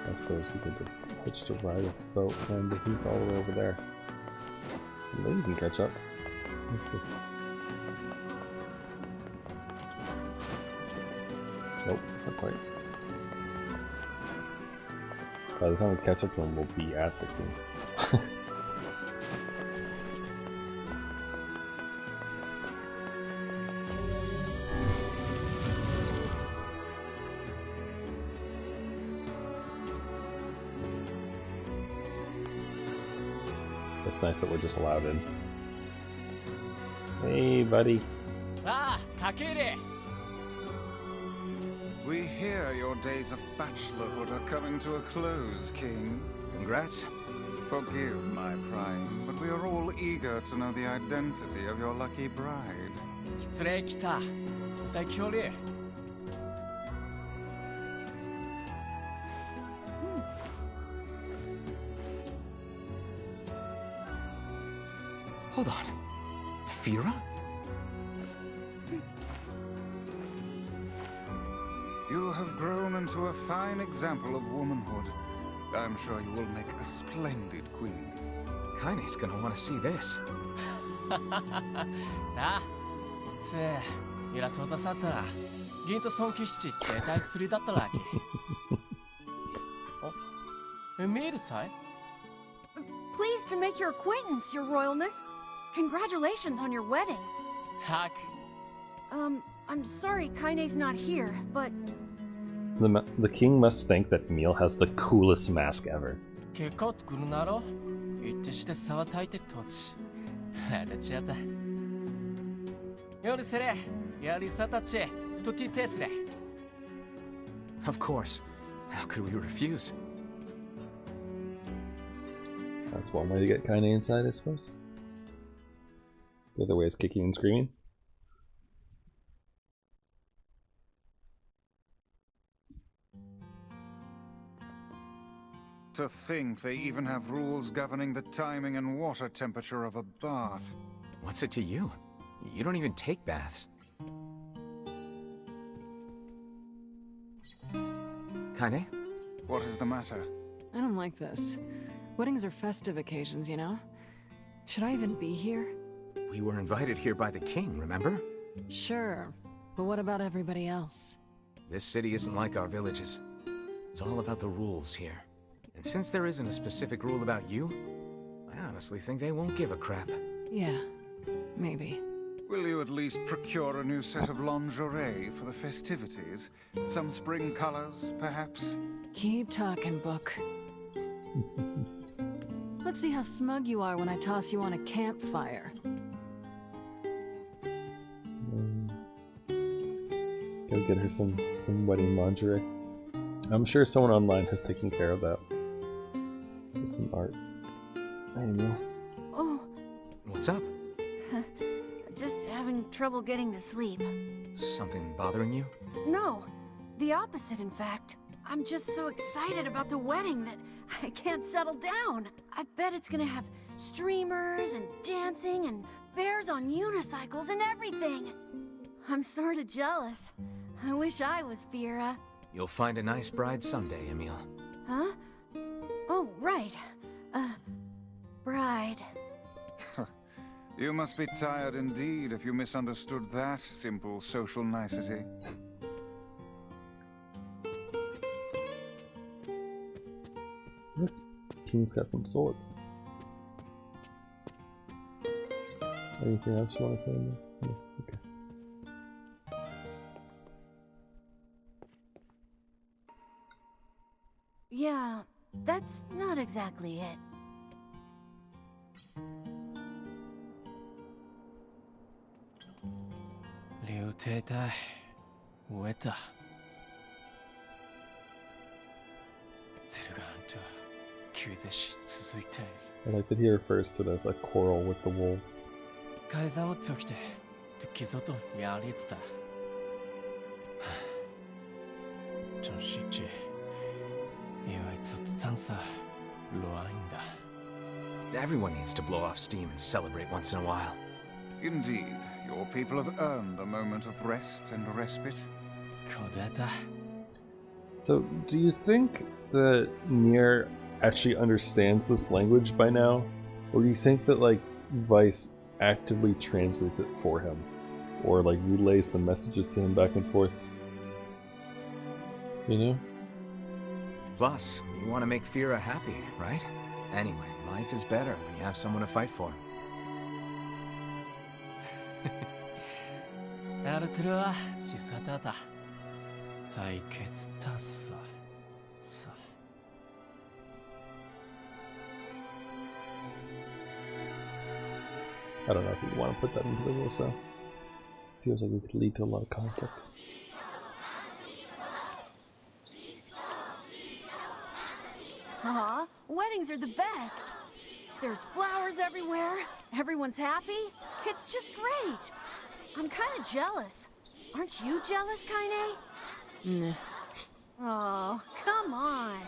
I suppose we could hitch to ride a boat and the heath all the way over there. Maybe we can catch up. Let's see. Nope, not quite. By the time we catch up to him, we'll be at the king. It's nice that we're just allowed in. Hey, buddy. Ah, Kakere! We hear your days of bachelorhood are coming to a close, King. Congrats. Forgive my prying, but we are all eager to know the identity of your lucky bride. 失礼きた。最強で。Hold on. Fira? You have grown into a fine example of womanhood. I'm sure you will make a splendid queen. Kaine's gonna want to see this. なあ、つえ、いらそうとさったら、銀と尊敬しちって大釣りだったらけ。お、メールさえ Pleased to make your acquaintance, Your Royalness. Congratulations on your wedding. Heck. I'm sorry Kaine's not here, but... The king must think that Emil has the coolest mask ever. 結構来るなろ一致して沢たいてとち。あだちやった。夜せれ、やりさたち、とちてすれ。Of course. How could we refuse? That's one way to get Kaine inside, I suppose. The other way is kicking and screaming. To think they even have rules governing the timing and water temperature of a bath. What's it to you? You don't even take baths. Kaine? What is the matter? I don't like this. Weddings are festive occasions, you know? Should I even be here? We were invited here by the king, remember? Sure, but what about everybody else? This city isn't like our villages. It's all about the rules here. And since there isn't a specific rule about you, I honestly think they won't give a crap. Yeah, maybe. Will you at least procure a new set of lingerie for the festivities? Some spring colors, perhaps? Keep talking, Book. Let's see how smug you are when I toss you on a campfire. Gotta get her some wedding lingerie. I'm sure someone online has taken care of that. With some art. Hey, Emil. Oh. What's up? Just having trouble getting to sleep. Something bothering you? No, the opposite, in fact. I'm just so excited about the wedding that I can't settle down. I bet it's gonna have streamers and dancing and bears on unicycles and everything. I'm sorta jealous. I wish I was Fira. You'll find a nice bride someday, Emil. Huh? Oh, right. Bride. You must be tired indeed if you misunderstood that simple social nicety. Look, King's got some swords. Anything else you want to say, Emil? No? Okay. Yeah, that's not exactly it. I like that he refers to it as a quarrel with the wolves. Everyone needs to blow off steam and celebrate once in a while. Indeed, your people have earned a moment of rest and respite. So, do you think that Nier actually understands this language by now? Or do you think that, like, Vice actively translates it for him? Or, like, relays the messages to him back and forth? You know? Plus, you want to make Fira happy, right? Anyway, life is better when you have someone to fight for. I don't know if you want to put that into the rule, so feels like it could lead to a lot of conflict. Aw, weddings are the best. There's flowers everywhere. Everyone's happy. It's just great. I'm kind of jealous. Aren't you jealous, Kaine? Nah. Oh, come on.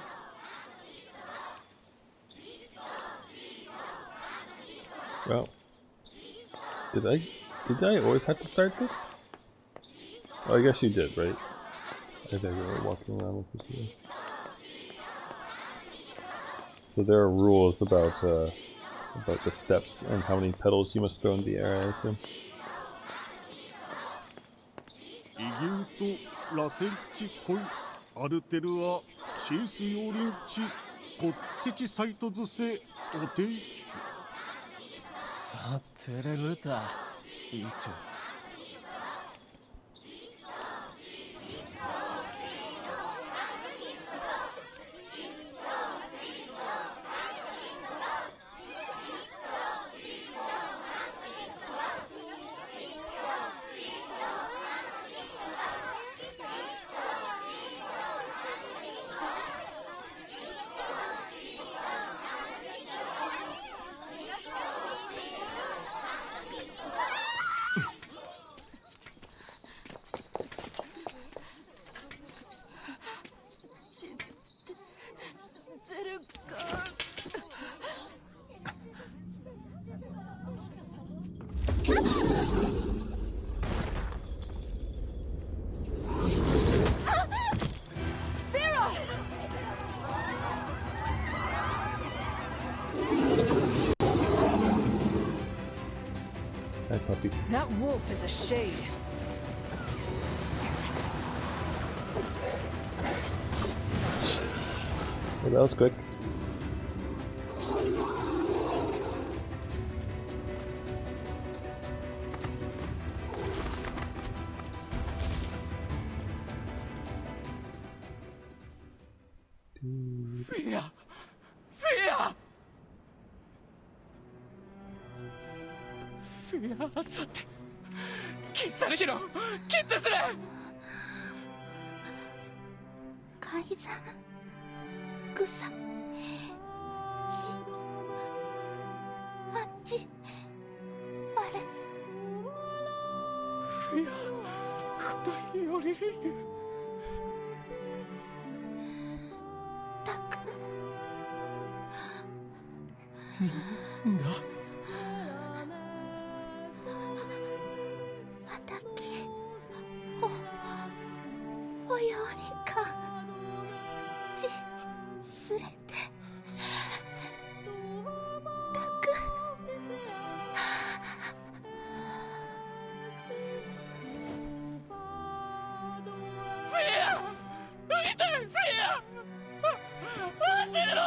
Well, did I always have to start this? Oh, I guess you did, right? I think we were walking around with you. So there are rules about the steps and how many petals you must throw in the air, I assume. Hi, puppy. That wolf is a shade. Well, that was quick. Fia! Fia! Fia, さて、消されきろ、切ってすれ。改ざん草あっちあれフィア、答えよりるゆ。たくんだ。またきおよりかちすれてたくフィア！痛い、フィア！忘れろ！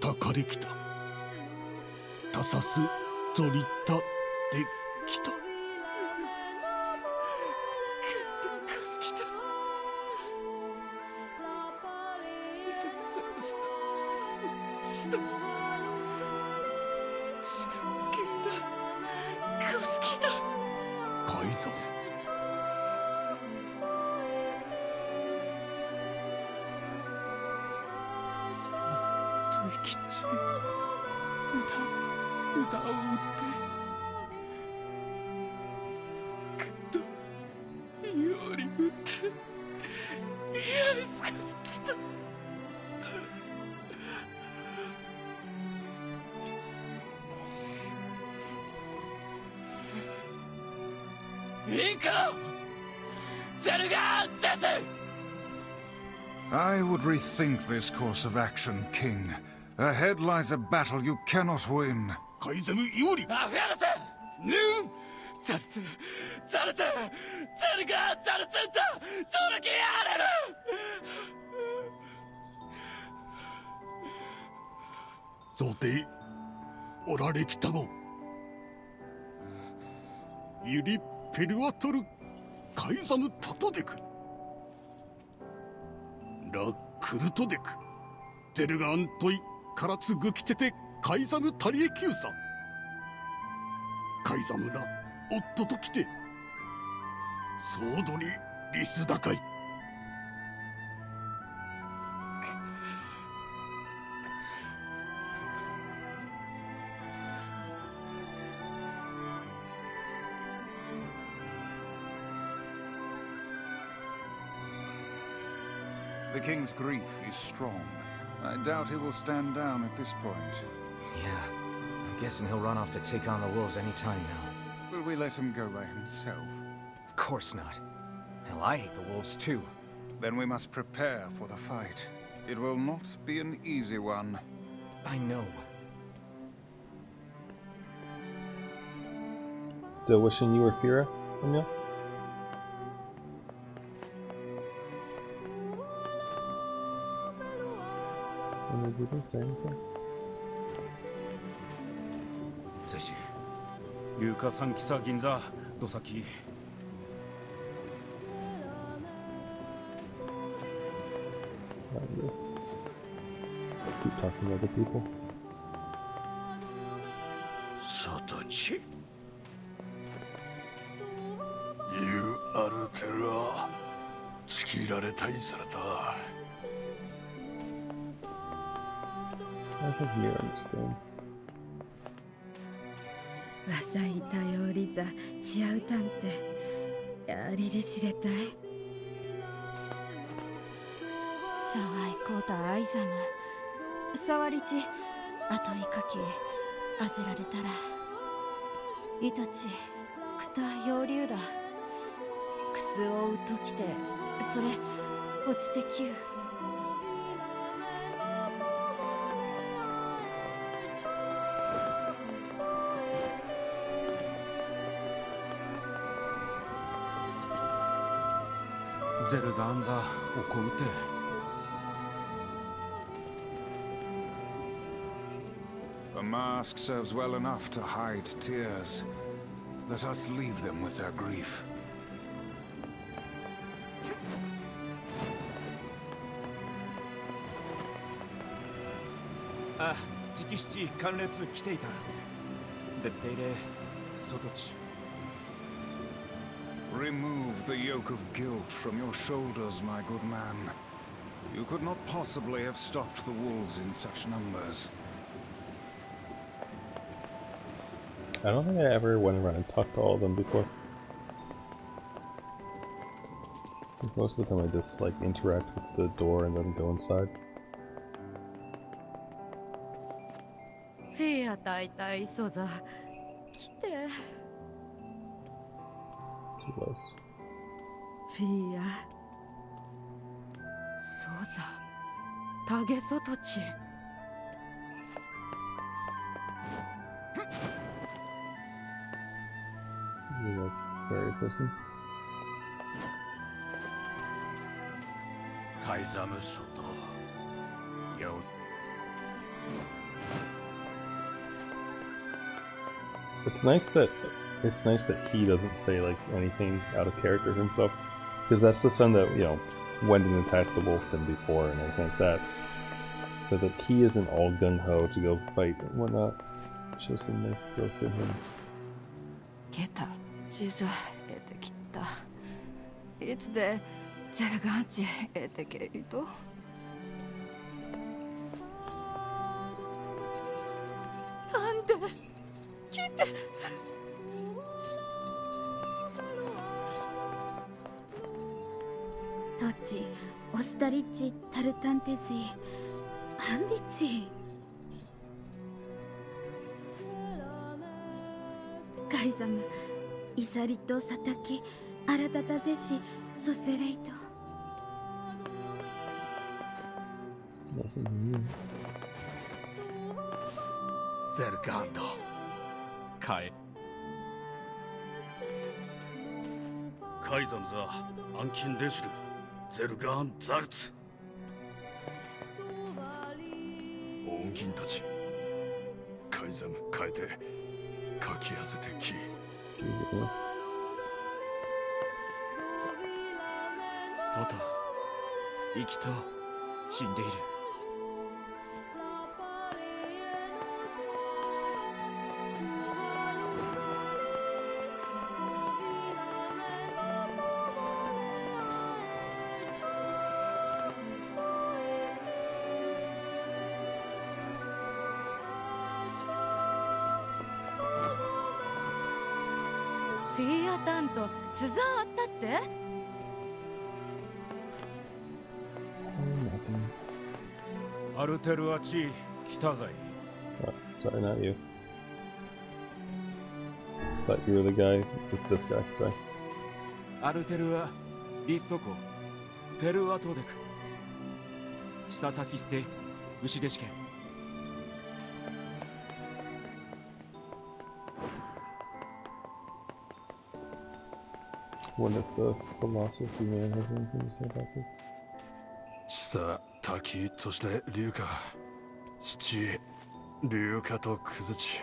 たかりきた。たさすとりたできた。改ざん。トイキチ、歌を歌ってくっとより打ってやりすかすきた。行こう！ゼルガーゼス！ I would rethink this course of action, King. Ahead lies a battle you cannot win. カイザムイオリ。アフヤルセ！ねん！ザルツ！ザルツ！ゼルガーザルツンタ！ゾルキアレル！ゾテオラレキタゴ。ユリペルワトルカイザムタトデク。ラクルトデク。ゼルガアントイカラツグキテテカイザムタリエキューサ。カイザムラ夫と来てソードリリスダカイ。The king's grief is strong. I doubt he will stand down at this point. Yeah, I'm guessing he'll run off to take on the wolves any time now. Will we let him go by himself? Of course not. Hell, I hate the wolves too. Then we must prepare for the fight. It will not be an easy one. I know. Still wishing you were Fira, Emil? Did they say anything? ゼシ、ユーカサンキサ銀座ドサキ。Let's keep talking to other people. サトチ。ユーアルテラ突きられたいされた。I think Nier understands. わさいたよりざちあうたんてやりで知れたいさわいこうたあいざむさわりちあといかきあぜられたらいとちくたようりゅうだくすおうときてそれ落ちてきゅうゼルガンザ怒うて。A mask serves well enough to hide tears. Let us leave them with their grief. Ah, 直七関列来ていた。別兵で外地。Remove the yoke of guilt from your shoulders, my good man. You could not possibly have stopped the wolves in such numbers. I don't think I ever went around and talked to all of them before. Most of the time I just like interact with the door and then go inside. フィア大体ソザ来て。She was. フィアソザタゲソトチ。You're a fairy person. カイザム外。よ。It's nice that he doesn't say like anything out of character himself, because that's the son that, you know, went and attacked the wolf than before and everything like that. So that he isn't all gung ho to go fight and whatnot. Shows some nice growth in him. ケタ地図得てきた。いつでゼルガンチ得てけると。なんで来て。トッチオスタリッチタルタンテツィアンディツィ。カイザムイサリトサタキアラタタゼシソセレイト。ゼルガンドカイザムザアンキンデシルゼルガンザルツ。恩銀たちカイザム変えてかき合わせてき。外生きと死んでいる。フィアタンとツザあったって。アルテルアチ北剤。Oh, sorry, not you. But you were the guy with this guy, sorry. アルテルアリソコペルアトデクチサタキステウシデシケン。Wonder if the philosophy man has anything to say about this. さあ滝そして龍華父龍華とクズチ。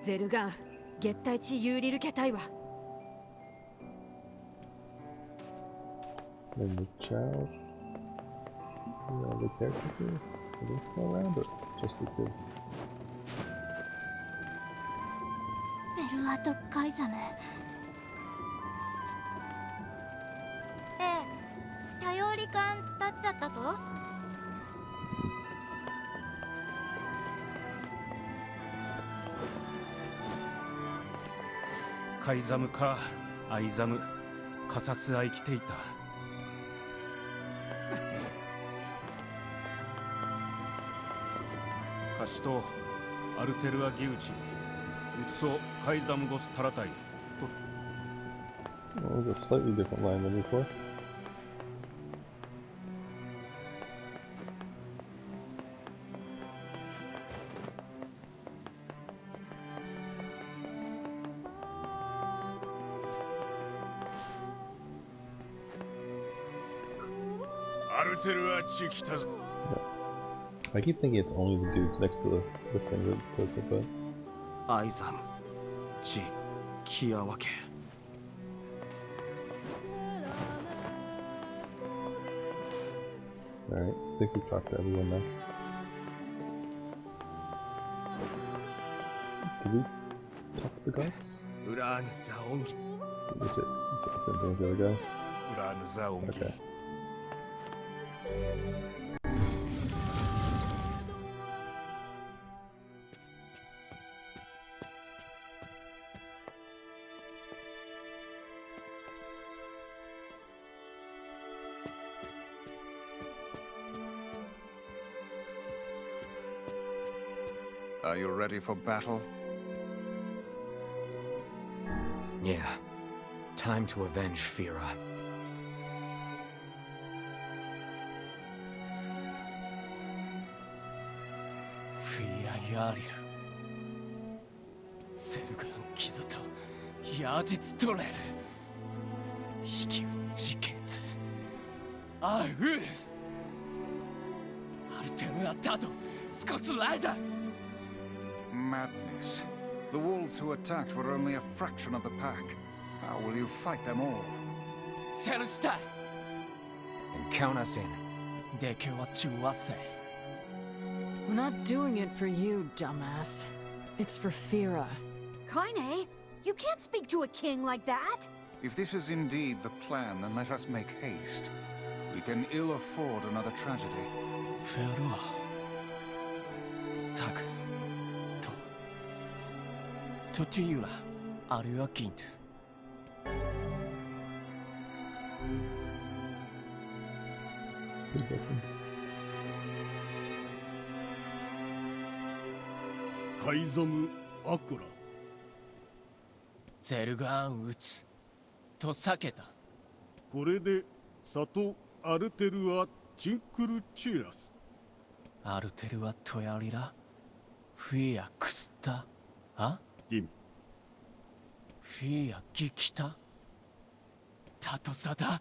ゼルガン月体地ユーリルケタイは。And the child, the character here, are they still around or just the kids? ベルアとカイザム。頼り感立っちゃったと。カイザムかアイザムカサスアイ来ていた。カシトアルテルアギウチウツソカイザムゴスタラタイと。Well, it was a slightly different line than before. I keep thinking it's only the dude next to this thing that does it, but... Aizam, Chi, Kiawake. Alright, I think we've talked to everyone now. Did we talk to the guards? Is it the same thing as the other guy? Okay. Are you ready for battle? Yeah. Time to avenge Fira. Fira Yaril. Selgan Kizoto. Yajitsu Torel. Hikiu Jiketsu. Ahu. Artemu Atato. Skosu Raida. Madness. The wolves who attacked were only a fraction of the pack. How will you fight them all? Selsta. And count us in. We're not doing it for you, dumbass. It's for Fira. Kaine, you can't speak to a king like that. If this is indeed the plan, then let us make haste. We can ill afford another tragedy. Fira. Tak. To. Tochiyura. Arua Gintu. カイザム・アクラ。ゼルガーン撃つと避けた。これでサト・アルテルア・チンクルチーラス。アルテルア・トヤリラフィア・クスタあティム。フィア・ギキタタトサダ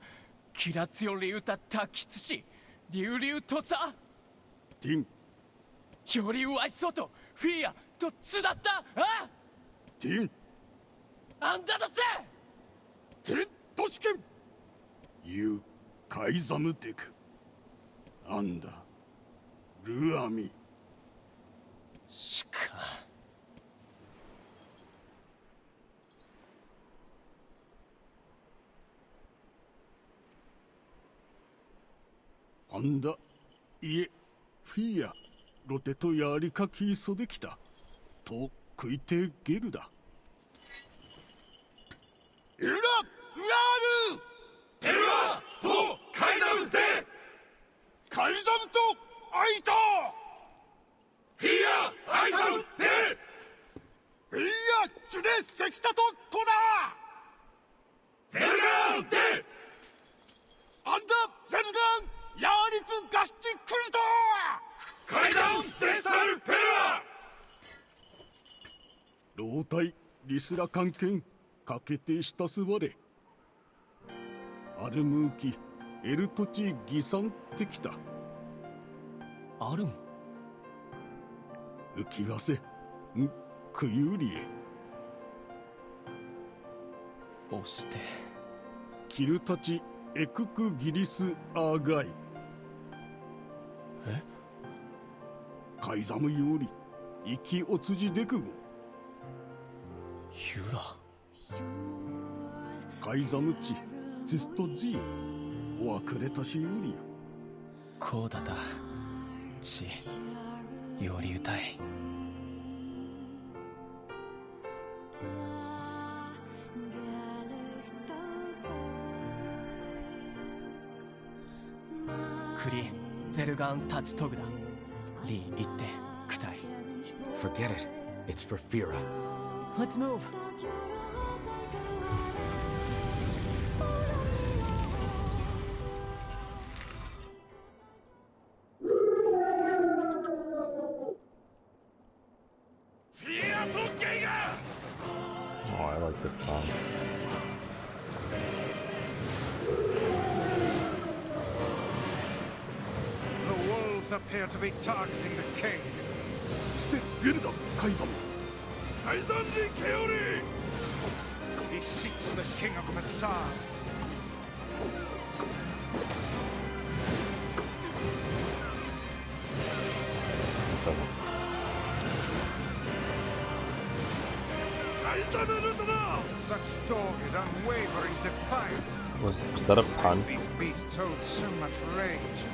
キラツヨリウタタキツシリュウリュウトサティム。よりワイソトフィアとツだったあティム。あんだとせテントシケンユー・カイザムテクアンダルアミしかアンダいえフィアロテとやりかきそできたと食いてゲルだエルラ・ラールペルアとカイザムでカイザムとアイタフィア・アイザムでフィア・チュレ・セキタとトダゼルガンでアンダ・ゼルガンヤーリツ・ガシチ・クルトカイザム・ゼスタル・ペルア老体リスラ関係かけてしたすわれアルムーキエルトチギサンってきたアルム浮きわせんクユリエ押してキルたちエククギリスアーガイえカイザムより生きおつじでくごユラカイザムチゼストジーおわくれたしよりこうだだちより歌いクリゼルガンタチトグだリー行ってクタイ Forget it. It's for Fira. Let's move. Oh, I like this song. elves appear to be targeting the king. He seeks the king of Massad. Such dogged, unwavering defiance. Was that a pun? These beasts hold so much rage.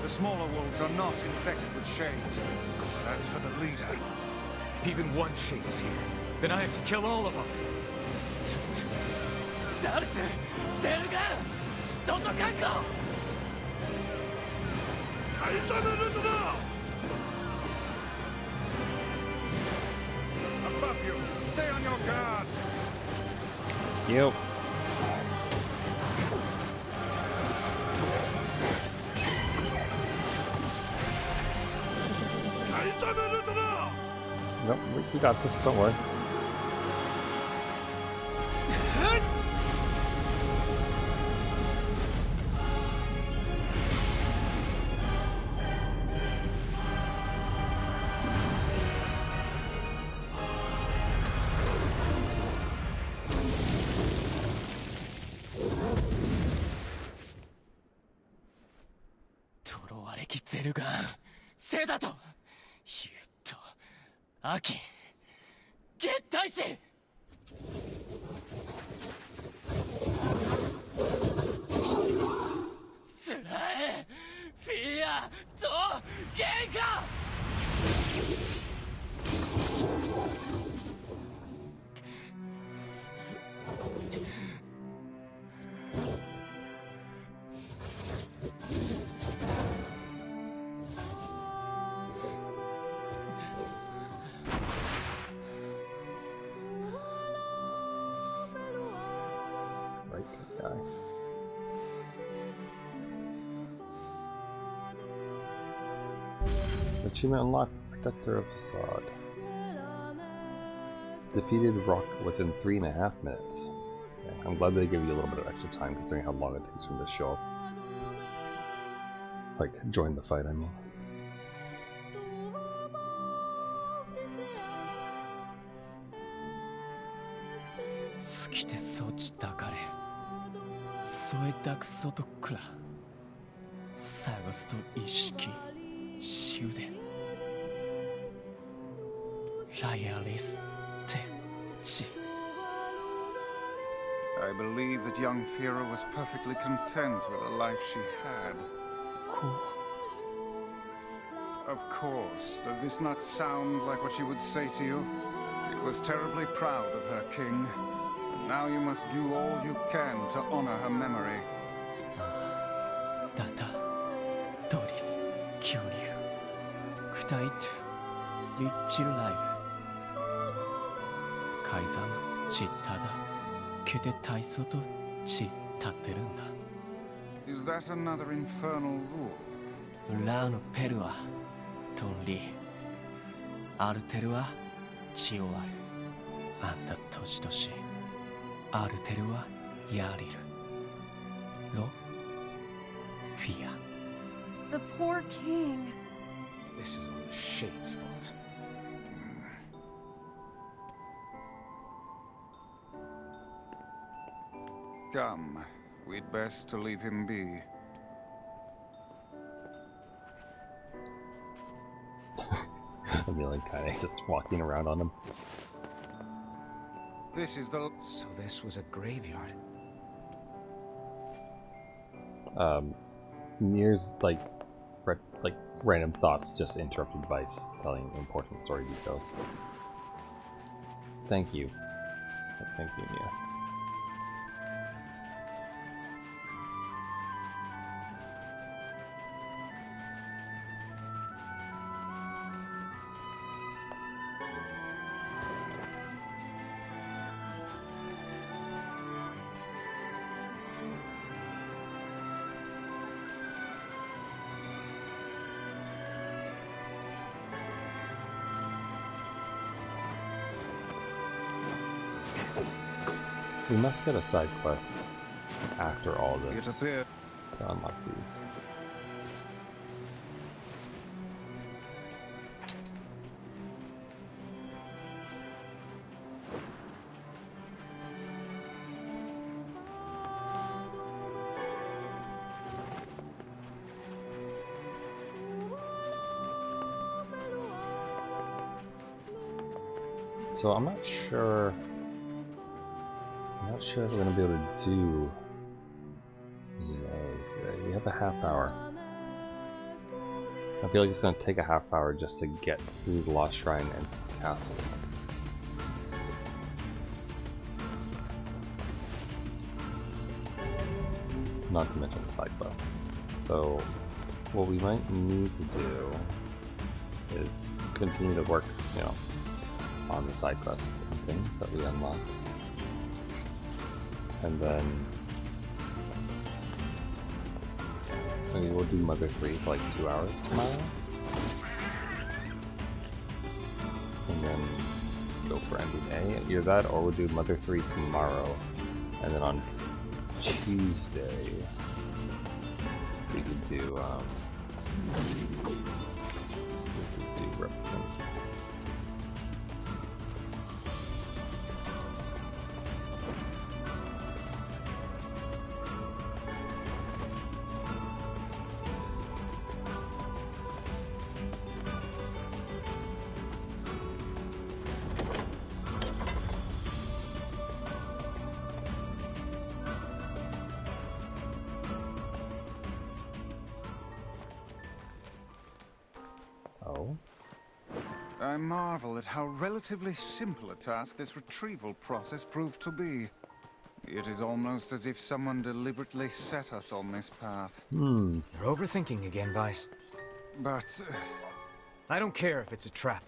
The smaller wolves are not infected with shades. But as for the leader, if even one shade is here, then I have to kill all of them. above you, stay on your guard. Yep. Nope, we got this, don't worry. Achievement unlocked, Protector of Facade. Defeated Rock within 3.5 minutes. Okay, I'm glad they give you a little bit of extra time considering how long it takes for them to show up. Like, join the fight, I mean. I believe that young Fira was perfectly content with the life she had. Of course. Does this not sound like what she would say to you? She was terribly proud of her king, and now you must do all you can to honor her memory. Is that another infernal rule? The poor king. This is all the Shade's fault. Come, we'd best to leave him be. Emil and Kaine just walking around on him. This is the... So this was a graveyard. Nier's like random thoughts just interrupted by telling important story details. Thank you. Thank you, Nier. We must get a side quest. after all this It appears to unlock these. So I'm not sure if we're gonna be able to do here. We have a half hour. I feel like it's gonna take a half hour just to get through the Lost Shrine and Castle. Not to mention the side quests. So what we might need to do is continue to work, you know, on the side quests and things that we unlock. And then maybe we'll do Mother 3 for like 2 hours tomorrow. And then go for ending A. Either that or we'll do Mother 3 tomorrow. And then on Tuesday we could do Replicant. I marvel at how relatively simple a task this retrieval process proved to be. It is almost as if someone deliberately set us on this path. You're overthinking again, Vice. But I don't care if it's a trap.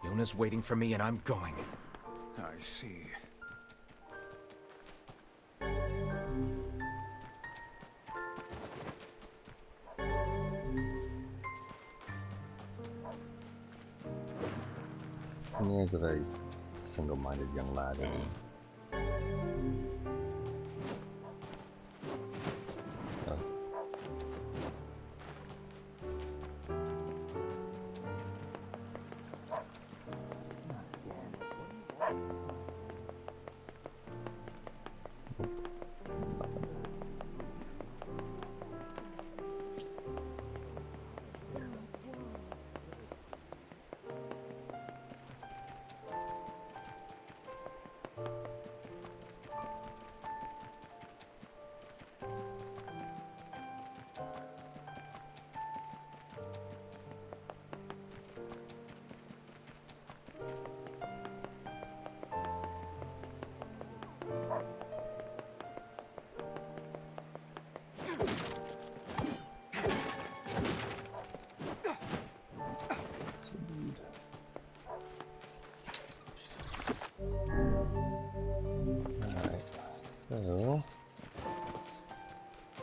Yona's waiting for me and I'm going. I see. Nier is a very single-minded young lad. So,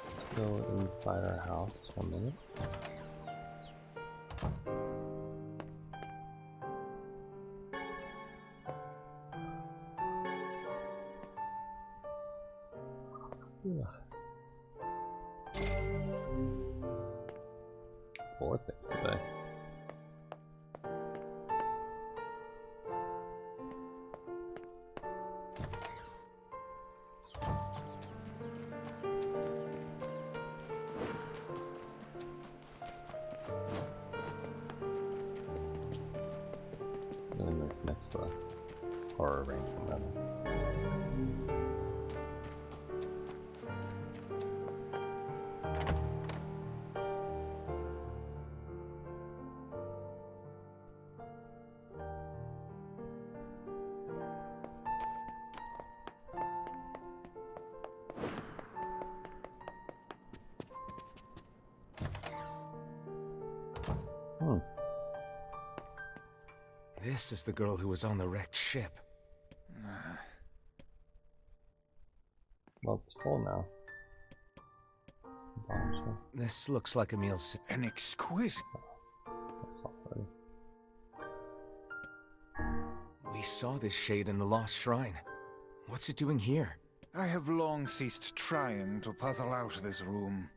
let's go inside our house for a minute. Four things today. Really nice mix the horror arrangement of it. This is the girl who was on the wrecked ship. Well, it's full now. This looks like Emil's... An exquisite... We saw this shade in the Lost Shrine. What's it doing here? I have long ceased trying to puzzle out this room.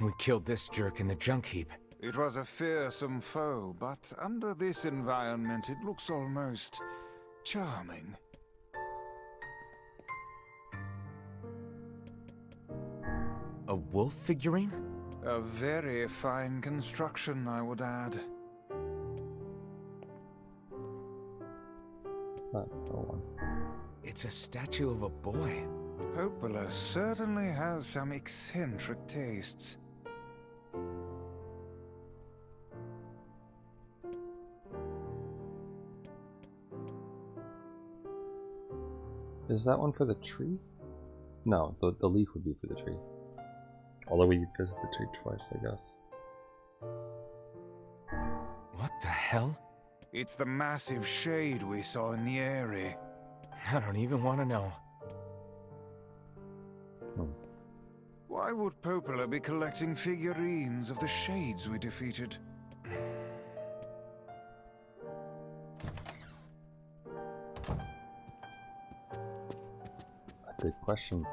We killed this jerk in the junk heap. It was a fearsome foe, but under this environment it looks almost charming. A wolf figurine? A very fine construction, I would add. It's not the one. It's a statue of a boy. Popola certainly has some eccentric tastes. Is that one for the tree? No, the leaf would be for the tree. Although we visit the tree twice, I guess. What the hell? It's the massive shade we saw in the area. I don't even want to know. Why would Popola be collecting figurines of the shades we defeated? A good question.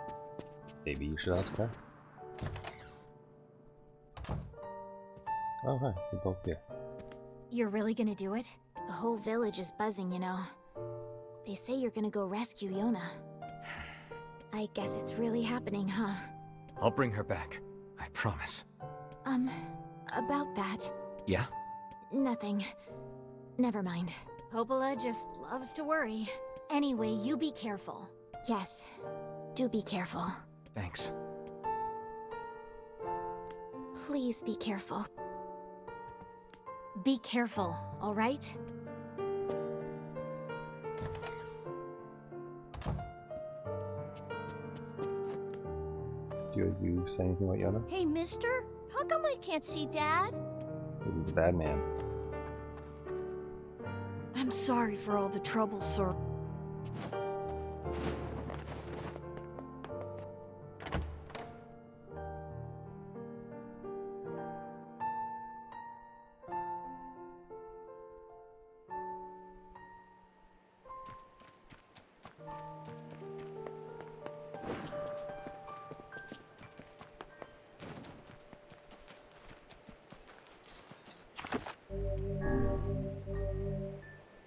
Maybe you should ask her. Oh, hi. We're both here. You're really gonna do it? The whole village is buzzing, you know. They say you're gonna go rescue Yona. I guess it's really happening, huh? I'll bring her back. I promise. About that. Yeah? Nothing. Never mind. Popola just loves to worry. Anyway, you be careful. Yes, do be careful. Thanks. Please be careful. Be careful, alright? Do you say anything about Yona? Hey, mister? How come I can't see Dad? He's a bad man. I'm sorry for all the trouble, sir.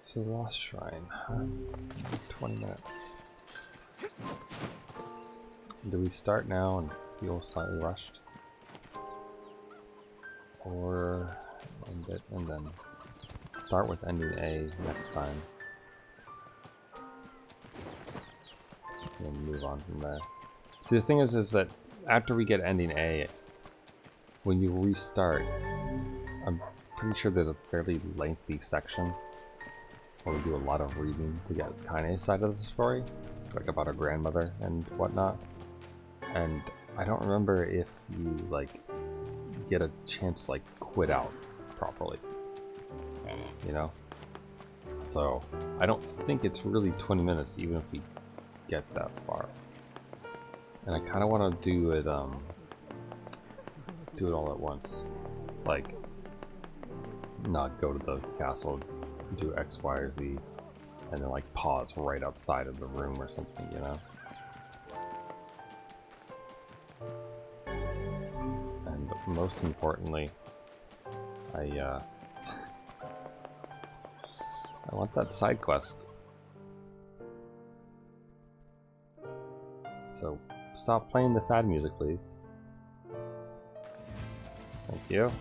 So Lost Shrine, huh? 20 minutes. Do we start now and feel slightly rushed? Or end it and then start with ending A next time? And move on from there. See, the thing is that after we get ending A, when you restart, I'm pretty sure there's a fairly lengthy section where we do a lot of reading to get Kaine's side of the story, like about her grandmother and whatnot. And I don't remember if you like get a chance to like quit out properly, you know? So I don't think it's really 20 minutes even if we get that far. And I kind of want to do it all at once, like not go to the castle, do X, Y, or Z, and then like pause right outside of the room or something, you know? And most importantly, I want that side quest. So stop playing the sad music, please. Thank you.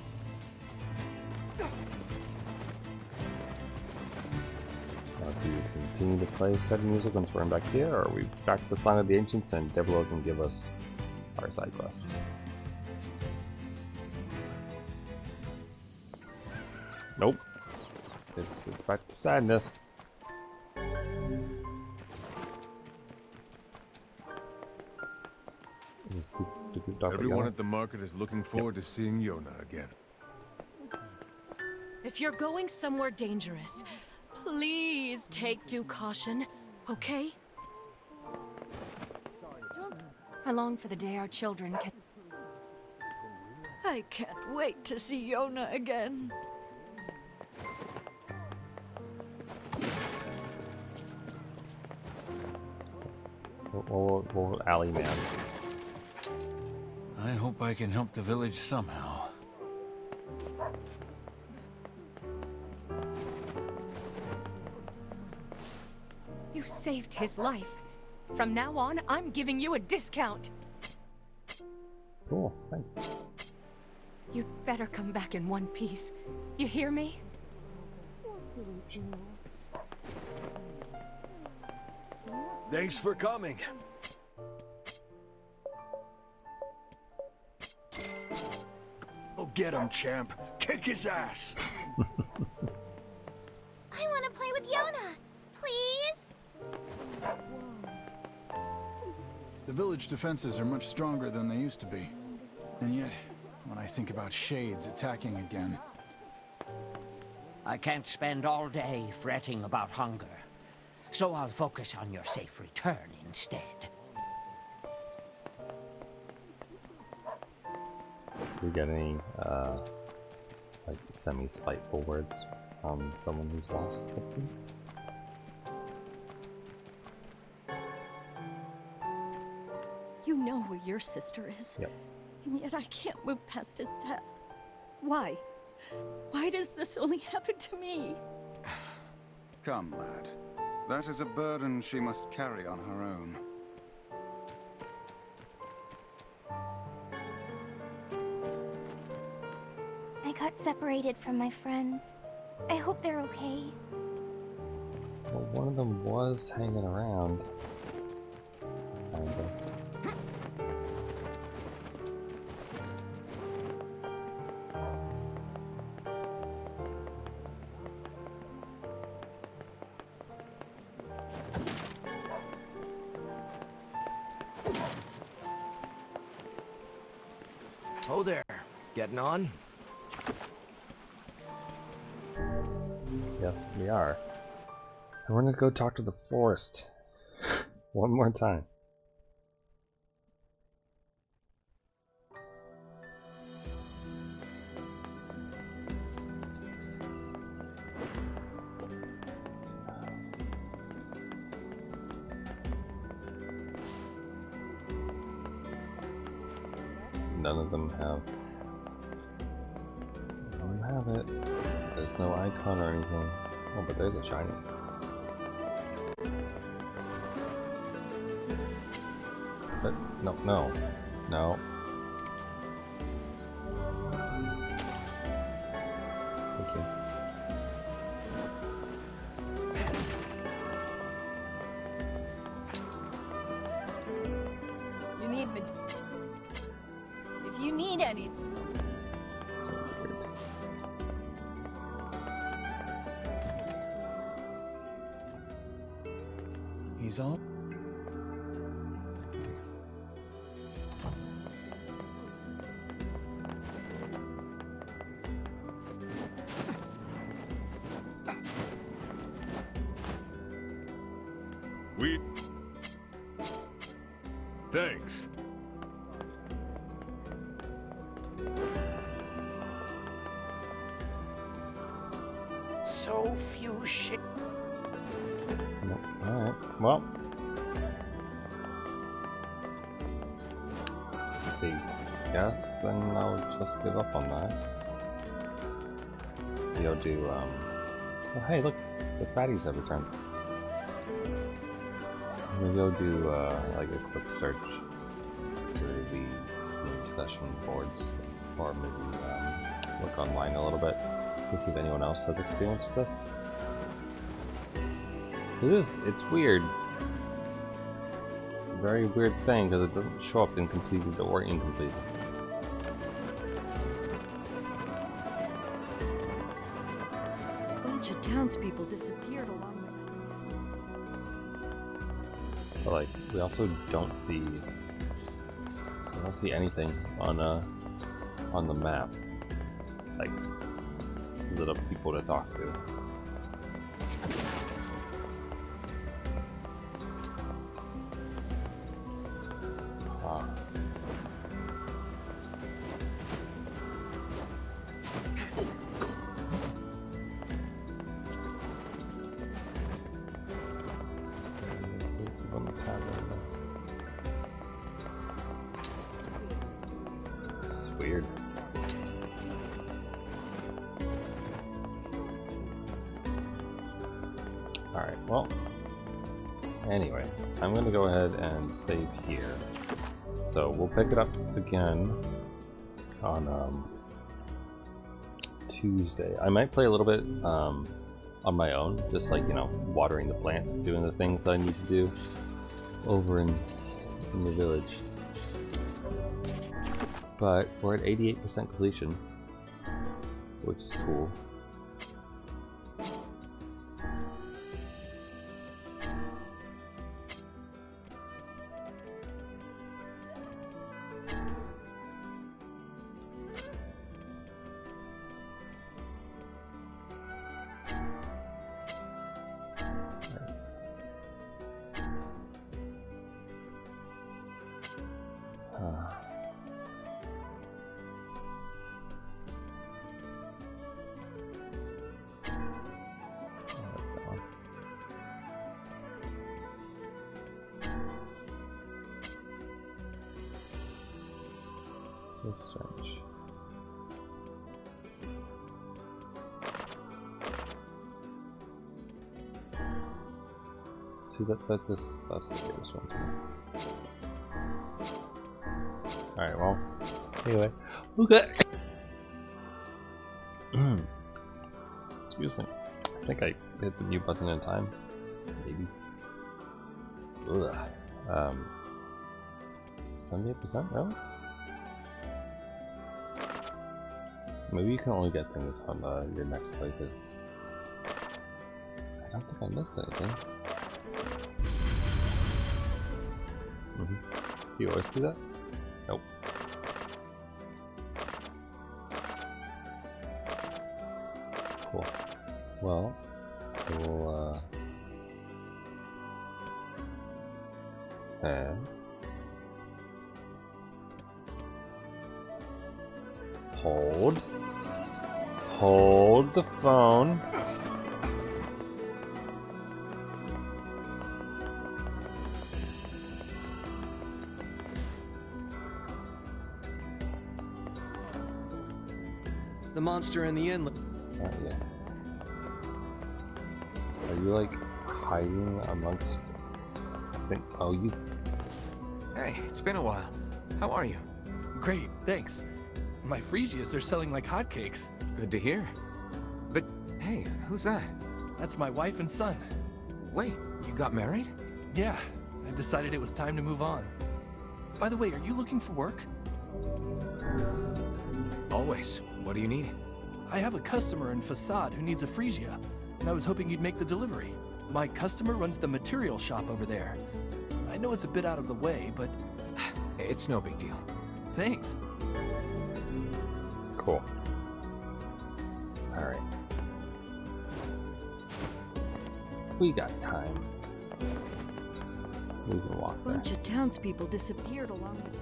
Do you continue to play sad music once we're back here, or are we back to the Song of the Ancients and Devilo can give us our side quests? Nope. It's back to sadness. Everyone at the market is looking forward to seeing Yona again. If you're going somewhere dangerous, please take due caution, okay? I long for the day our children can... I can't wait to see Yona again. Or alley man. I hope I can help the village somehow. You saved his life. From now on, I'm giving you a discount. Cool, thanks. You'd better come back in one piece. You hear me? Thanks for coming. Oh, get him, champ. Kick his ass. I want to play with Yona. Please? The village defenses are much stronger than they used to be. And yet, when I think about Shades attacking again... I can't spend all day fretting about hunger, so I'll focus on your safe return instead. Do you get any, like, semi-spiteful words from someone who's lost something? You know where your sister is. Yep. And yet I can't move past his death. Why? Why does this only happen to me? Come, lad. That is a burden she must carry on her own. I got separated from my friends. I hope they're okay. Well, one of them was hanging around. Kinda. Oh there. Getting on? Yes, we are. And we're gonna go talk to the forest. One more time. None of them have. None of them have it. There's no icon or anything. Oh, but there's a shiny. But no, no, no. Thank you. You need me. If you need any. He's all. Thanks. So few shit. Alright, well. I guess then I'll just give up on that. You'll do, oh hey, look, the fatties have returned. Maybe I'll do, like a quick search through the Steam discussion boards, or maybe, look online a little bit to see if anyone else has experienced this. It's weird. It's a very weird thing because it doesn't show up incompleted or incomplete. A bunch of townspeople disappeared along with But like, we also don't see anything on the map, like little people to talk to. On the tavern. weird. Alright, well, anyway, I'm going to go ahead and save here. So we'll pick it up again on Tuesday. I might play a little bit on my own, just like, you know, watering the plants, doing the things that I need to do over in the village. But we're at 88% completion, which is cool. So strange. See that's the weirdest one to me. Alright, well, anyway. Okay. Excuse me. I think I hit the mute button in time. Maybe. Ugh. 78%, really? Maybe you can only get things on your next playthrough. I don't think I missed anything. Do you always do that? Nope. Cool. Well, we'll and hold the phone. The monster in the inlet. Yeah. Are you like hiding amongst? Oh, you. Hey, it's been a while. How are you? Great, thanks. My Fresias are selling like hotcakes. Good to hear. But hey, who's that? That's my wife and son. Wait, you got married? Yeah, I decided it was time to move on. By the way, are you looking for work? Always. What do you need? I have a customer in Facade who needs a Fresia, and I was hoping you'd make the delivery. My customer runs the material shop over there. I know it's a bit out of the way, but... It's no big deal. Thanks. Cool. Alright. We got time. We can walk there. Bunch of townspeople disappeared along with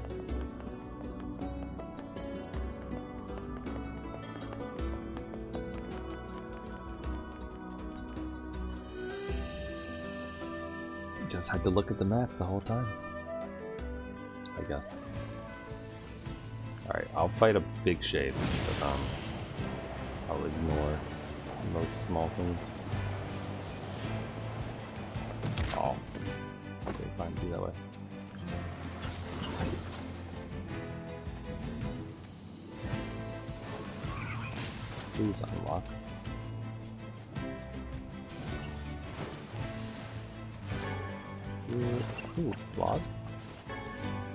Just had to look at the map the whole time, I guess. Alright, I'll fight a big shade, but I'll ignore most small things. Oh, okay, fine, do that way. Please unlock. Ooh, log.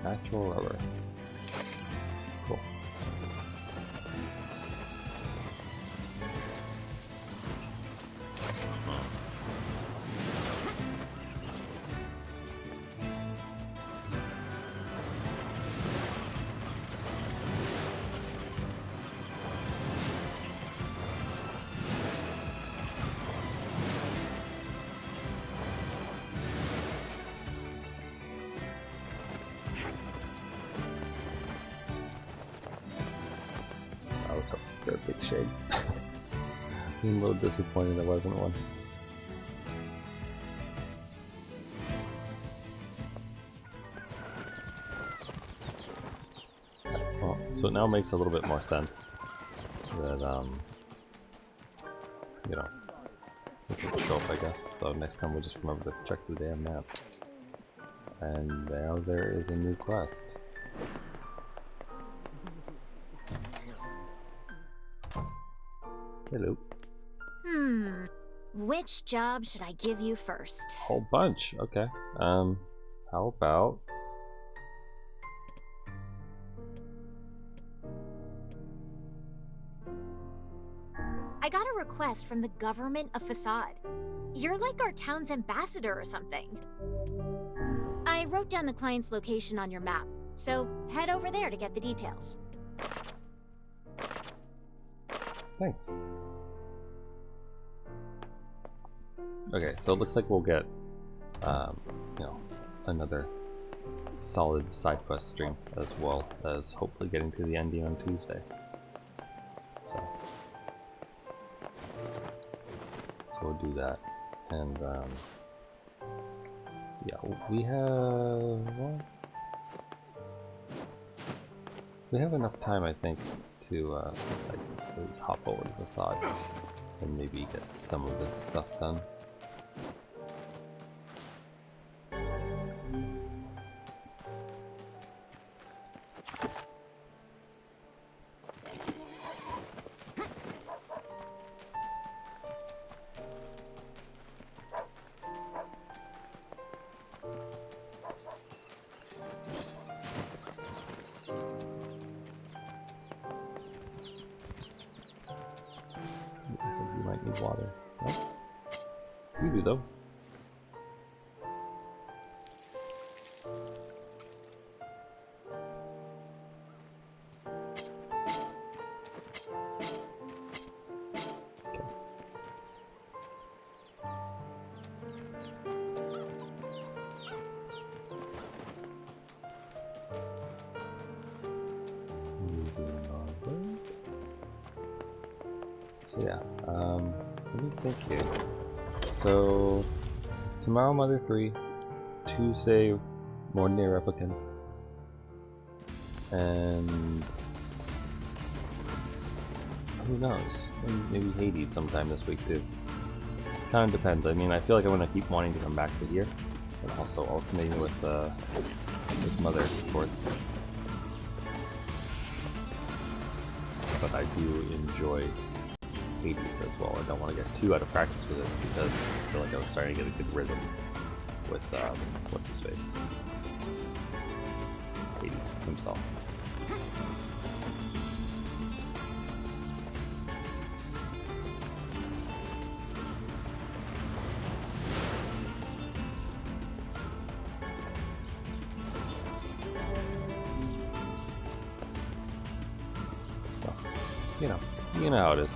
Natural rubber. Cool. I was hoping for a big shade. I'm a little disappointed there wasn't one. Well, So it now makes a little bit more sense that, you know, it could show up, I guess. So next time we'll just remember to check the damn map. And now there is a new quest. Hello. Which job should I give you first? Whole bunch. Okay. How about... I got a request from the government of Facade. You're like our town's ambassador or something. I wrote down the client's location on your map, so head over there to get the details. Thanks. Okay, so it looks like we'll get, you know, another solid side quest stream, as well as hopefully getting to the ending on Tuesday. So we'll do that, and yeah, we have enough time, I think, to like at least hop over to the side and maybe get some of this stuff done. Water. Nope. You do though. Okay. Moving on. So yeah, let me think here. So tomorrow Mother 3, Tuesday more Nier Replicant, and who knows? Maybe Hades sometime this week too. Kind of depends. I mean, I feel like I'm gonna keep wanting to come back to here, and also alternating with Mother, of course. But I do enjoy Hades as well. I don't want to get too out of practice with it because I feel like I was starting to get a good rhythm with what's his face? Hades himself. So, you know how it is.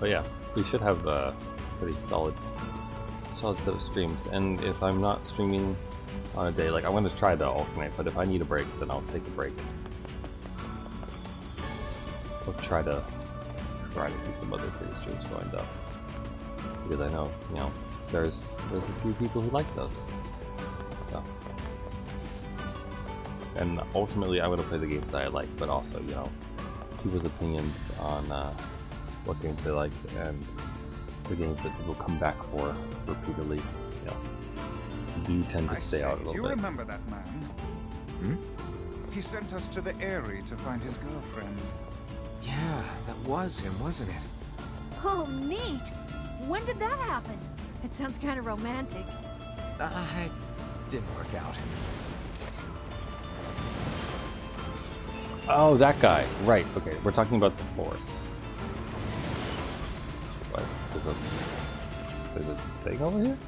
But yeah, we should have a pretty solid set of streams. And if I'm not streaming on a day, like I'm gonna try to alternate. But if I need a break, then I'll take a break. We'll try to keep the Mother 3 streams going though, because I know there's a few people who like those. So, and ultimately, I'm gonna play the games that I like, but also people's opinions on what games they like and the games that people come back for repeatedly, do tend to stay out a little bit. Do you remember that man? Hmm? He sent us to the Eyrie to find his girlfriend. Yeah, that was him, wasn't it? Oh, neat! When did that happen? It sounds kind of romantic. It didn't work out. Oh, that guy. Right, okay. We're talking about the forest. What? There's a thing over here?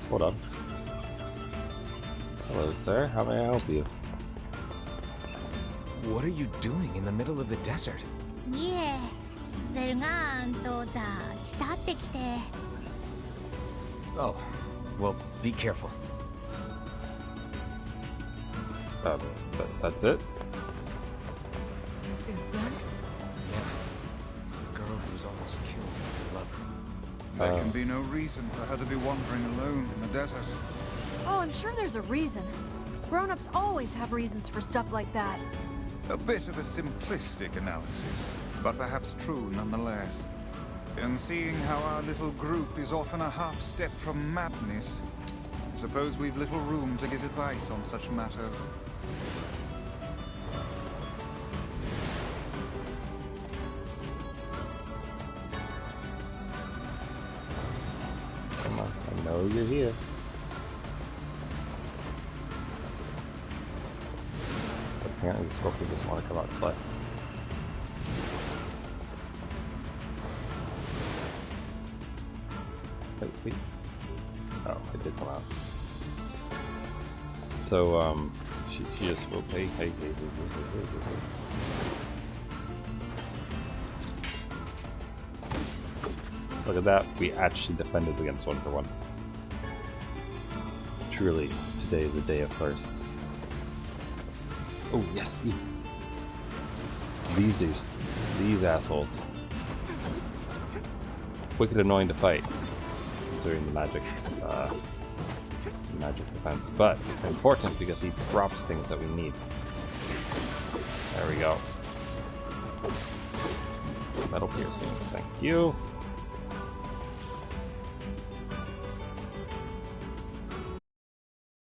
Hold on. Hello, sir. How may I help you? What are you doing in the middle of the desert? Oh, well, be careful. That's it? Is that? Yeah. It's the girl who was almost killed by her lover. There can be no reason for her to be wandering alone in the desert. Oh, I'm sure there's a reason. Grown-ups always have reasons for stuff like that. A bit of a simplistic analysis, but perhaps true nonetheless. And seeing how our little group is often a half step from madness, I suppose we've little room to give advice on such matters. Come on, I know you're here. Apparently the scorpion doesn't want to come out to play. Wait. Oh, it did come out. So, she just will pay. Hey. Look at that, we actually defended against one for once. Truly, today is a day of firsts. Oh, yes! These dudes. These assholes. Wicked annoying to fight, considering the magic defense, but important because he drops things that we need. There we go. Metal piercing, thank you.